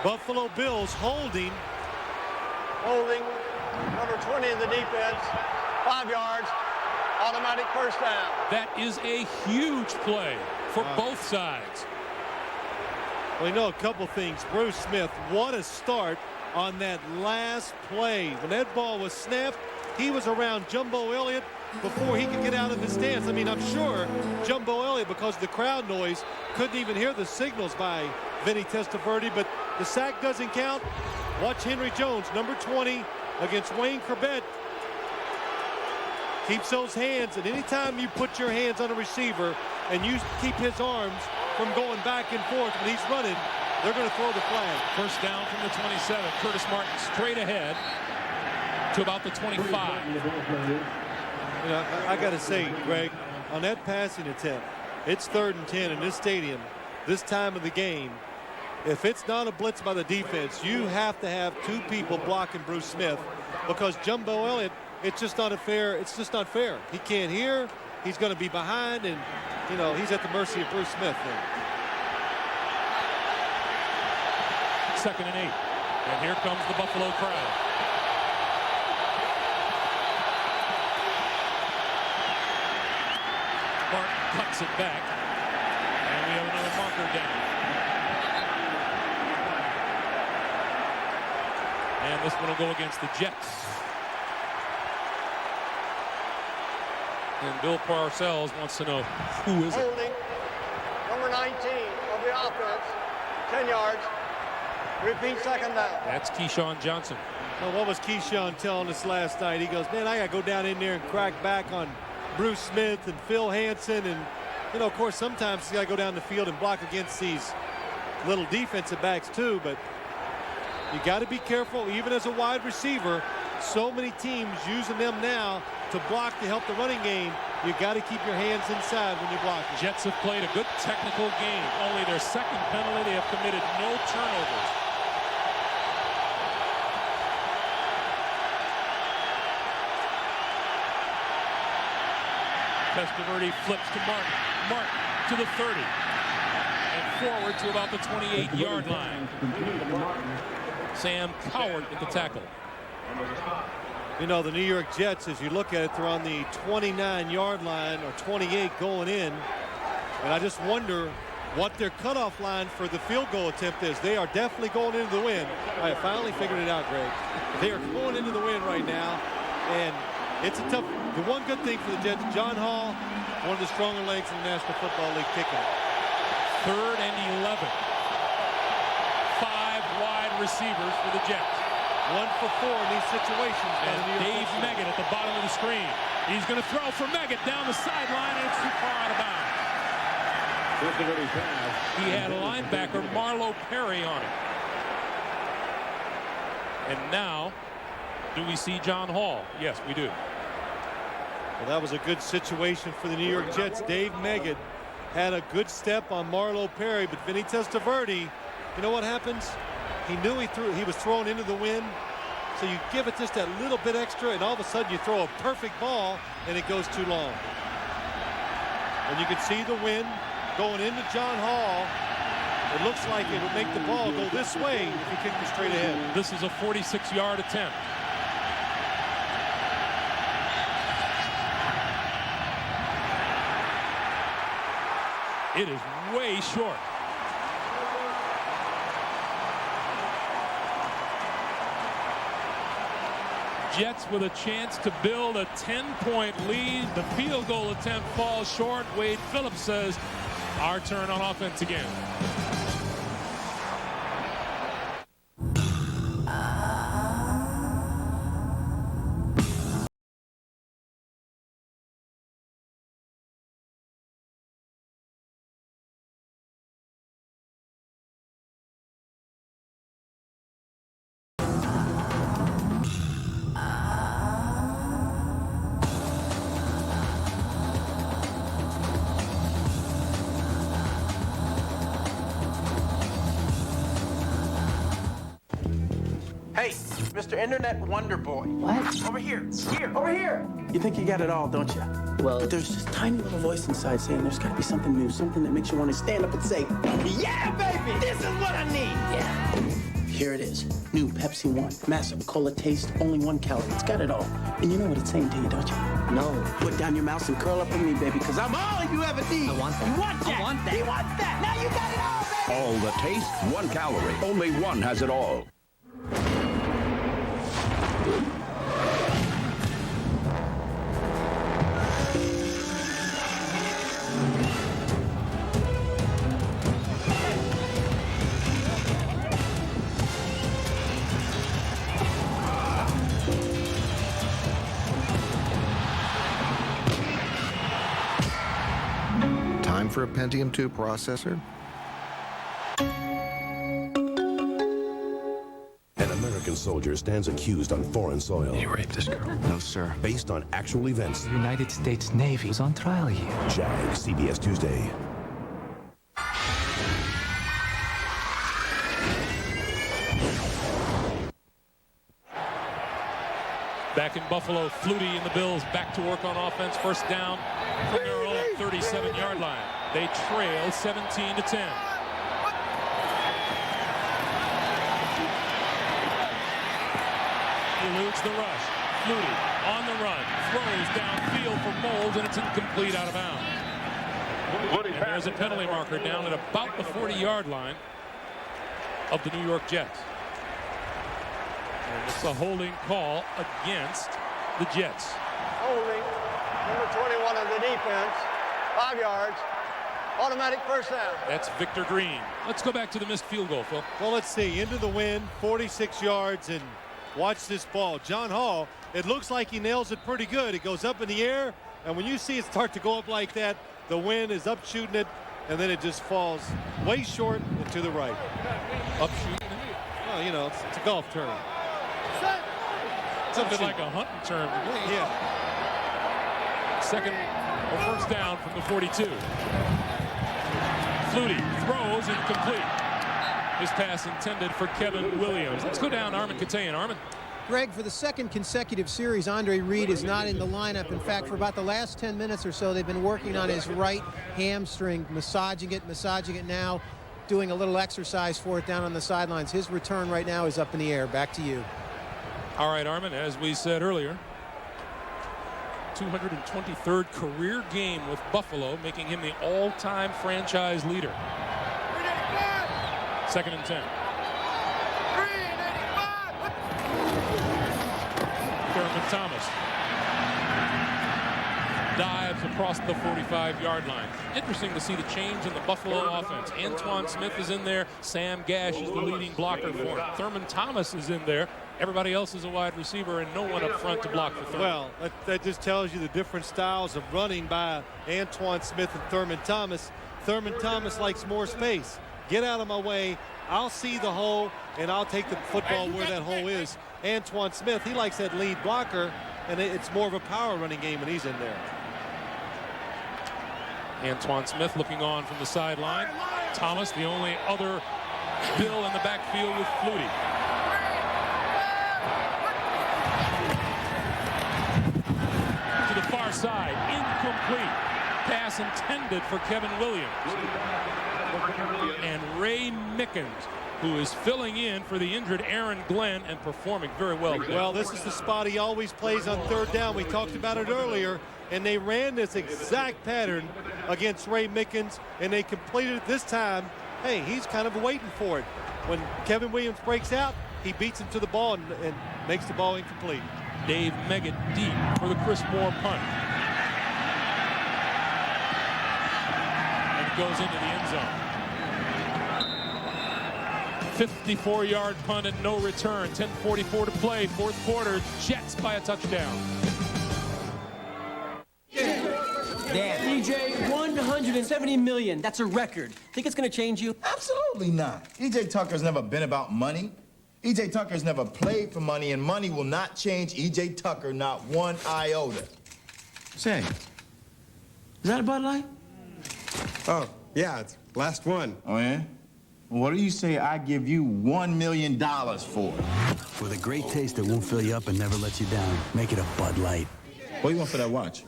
Buffalo Bills. Holding, number 20 in the defense, 5 yards. Automatic first down. That is a huge play for both sides. Well, you know a couple things. Bruce Smith, what a start on that last play. When that ball was snapped, he was around Jumbo Elliott before he could get out of his stance. I mean, I'm sure Jumbo Elliott, because of the crowd noise, couldn't even hear the signals by Vinny Testaverde, but the sack doesn't count. Watch Henry Jones, number 20, against Wayne Corbett. Keeps those hands, and anytime you put your hands on a receiver and you keep his arms from going back and forth when he's running, they're going to throw the flag. First down from the 27. Curtis Martin straight ahead to about the 25. You know, I got to say, Greg, on that passing attempt, it's 3rd and 10 in this stadium, this time of the game. If it's not a blitz by the defense, you have to have 2 people blocking Bruce Smith, because Jumbo Elliott, it's just not fair. He can't hear. He's going to be behind, and, you know, he's at the mercy of Bruce Smith then. 2nd and 8. And here comes the Buffalo crowd. Martin cuts it back. And we have another marker down. And this one will go against the Jets. And Bill Parcells wants to know, who is it? Holding, number 19 of the offense, 10 yards. Repeat, second down. That's Keyshawn Johnson. Well, what was Keyshawn telling us last night? He goes, man, I got to go down in there and crack back on Bruce Smith and Phil Hansen. And, you know, of course, sometimes you got to go down the field and block against these little defensive backs too. But you got to be careful, even as a wide receiver. So many teams using them now to block to help the running game, you got to keep your hands inside when you're blocking. Jets have played a good technical game. Only their second penalty. They have committed no turnovers. Testaverde flips to Martin. Martin to the 30. And forward to about the 28-yard line. Sam Cowart at the tackle. You know, the New York Jets, as you look at it, they're on the 29-yard line or 28 going in. And I just wonder what their cutoff line for the field goal attempt is. They are definitely going into the wind. I finally figured it out, Greg. They are going into the wind right now. And it's a tough. The one good thing for the Jets, John Hall, one of the stronger legs in the National Football League, kicking it. 3rd and 11. 5 wide receivers for the Jets. 1 for 4 in these situations. And Dave Meggett at the bottom of the screen. He's going to throw for Meggett down the sideline, and it's too far out of bounds. He had linebacker Marlo Perry on it. And now, do we see John Hall? Yes, we do. Well, that was a good situation for the New York Jets. Dave Meggett had a good step on Marlo Perry, but Vinny Testaverde, you know what happens? He knew he was thrown into the wind, so you give it just that little bit extra, and all of a sudden you throw a perfect ball, and it goes too long. And you can see the wind going into John Hall. It looks like it would make the ball go this way if he kicked it straight ahead. This is a 46-yard attempt. It is way short. Jets with a chance to build a 10-point lead. The field goal attempt falls short. Wade Phillips says, our turn on offense again. Hey, Mr. Internet Wonder Boy. What? Over here. Here. Over here. You think you got it all, don't you? Well, but there's this tiny little voice inside saying there's got to be something new, something that makes you want to stand up and say, yeah, baby, this is what I need. Yeah. Here it is. New Pepsi One. Massive cola taste, only 1 calorie. It's got it all. And you know what it's saying to you, don't you? No. Put down your mouse and curl up with me, baby, because I'm all you ever need. I want that. You want that. I want that. You want that. Now you got it all, baby. All the taste, 1 calorie. Only one has it all. Time for a Pentium 2 processor? An American soldier stands accused on foreign soil. You raped this girl? No, sir. Based on actual events. The United States Navy is on trial here. JAG, CBS Tuesday. Back in Buffalo, Flutie and the Bills back to work on offense. First down from their own 37-yard line. They trail 17-10. Eludes the rush. Flutie on the run. Throws downfield for Moles, and it's incomplete, out of bounds. And there's a penalty marker down at about the 40-yard line of the New York Jets. And it's a holding call against the Jets. Holding, number 21 of the defense, 5 yards, automatic first down. That's Victor Green. Let's go back to the missed field goal, Phil. Well, let's see. Into the wind, 46 yards, and watch this ball. John Hall, it looks like he nails it pretty good. It goes up in the air, and when you see it start to go up like that, the wind is up shooting it, and then it just falls way short and to the right. Up shooting? Well, you know, it's a golf term. Something like a hunting term. Yeah. second or first down from the 42. Flutie throws incomplete. His pass intended for Kevin Williams. Let's go down Armin Katayan. Armin. Greg, for the second consecutive series, Andre Reed is not in the lineup. In fact, for about the last 10 minutes or so, they've been working on his right hamstring, massaging it now, doing a little exercise for it down on the sidelines. His return right now is up in the air. Back to you. All right, Armin, as we said earlier, 223rd career game with Buffalo, making him the all-time franchise leader. 2nd and 10. Thurman Thomas dives across the 45-yard line. Interesting to see the change in the Buffalo offense. Antoine Smith is in there. Sam Gash is the leading blocker for him. Thurman Thomas is in there. Everybody else is a wide receiver and no one up front to block for Thurman. Well, that just tells you the different styles of running by Antoine Smith and Thurman Thomas. Thurman Thomas likes more space. Get out of my way. I'll see the hole, and I'll take the football where that hole is. Antoine Smith, he likes that lead blocker, and it's more of a power running game when he's in there. Antoine Smith looking on from the sideline. Thomas, the only other Bill in the backfield with Flutie. To the far side, incomplete. Pass intended for Kevin Williams. And Ray Mickens, who is filling in for the injured Aaron Glenn and performing very well. Well, this is the spot he always plays on third down. We talked about it earlier, and they ran this exact pattern against Ray Mickens, and they completed it this time. Hey, he's kind of waiting for it. When Kevin Williams breaks out, he beats him to the ball and makes the ball incomplete. Dave Meggett deep for the Chris Moore punt. And goes into the end zone. 54-yard punt and no return. 10:44 to play. Fourth quarter. Jets by a touchdown. Dad, EJ, 170 million. That's a record. Think it's going to change you? Absolutely not. EJ Tucker's never been about money. EJ Tucker's never played for money, and money will not change EJ Tucker, not one iota. Say, is that a Bud Light? Oh, yeah, it's last one. Oh, yeah? What do you say I give you $1 million for? With a great taste that won't fill you up and never lets you down, make it a Bud Light. What do you want for that watch?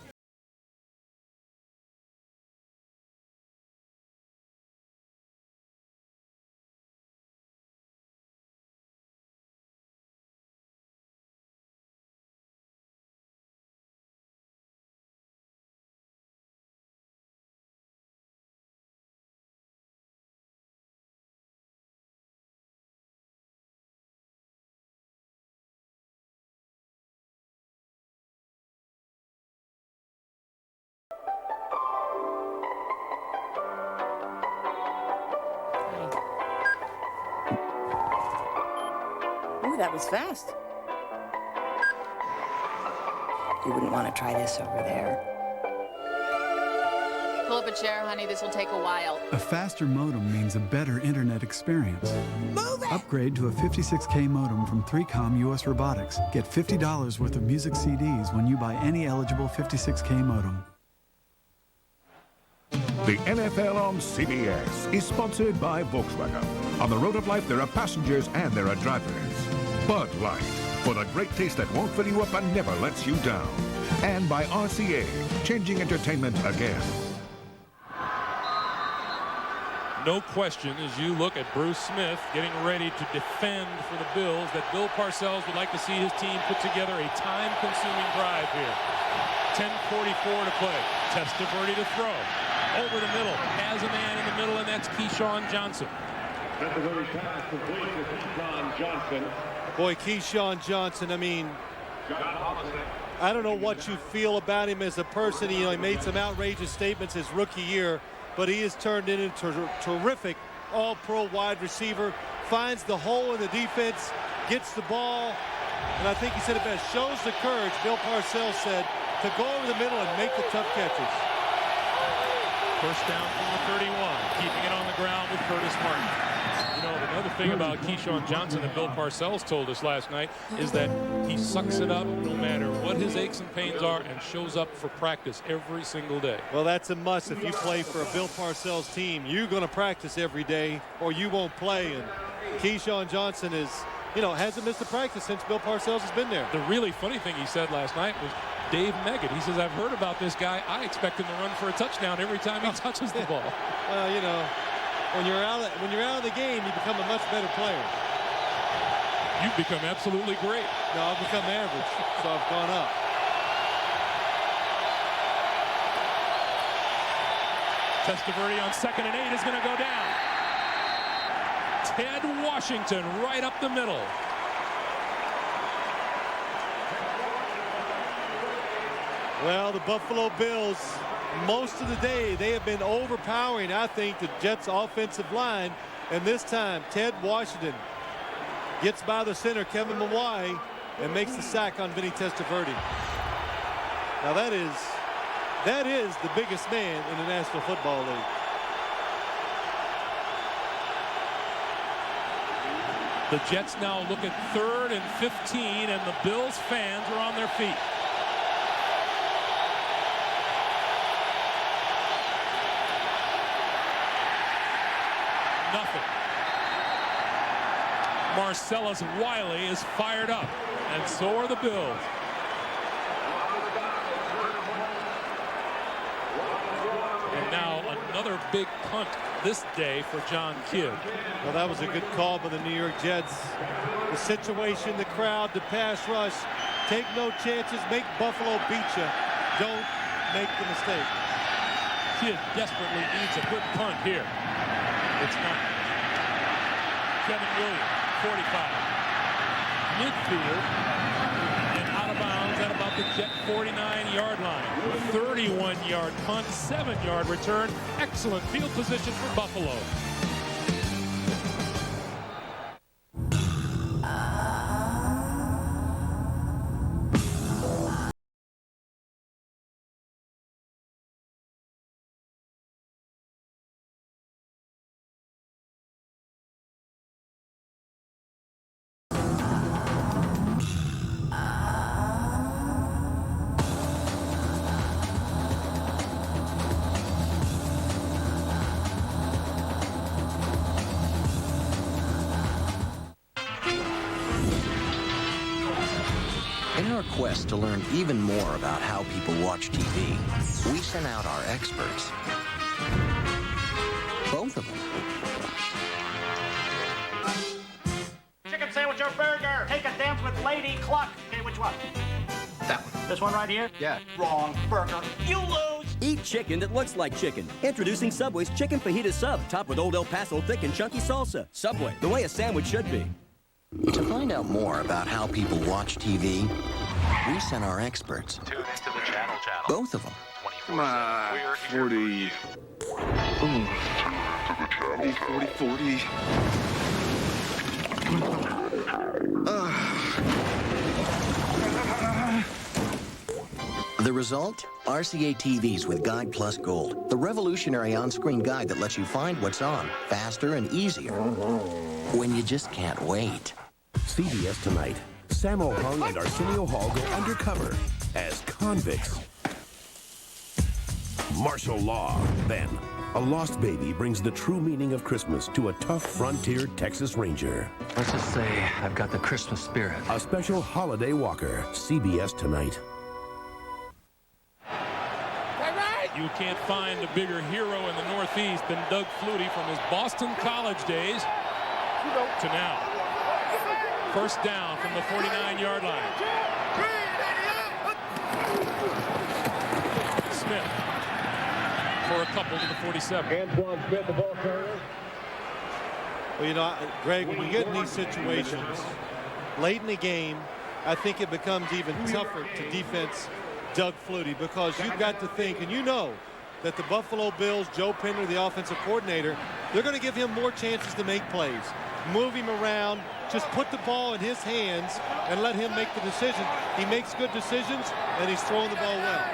Ooh, that was fast. You wouldn't want to try this over there. Pull up a chair, honey. This will take a while. A faster modem means a better internet experience. Move it! Upgrade to a 56K modem from 3Com US Robotics. Get $50 worth of music CDs when you buy any eligible 56K modem. The NFL on CBS is sponsored by Volkswagen. On the road of life, there are passengers and there are drivers. Bud Light, for the great taste that won't fill you up and never lets you down. And by RCA, changing entertainment again. No question as you look at Bruce Smith getting ready to defend for the Bills that Bill Parcells would like to see his team put together a time-consuming drive here. 10:44 to play. Testaverde to throw. Over the middle. Has a man in the middle, and that's Keyshawn Johnson. Boy, Keyshawn Johnson, I mean, I don't know what you feel about him as a person. You know, he made some outrageous statements his rookie year, but he has turned into a terrific all-pro wide receiver, finds the hole in the defense, gets the ball, and I think he said it best, shows the courage, Bill Parcells said, to go over the middle and make the tough catches. First down from the 31, keeping it on the ground with Curtis Martin. You know, another thing about Keyshawn Johnson that Bill Parcells told us last night is that he sucks it up no matter what his aches and pains are and shows up for practice every single day. Well, that's a must if you play for a Bill Parcells team. You're going to practice every day or you won't play. And Keyshawn Johnson is, you know, hasn't missed a practice since Bill Parcells has been there. The really funny thing he said last night was Dave Meggett. He says, I've heard about this guy. I expect him to run for a touchdown every time he touches the ball. Well, you know, when you're out of the game, you become a much better player. You've become absolutely great. No, I've become average, so I've gone up. Testaverde on 2nd and 8 is going to go down. Ted Washington right up the middle. Well, the Buffalo Bills, most of the day, they have been overpowering, I think, the Jets' offensive line. And this time, Ted Washington gets by the center, Kevin Mawai, and makes the sack on Vinny Testaverde. Now, that is the biggest man in the National Football League. The Jets now look at 3rd and 15, and the Bills fans are on their feet. Nothing. Marcellus Wiley is fired up, and so are the Bills. And now another big punt this day for John Kidd. Well, that was a good call by the New York Jets. The situation, the crowd, the pass rush. Take no chances. Make Buffalo beat you. Don't make the mistake. Kidd desperately needs a good punt here. It's not. Kevin Williams, 45. Midfield and out of bounds at about the Jet 49-yard line. 31-yard punt, 7-yard return. Excellent field position for Buffalo. In our quest to learn even more about how people watch TV, we sent out our experts. Both of them. Chicken sandwich or burger? Take a dance with Lady Cluck. Okay, which one? That one. This one right here? Yeah. Wrong. Burger. You lose. Eat chicken that looks like chicken. Introducing Subway's Chicken Fajita Sub, topped with Old El Paso thick and chunky salsa. Subway, the way a sandwich should be. To find out more about how people watch TV, we sent our experts. Tune into the channel. Both of them. 40. 40. The result? RCA TVs with Guide Plus Gold, the revolutionary on-screen guide that lets you find what's on faster and easier when you just can't wait. CBS tonight. Sammo Hung and Arsenio Hall go undercover as convicts. Martial law. Then, a lost baby brings the true meaning of Christmas to a tough frontier Texas Ranger. Let's just say I've got the Christmas spirit. A special holiday walker. CBS tonight. You can't find a bigger hero in the Northeast than Doug Flutie from his Boston College days to now. First down from the 49-yard line. Smith for a couple to the 47. Antoine Smith, the ball carrier. Well, you know, Greg, when you get in these situations late in the game, I think it becomes even tougher to defense Doug Flutie, because you've got to think, and you know that the Buffalo Bills, Joe Pender, the offensive coordinator, they're going to give him more chances to make plays. Move him around, just put the ball in his hands and let him make the decision. He makes good decisions, and he's throwing the ball well.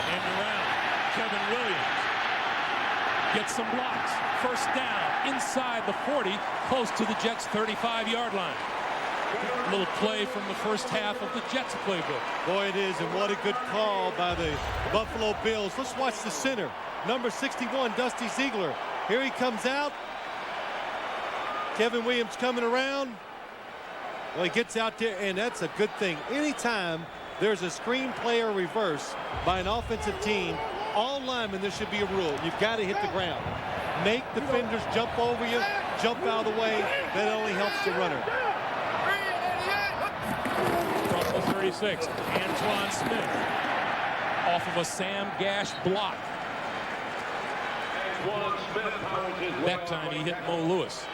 And around. some blocks. First down inside the 40, close to the Jets' 35-yard line. A little play from the first half of the Jets playbook. Boy, it is, and what a good call by the Buffalo Bills. Let's watch the center, number 61, Dusty Ziegler. Here he comes out. Kevin Williams coming around. Well, he gets out there, and that's a good thing. Anytime there's a screen play or reverse by an offensive team, all linemen, there should be a rule. You've got to hit the ground. Make defenders jump over you, jump out of the way. That only helps the runner. From the 36, Antoine Smith off of a Sam Gash block. That time he hit Mo Lewis.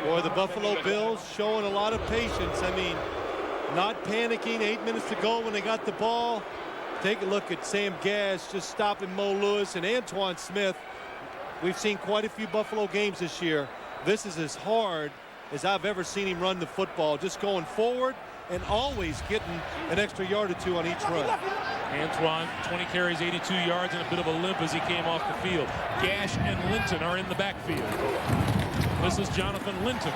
Boy, the Buffalo Bills showing a lot of patience. I mean, not panicking. 8 minutes to go when they got the ball. Take a look at Sam Gash just stopping Mo Lewis and Antoine Smith. We've seen quite a few Buffalo games this year. This is as hard as I've ever seen him run the football, just going forward and always getting an extra yard or two on each run. Antoine, 20 carries, 82 yards, and a bit of a limp as he came off the field. Gash and Linton are in the backfield. This is Jonathan Linton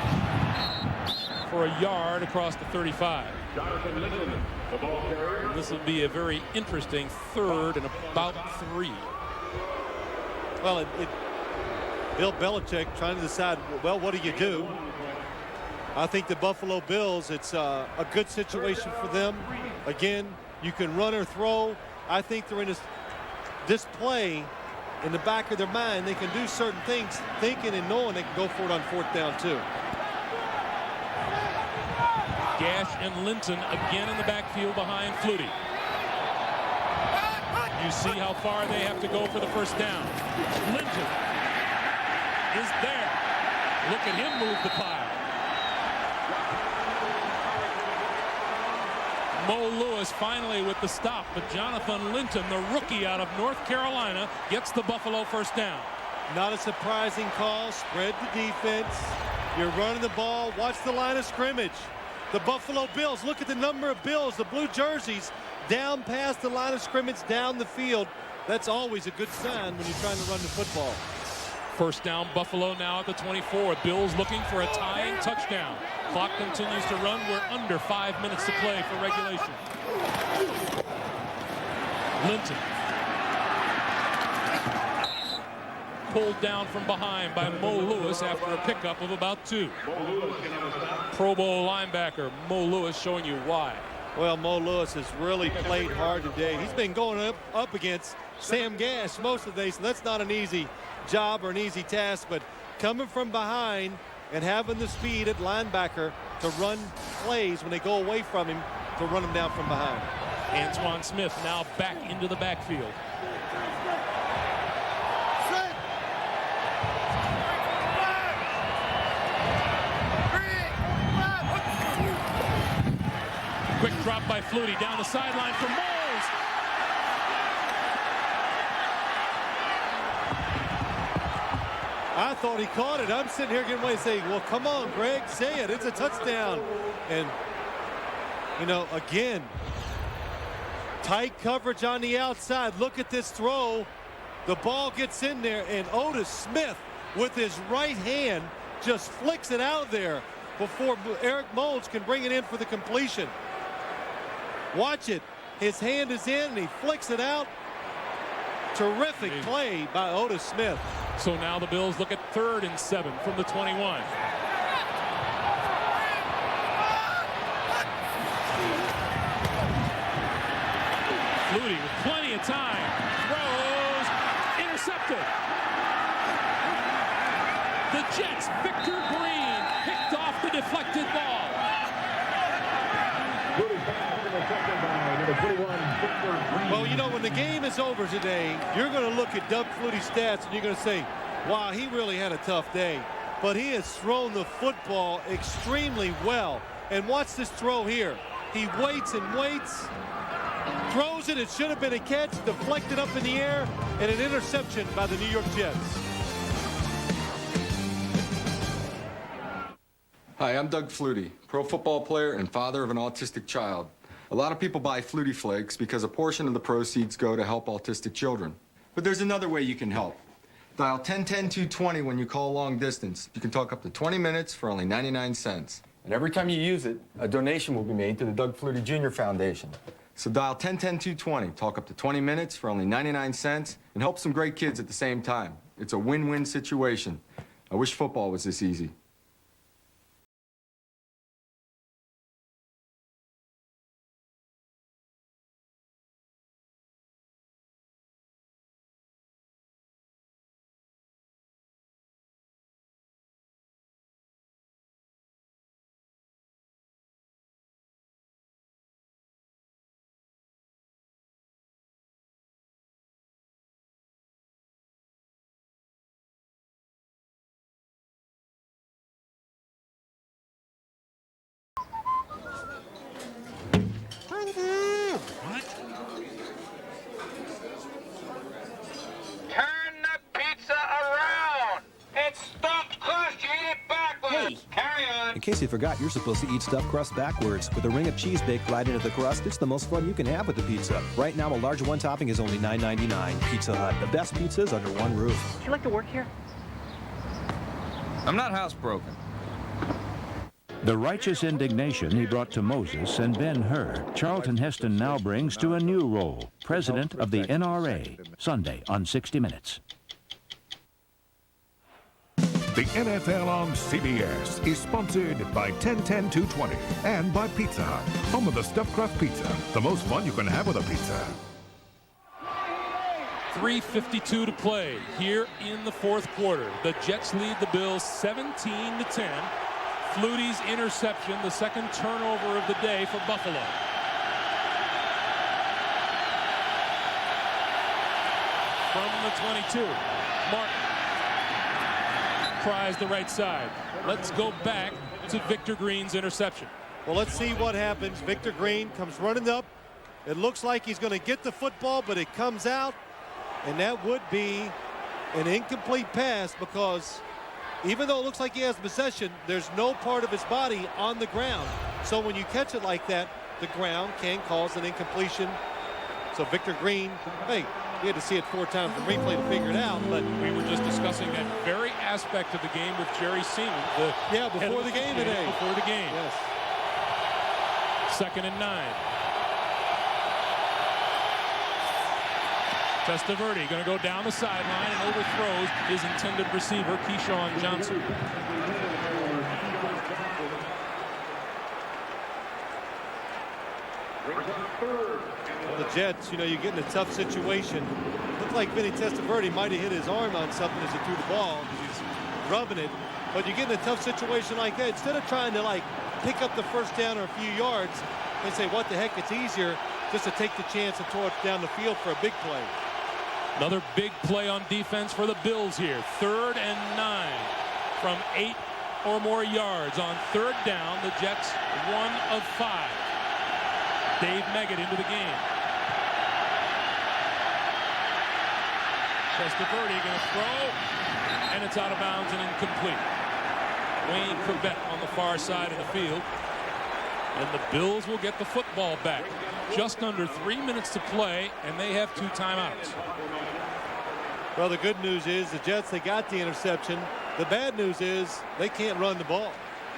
for a yard across the 35. Jonathan Linton, the ball carrier. This will be a very interesting third and about 3. Well, Bill Belichick trying to decide, well, what do you do? I think the Buffalo Bills, it's a good situation for them. Again, you can run or throw. I think they're in this play in the back of their mind. They can do certain things, thinking and knowing they can go for it on 4th down too. Gash and Linton again in the backfield behind Flutie. You see how far they have to go for the first down. Linton is there. Look at him move the pile. Mo Lewis finally with the stop, but Jonathan Linton, the rookie out of North Carolina, gets the Buffalo first down. Not a surprising call. Spread the defense. You're running the ball. Watch the line of scrimmage. The Buffalo Bills, look at the number of Bills, the blue jerseys, down past the line of scrimmage, down the field. That's always a good sign when you're trying to run the football. First down, Buffalo now at the 24. Bills looking for a tying touchdown. Clock continues to run. We're under 5 minutes to play for regulation. Linton. Pulled down from behind by Mo Lewis after a pickup of about 2. Pro Bowl linebacker Mo Lewis showing you why. Well, Mo Lewis has really played hard today. He's been going up against Sam Gash most of the day, so that's not an easy job or an easy task, but coming from behind and having the speed at linebacker to run plays when they go away from him, to run them down from behind. Antoine Smith now back into the backfield. Quick drop by Flutie down the sideline for Moles. I thought he caught it. I'm sitting here getting ready to say, well, come on, Greg, say it. It's a touchdown. And, you know, again, tight coverage on the outside. Look at this throw. The ball gets in there, and Otis Smith with his right hand just flicks it out of there before Eric Moles can bring it in for the completion. Watch it. His hand is in, and he flicks it out. Terrific play by Otis Smith. So now the Bills look at 3rd and 7 from the 21. Flutie with plenty of time. Throws. Intercepted. The Jets, Victor Green, picked off the deflected ball. Well, you know, when the game is over today, you're going to look at Doug Flutie's stats and you're going to say, wow, he really had a tough day. But he has thrown the football extremely well. And watch this throw here. He waits and waits, throws it. It should have been a catch, deflected up in the air, and an interception by the New York Jets. Hi, I'm Doug Flutie, pro football player and father of an autistic child. A lot of people buy Flutie Flakes because a portion of the proceeds go to help autistic children. But there's another way you can help. Dial 1010-220 when you call long distance. You can talk up to 20 minutes for only 99 cents. And every time you use it, a donation will be made to the Doug Flutie Jr. Foundation. So dial 1010-220, talk up to 20 minutes for only 99 cents, and help some great kids at the same time. It's a win-win situation. I wish football was this easy. What? Turn the pizza around! It's stuffed crust, you eat it backwards! Hey. Carry on! In case you forgot, you're supposed to eat stuffed crust backwards. With a ring of cheese baked right into the crust, it's the most fun you can have with the pizza. Right now, a large one topping is only $9.99. Pizza Hut, the best pizzas under one roof. Would you like to work here? I'm not housebroken. The righteous indignation he brought to Moses and Ben-Hur, Charlton Heston now brings to a new role, president of the NRA, Sunday on 60 Minutes. The NFL on CBS is sponsored by 1010-220 and by Pizza Hut, home of the stuffed crust pizza, the most fun you can have with a pizza. 3:52 to play here in the fourth quarter. The Jets lead the Bills 17-10. Flutie's interception, the second turnover of the day for Buffalo. From the 22, Martin tries the right side. Let's go back to Victor Green's interception. Well, let's see what happens. Victor Green comes running up. It looks like he's going to get the football, but it comes out, and that would be an incomplete pass because even though it looks like he has possession, there's no part of his body on the ground. So when you catch it like that, the ground can cause an incompletion. So Victor Green, hey, we had to see it 4 times from replay to figure it out. But we were just discussing that very aspect of the game with Jerry Seaman. Before the game today. Before the game. Yes. 2nd and 9. Testaverde going to go down the sideline and overthrows his intended receiver, Keyshawn Johnson. Well, the Jets, you get in a tough situation. Looked like Vinny Testaverde might have hit his arm on something as he threw the ball because he's rubbing it. But you get in a tough situation like that. Instead of trying to pick up the first down or a few yards and say, what the heck, it's easier just to take the chance and throw it down the field for a big play. Another big play on defense for the Bills here. 3rd and 9 from 8 or more yards. On 3rd down, the Jets 1 of 5. Dave Meggett into the game. Testaverde going to throw, and it's out of bounds and incomplete. Wayne Corbett on the far side of the field. And the Bills will get the football back. Just under 3 minutes to play, and they have 2 timeouts. Well, the good news is the Jets, they got the interception. The bad news is they can't run the ball.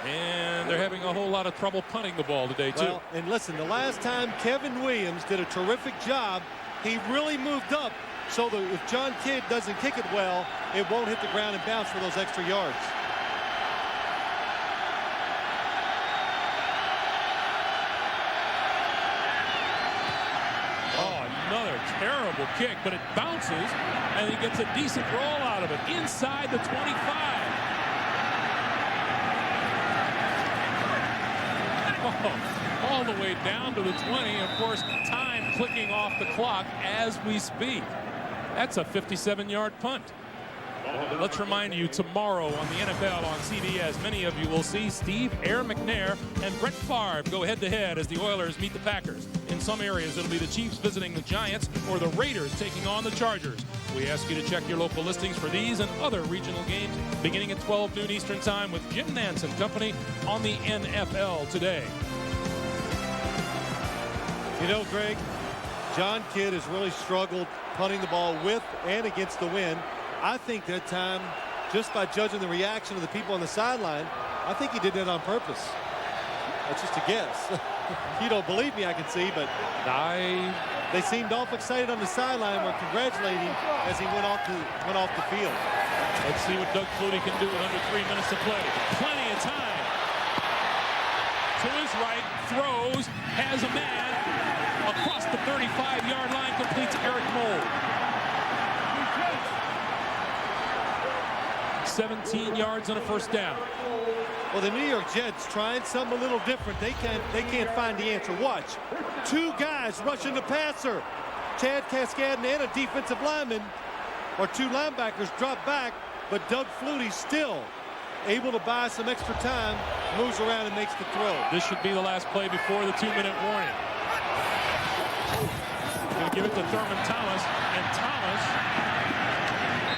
And they're having a whole lot of trouble punting the ball today, too. Well, and listen, the last time Kevin Williams did a terrific job, he really moved up so that if John Kidd doesn't kick it well, it won't hit the ground and bounce for those extra yards. Terrible kick, but it bounces, and he gets a decent roll out of it inside the 25. Oh, all the way down to the 20. Of course, time clicking off the clock as we speak. That's a 57-yard punt. Let's remind you, tomorrow on the NFL on CBS, many of you will see Steve Air McNair and Brett Favre go head-to-head as the Oilers meet the Packers. In some areas, it'll be the Chiefs visiting the Giants or the Raiders taking on the Chargers. We ask you to check your local listings for these and other regional games beginning at 12 noon Eastern Time with Jim Nantz and company on the NFL Today. Greg, John Kidd has really struggled punting the ball with and against the wind. I think that time, just by judging the reaction of the people on the sideline, I think he did that on purpose. That's just a guess. You don't believe me, I can see, but they seemed awful excited on the sideline. Were congratulating him as he went off the field. Let's see what Doug Flutie can do with under 3 minutes to play. Plenty of time. To his right, throws, has a man across the 35-yard line, completes Eric Mold. 17 yards and a first down. Well, the New York Jets trying something a little different. They can't find the answer. Watch. 2 guys rushing the passer. Chad Cascadden and a defensive lineman, or 2 linebackers, drop back, but Doug Flutie still able to buy some extra time, moves around and makes the throw. This should be the last play before the 2-minute warning. Going to give it to Thurman Thomas, and Thomas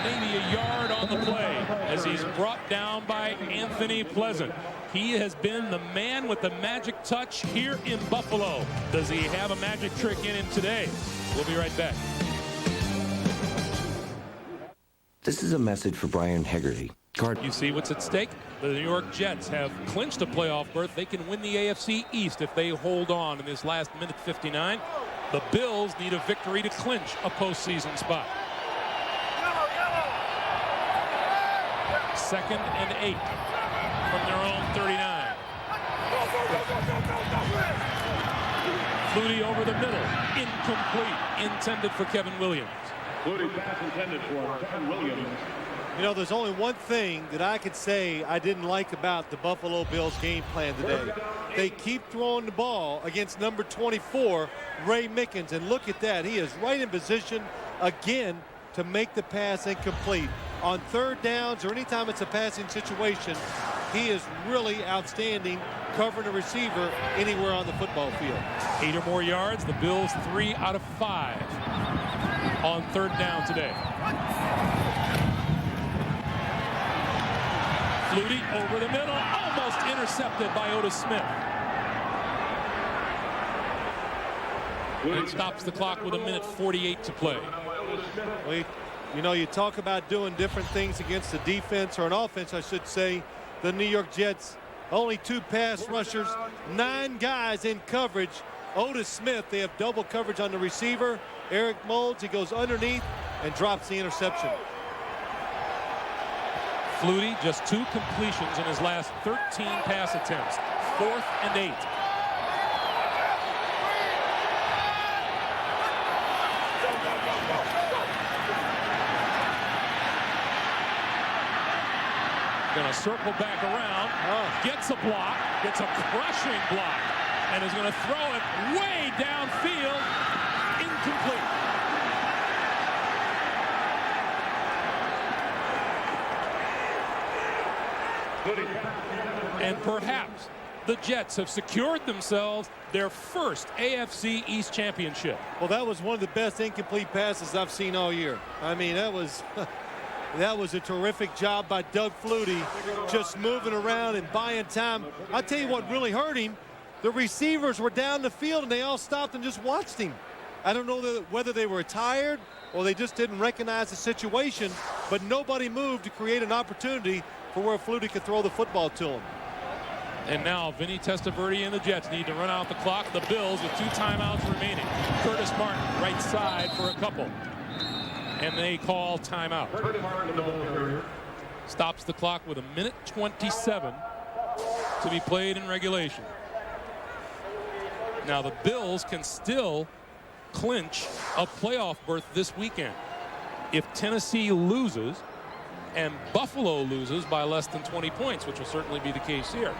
maybe a yard on the play as he's brought down by Anthony Pleasant. He has been the man with the magic touch here in Buffalo. Does he have a magic trick in him today? We'll be right back. This is a message for Brian Hegarty. You see what's at stake? The New York Jets have clinched a playoff berth. They can win the AFC East if they hold on in this last minute 59. The Bills need a victory to clinch a postseason spot. 2nd and 8 from their own 39. Flutie over the middle. Incomplete. Intended for Kevin Williams. Flutie pass intended for Kevin Williams. You know, there's only one thing that I could say I didn't like about the Buffalo Bills game plan today. They keep throwing the ball against number 24, Ray Mickens, and look at that. He is right in position again to make the pass incomplete. On 3rd downs or anytime it's a passing situation, he is really outstanding covering a receiver anywhere on the football field. 8 or more yards. The Bills 3 out of 5 on 3rd down today. Flutie over the middle, almost intercepted by Otis Smith. It stops the clock with 1:48 to play. You know, you talk about doing different things against the defense, or an offense, I should say. The New York Jets, only 2 pass rushers, 9 guys in coverage. Otis Smith, they have double coverage on the receiver. Eric Moulds, he goes underneath and drops the interception. Flutie, just 2 completions in his last 13 pass attempts. 4th and 8. Going to circle back around, gets a block, gets a crushing block, and is going to throw it way downfield, incomplete. And perhaps the Jets have secured themselves their first AFC East championship. Well, that was one of the best incomplete passes I've seen all year. I mean, that was a terrific job by Doug Flutie, just moving around and buying time. I'll tell you what really hurt him. The receivers were down the field, and they all stopped and just watched him. I don't know whether they were tired or they just didn't recognize the situation, but nobody moved to create an opportunity for where Flutie could throw the football to him. And now Vinny Testaverde and the Jets need to run out the clock. The Bills with 2 timeouts remaining. Curtis Martin, right side for a couple. And they call timeout. Stops the clock with 1:27 to be played in regulation. Now the Bills can still clinch a playoff berth this weekend. If Tennessee loses and Buffalo loses by less than 20 points, which will certainly be the case here.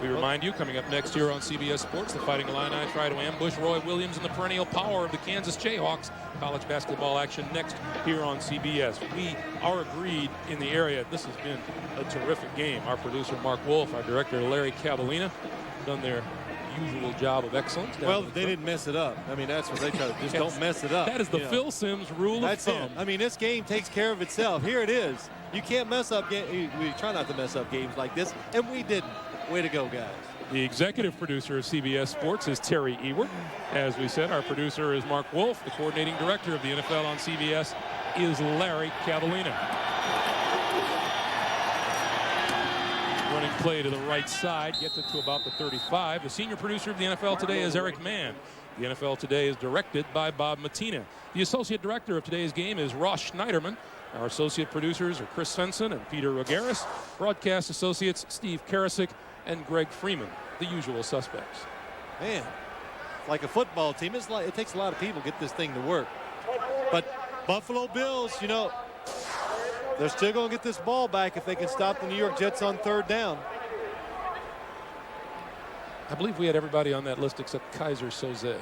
We remind you, coming up next year on CBS Sports, the Fighting Illini try to ambush Roy Williams and the perennial power of the Kansas Jayhawks. College basketball action next here on CBS. We are agreed in the area. This has been a terrific game. Our producer, Mark Wolf, our director, Larry Cavallina, done their usual job of excellence. Well, they didn't mess it up. I mean, that's what they try to just don't mess it up. That is the Phil Simms rule of thumb. That's it. I mean, this game takes care of itself. Here it is. You can't mess up. We try not to mess up games like this, and we didn't. Way to go, guys. The executive producer of CBS Sports is Terry Ewert. As we said, our producer is Mark Wolf. The coordinating director of the NFL on CBS is Larry Cavallina. Running play to the right side, gets it to about the 35. The senior producer of the NFL Today is Eric Mann. The NFL Today is directed by Bob Matina. The associate director of today's game is Ross Schneiderman. Our associate producers are Chris Svensson and Peter Rogaris. Broadcast associates Steve Karasik and Greg Freeman, the usual suspects. Man, like a football team, it takes a lot of people to get this thing to work. But Buffalo Bills, you know, they're still going to get this ball back if they can stop the New York Jets on 3rd down. I believe we had everybody on that list except Kaiser Soze.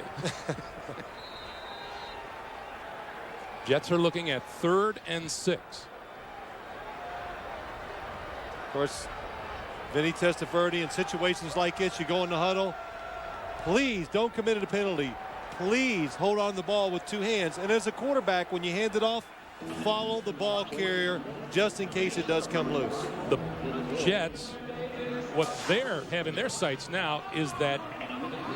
Jets are looking at 3rd and 6. Of course, Vinny Testaverde, in situations like this, you go in the huddle. Please don't commit a penalty. Please hold on to the ball with 2 hands. And as a quarterback, when you hand it off, follow the ball carrier just in case it does come loose. The Jets, what they're having their sights now is that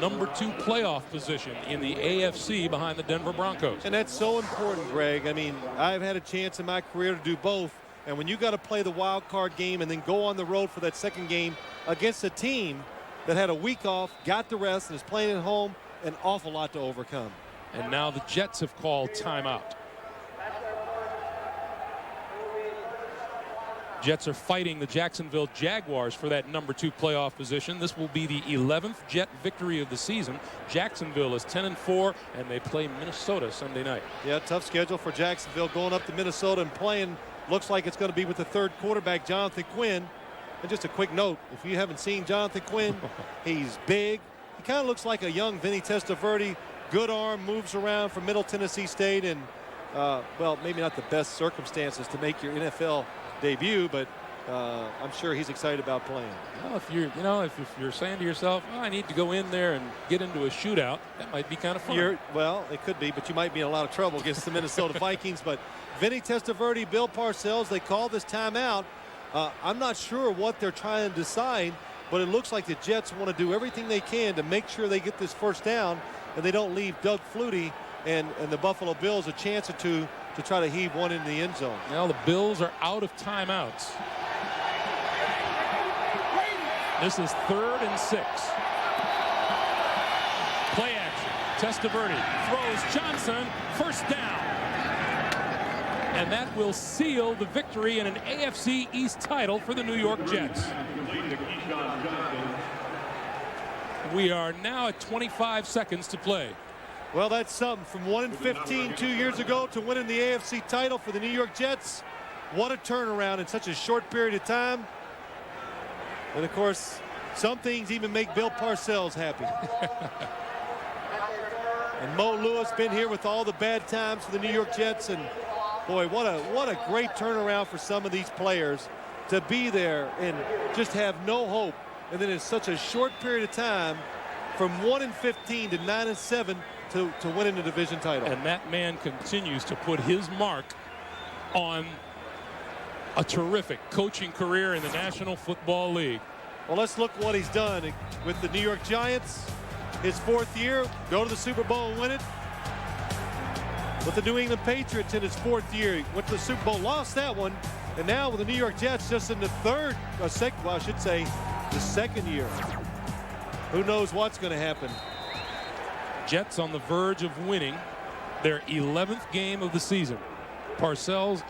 number 2 playoff position in the AFC behind the Denver Broncos. And that's so important, Greg. I mean, I've had a chance in my career to do both. And when you got to play the wild card game and then go on the road for that second game against a team that had a week off, got the rest, and is playing at home, an awful lot to overcome. And now the Jets have called timeout. Jets are fighting the Jacksonville Jaguars for that number 2 playoff position. This will be the 11th Jet victory of the season. Jacksonville is 10-4, and they play Minnesota Sunday night. Yeah, tough schedule for Jacksonville, going up to Minnesota and playing. Looks like it's going to be with the 3rd quarterback, Jonathan Quinn. And just a quick note, if you haven't seen Jonathan Quinn, he's big. He kind of looks like a young Vinny Testaverde. Good arm, moves around from Middle Tennessee State, and well, maybe not the best circumstances to make your NFL debut, but I'm sure he's excited about playing. Well, if you're saying to yourself, oh, I need to go in there and get into a shootout, that might be kind of fun. Well, it could be, but you might be in a lot of trouble against the Minnesota Vikings. But Vinny Testaverde, Bill Parcells, they call this timeout. I'm not sure what they're trying to decide, but it looks like the Jets want to do everything they can to make sure they get this 1st down and they don't leave Doug Flutie and the Buffalo Bills a chance or two to try to heave one into the end zone. Now the Bills are out of timeouts. This is 3rd and 6. Play action. Testaverde throws Johnson. 1st down. And that will seal the victory in an AFC East title for the New York Jets. We are now at 25 seconds to play. Well, that's something. From 1-15 2 years ago to winning the AFC title for the New York Jets. What a turnaround in such a short period of time. And, of course, some things even make Bill Parcells happy. And Mo Lewis been here with all the bad times for the New York Jets. And, boy, what a great turnaround for some of these players to be there and just have no hope. And then in such a short period of time, from 1-15 to 9-7, to winning the division title. And that man continues to put his mark on a terrific coaching career in the National Football League. Well, let's look what he's done with the New York Giants. His 4th year, go to the Super Bowl and win it. With the New England Patriots in his 4th year, he went to the Super Bowl, lost that one. And now with the New York Jets just in the the 2nd year. Who knows what's going to happen. Jets on the verge of winning their 11th game of the season. Parcells,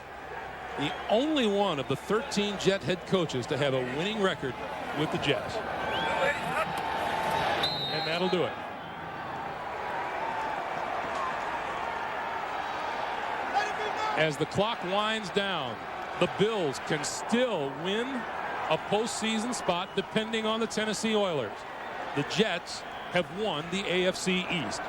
the only one of the 13 Jet head coaches to have a winning record with the Jets. And that'll do it. As the clock winds down, the Bills can still win a postseason spot depending on the Tennessee Oilers. The Jets have won the AFC East.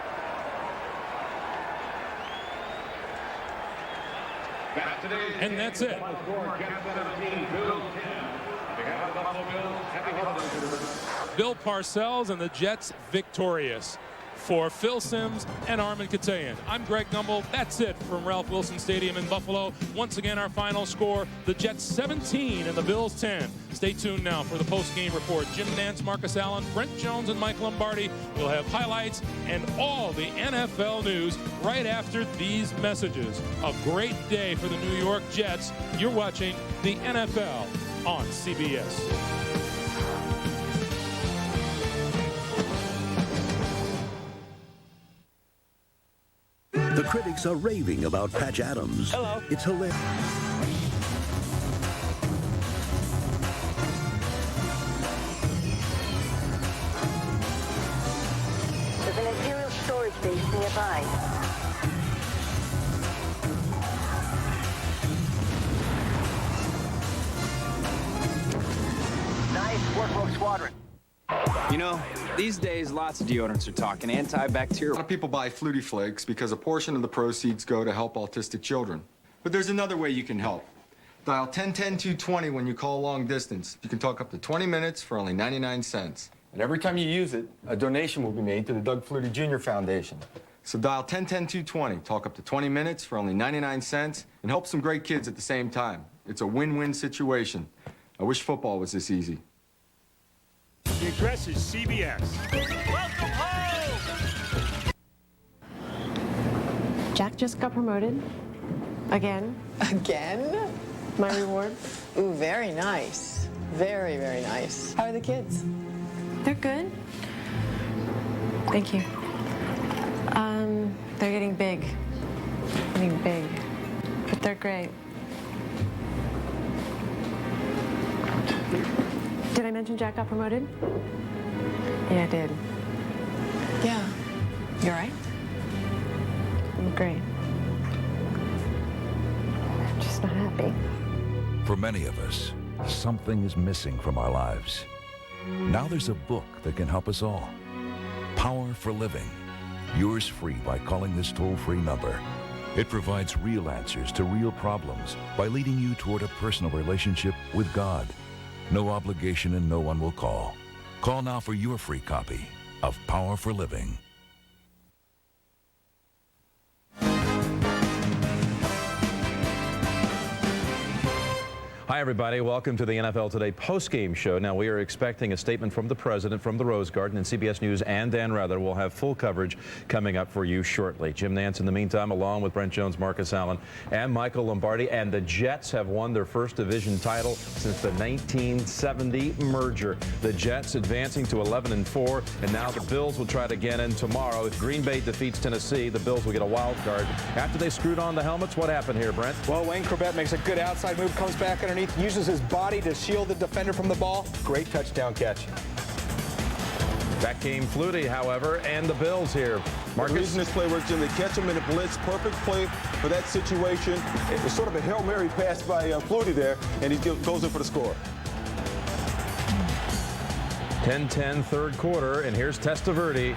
And that's it. Bill Parcells and the Jets victorious. For Phil Simms and Armin Katayan, I'm Greg Gumbel. That's it from Ralph Wilson Stadium in Buffalo. Once again, our final score, the Jets 17 and the Bills 10. Stay tuned now for the post-game report. Jim Nantz, Marcus Allen, Brent Jones, and Mike Lombardi will have highlights and all the NFL news right after these messages. A great day for the New York Jets. You're watching the NFL on CBS. The critics are raving about Patch Adams. Hello. It's hilarious. There's an Imperial storage base nearby. Nice work, Rogue Squadron. You know, these days, lots of deodorants are talking antibacterial. A lot of people buy Flutie Flakes because a portion of the proceeds go to help autistic children. But there's another way you can help. Dial 1010-220 when you call long distance. You can talk up to 20 minutes for only 99 cents. And every time you use it, a donation will be made to the Doug Flutie Jr. Foundation. So dial 1010-220, talk up to 20 minutes for only 99 cents, and help some great kids at the same time. It's a win-win situation. I wish football was this easy. The address is CBS. Welcome home! Jack just got promoted. Again. Again? My reward. Ooh, very nice. Very, very nice. How are the kids? They're good. Thank you. They're getting big. Getting big. But they're great. Did I mention Jack got promoted? Yeah, I did. Yeah. You all right? I'm great. I'm just not happy. For many of us, something is missing from our lives. Now there's a book that can help us all. Power for Living. Yours free by calling this toll-free number. It provides real answers to real problems by leading you toward a personal relationship with God. No obligation and no one will call. Call now for your free copy of Power for Living. Hi, everybody. Welcome to the NFL Today post-game show. Now, we are expecting a statement from the president from the Rose Garden, and CBS News and Dan Rather will have full coverage coming up for you shortly. Jim Nantz, in the meantime, along with Brent Jones, Marcus Allen, and Michael Lombardi. And the Jets have won their first division title since the 1970 merger. The Jets advancing to 11-4, and now the Bills will try to get in tomorrow. If Green Bay defeats Tennessee, the Bills will get a wild card. After they screwed on the helmets, what happened here, Brent? Well, Wayne Corbett makes a good outside move, comes back underneath, uses his body to shield the defender from the ball. Great touchdown catch. Back came Flutie, however, and the Bills here. Marcus? The reason this play works, Jim, they catch him in a blitz. Perfect play for that situation. It's sort of a Hail Mary pass by Flutie there, and he goes in for the score. 10-10 third quarter, and here's Testaverde.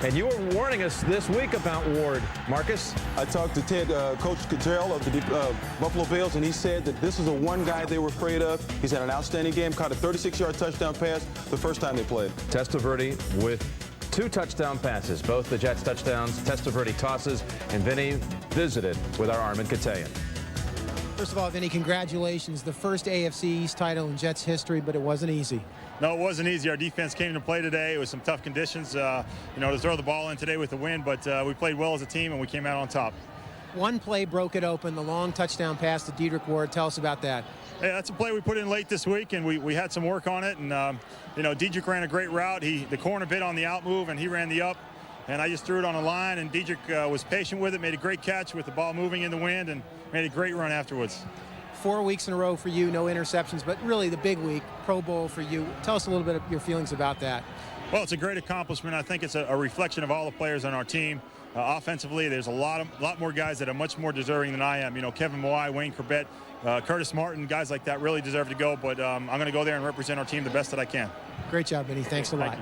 And you were warning us this week about Ward, Marcus. I talked to Coach Cottrell of the Buffalo Bills, and he said that this is the one guy they were afraid of. He's had an outstanding game, caught a 36-yard touchdown pass the first time they played. Testaverde with 2 touchdown passes, both the Jets touchdowns. Testaverde tosses, and Vinny visited with our Armin Katayan. First of all, Vinny, congratulations. The first AFC East title in Jets history, but it wasn't easy. No, it wasn't easy. Our defense came to play today. It was some tough conditions, to throw the ball in today with the wind, but we played well as a team, and we came out on top. One play broke it open, the long touchdown pass to Dedrick Ward. Tell us about that. Yeah, that's a play we put in late this week, and we had some work on it. And, Dedrick ran a great route. The corner bit on the out move, and he ran the up. And I just threw it on a line, and Dedrick was patient with it, made a great catch with the ball moving in the wind, and made a great run afterwards. 4 weeks in a row for you, no interceptions, but really the big week, Pro Bowl for you. Tell us a little bit of your feelings about that. Well, it's a great accomplishment. I think it's a reflection of all the players on our team. Offensively, there's a lot more guys that are much more deserving than I am. Kevin Moai, Wayne Corbett, Curtis Martin, guys like that really deserve to go, but I'm going to go there and represent our team the best that I can. Great job, Vinny. Thanks a lot.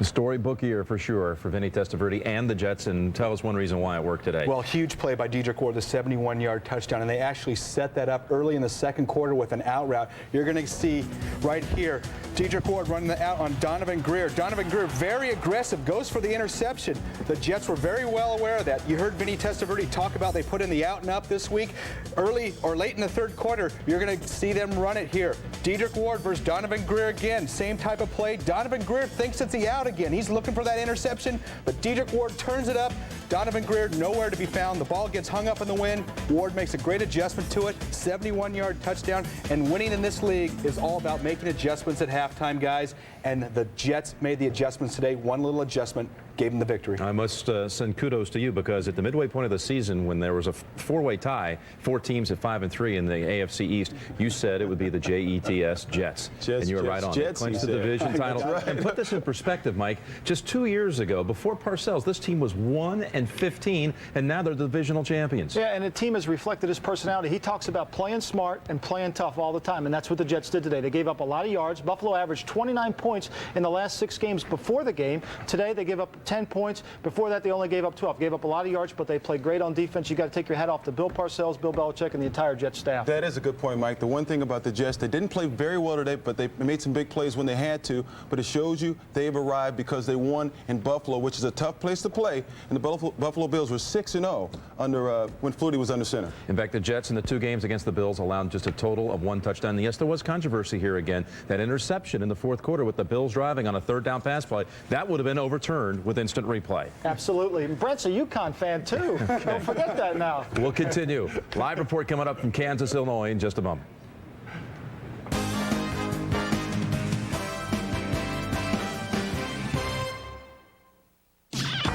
Storybook year for sure for Vinny Testaverde and the Jets, and tell us one reason why it worked today. Well, huge play by Dedrick Ward, the 71-yard touchdown, and they actually set that up early in the second quarter with an out route. You're going to see right here Dedrick Ward running the out on Donovan Greer. Donovan Greer, very aggressive, goes for the interception. The Jets were very well aware of that. You heard Vinny Testaverde talk about they put in the out and up this week. Early or late in the third quarter, you're going to see them run it here. Dedrick Ward versus Donovan Greer again, same type of play. Donovan Greer thinks it's the out again. He's looking for that interception, but Dedrick Ward turns it up. Donovan Greer nowhere to be found. The ball gets hung up in the wind. Ward makes a great adjustment to it. 71-yard touchdown. And winning in this league is all about making adjustments at halftime, guys. And the Jets made the adjustments today. One little adjustment gave them the victory. I must send kudos to you, because at the midway point of the season, when there was a four-way tie, 4 teams at 5-3 in the AFC East, you said it would be the Jets, Jets. And you were right on. Jets, clinched the division title. Right. And put this in perspective, Mike, just 2 years ago, before Parcells, this team was 1-15, and now they're the divisional champions. Yeah, and the team has reflected his personality. He talks about playing smart and playing tough all the time, and that's what the Jets did today. They gave up a lot of yards. Buffalo averaged 29 points in the last 6 games before the game. Today, they gave up 10 points. Before that, they only gave up 12. Gave up a lot of yards, but they played great on defense. You got to take your hat off to Bill Parcells, Bill Belichick, and the entire Jets staff. That is a good point, Mike. The one thing about the Jets, they didn't play very well today, but they made some big plays when they had to. But it shows you they've arrived because they won in Buffalo, which is a tough place to play. And the Buffalo Bills were 6-0 under when Flutie was under center. In fact, the Jets in the 2 games against the Bills allowed just a total of 1 touchdown. And yes, there was controversy here again. That interception in the 4th quarter with the Bills driving on a 3rd down pass play, that would have been overturned with instant replay. Absolutely. And Brent's a UConn fan, too. Don't forget that now. We'll continue. Live report coming up from Kansas, Illinois in just a moment.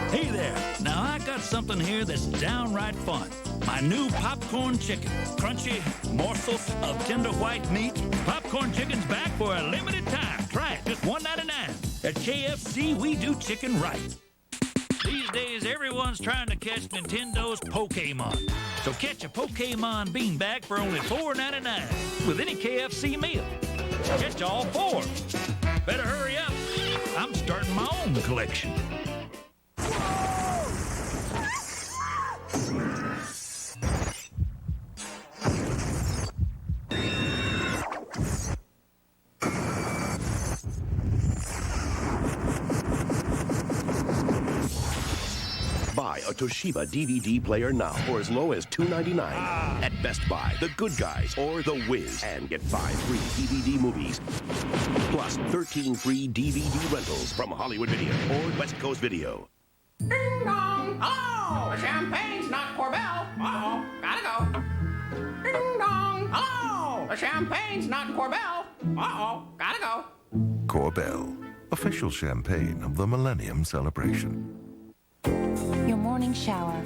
Hey there. Now I got something here that's downright fun. My new popcorn chicken. Crunchy morsels of tender white meat. Popcorn chicken's back for a limited time. Try it, just $1.99. At KFC, we do chicken right. These days, everyone's trying to catch Nintendo's Pokemon. So catch a Pokemon beanbag for only $4.99 with any KFC meal. Catch all 4. Better hurry up. I'm starting my own collection. Buy a Toshiba DVD player now for as low as $2.99 at Best Buy, The Good Guys, or The Wiz, and get 5 free DVD movies, plus 13 free DVD rentals from Hollywood Video or West Coast Video. Ding dong! Hello! The champagne's not Corbel. Uh-oh, gotta go. Ding dong! Hello! The champagne's not Corbel. Uh-oh, gotta go. Corbel, official champagne of the Millennium Celebration. Your morning shower.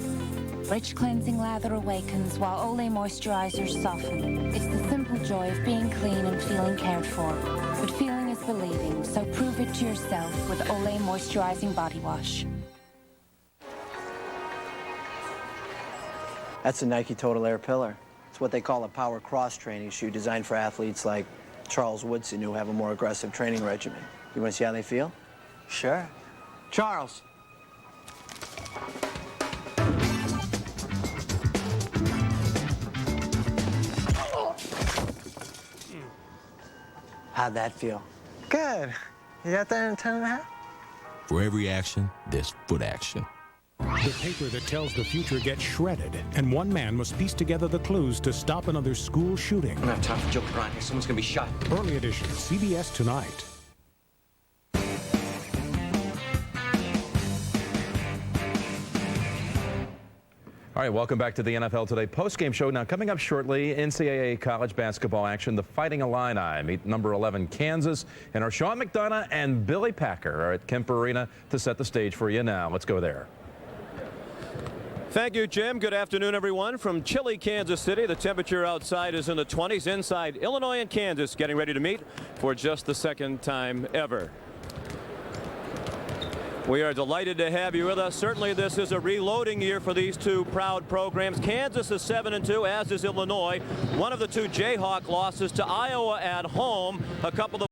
Rich cleansing lather awakens while Olay moisturizers soften. It's the simple joy of being clean and feeling cared for. But feeling is believing, so prove it to yourself with Olay moisturizing body wash. That's a Nike Total Air Pillar. It's what they call a power cross-training shoe designed for athletes like Charles Woodson, who have a more aggressive training regimen. You want to see how they feel? Sure. Charles. How'd that feel? Good. You got that in 10.5? For every action, there's foot action. The paper that tells the future gets shredded, and one man must piece together the clues to stop another school shooting. I don't have time for joking around here. Someone's gonna be shot. Early edition, CBS Tonight. All right, welcome back to the NFL Today postgame show. Now, coming up shortly, NCAA college basketball action. The Fighting Illini meet number 11 Kansas, and our Sean McDonough and Billy Packer are at Kemper Arena to set the stage for you now. Let's go there. Thank you, Jim. Good afternoon, everyone. From chilly Kansas City, the temperature outside is in the 20s. Inside, Illinois and Kansas getting ready to meet for just the 2nd time ever. We are delighted to have you with us. Certainly this is a reloading year for these two proud programs. Kansas is 7-2, as is Illinois. One of the two Jayhawk losses to Iowa at home a couple of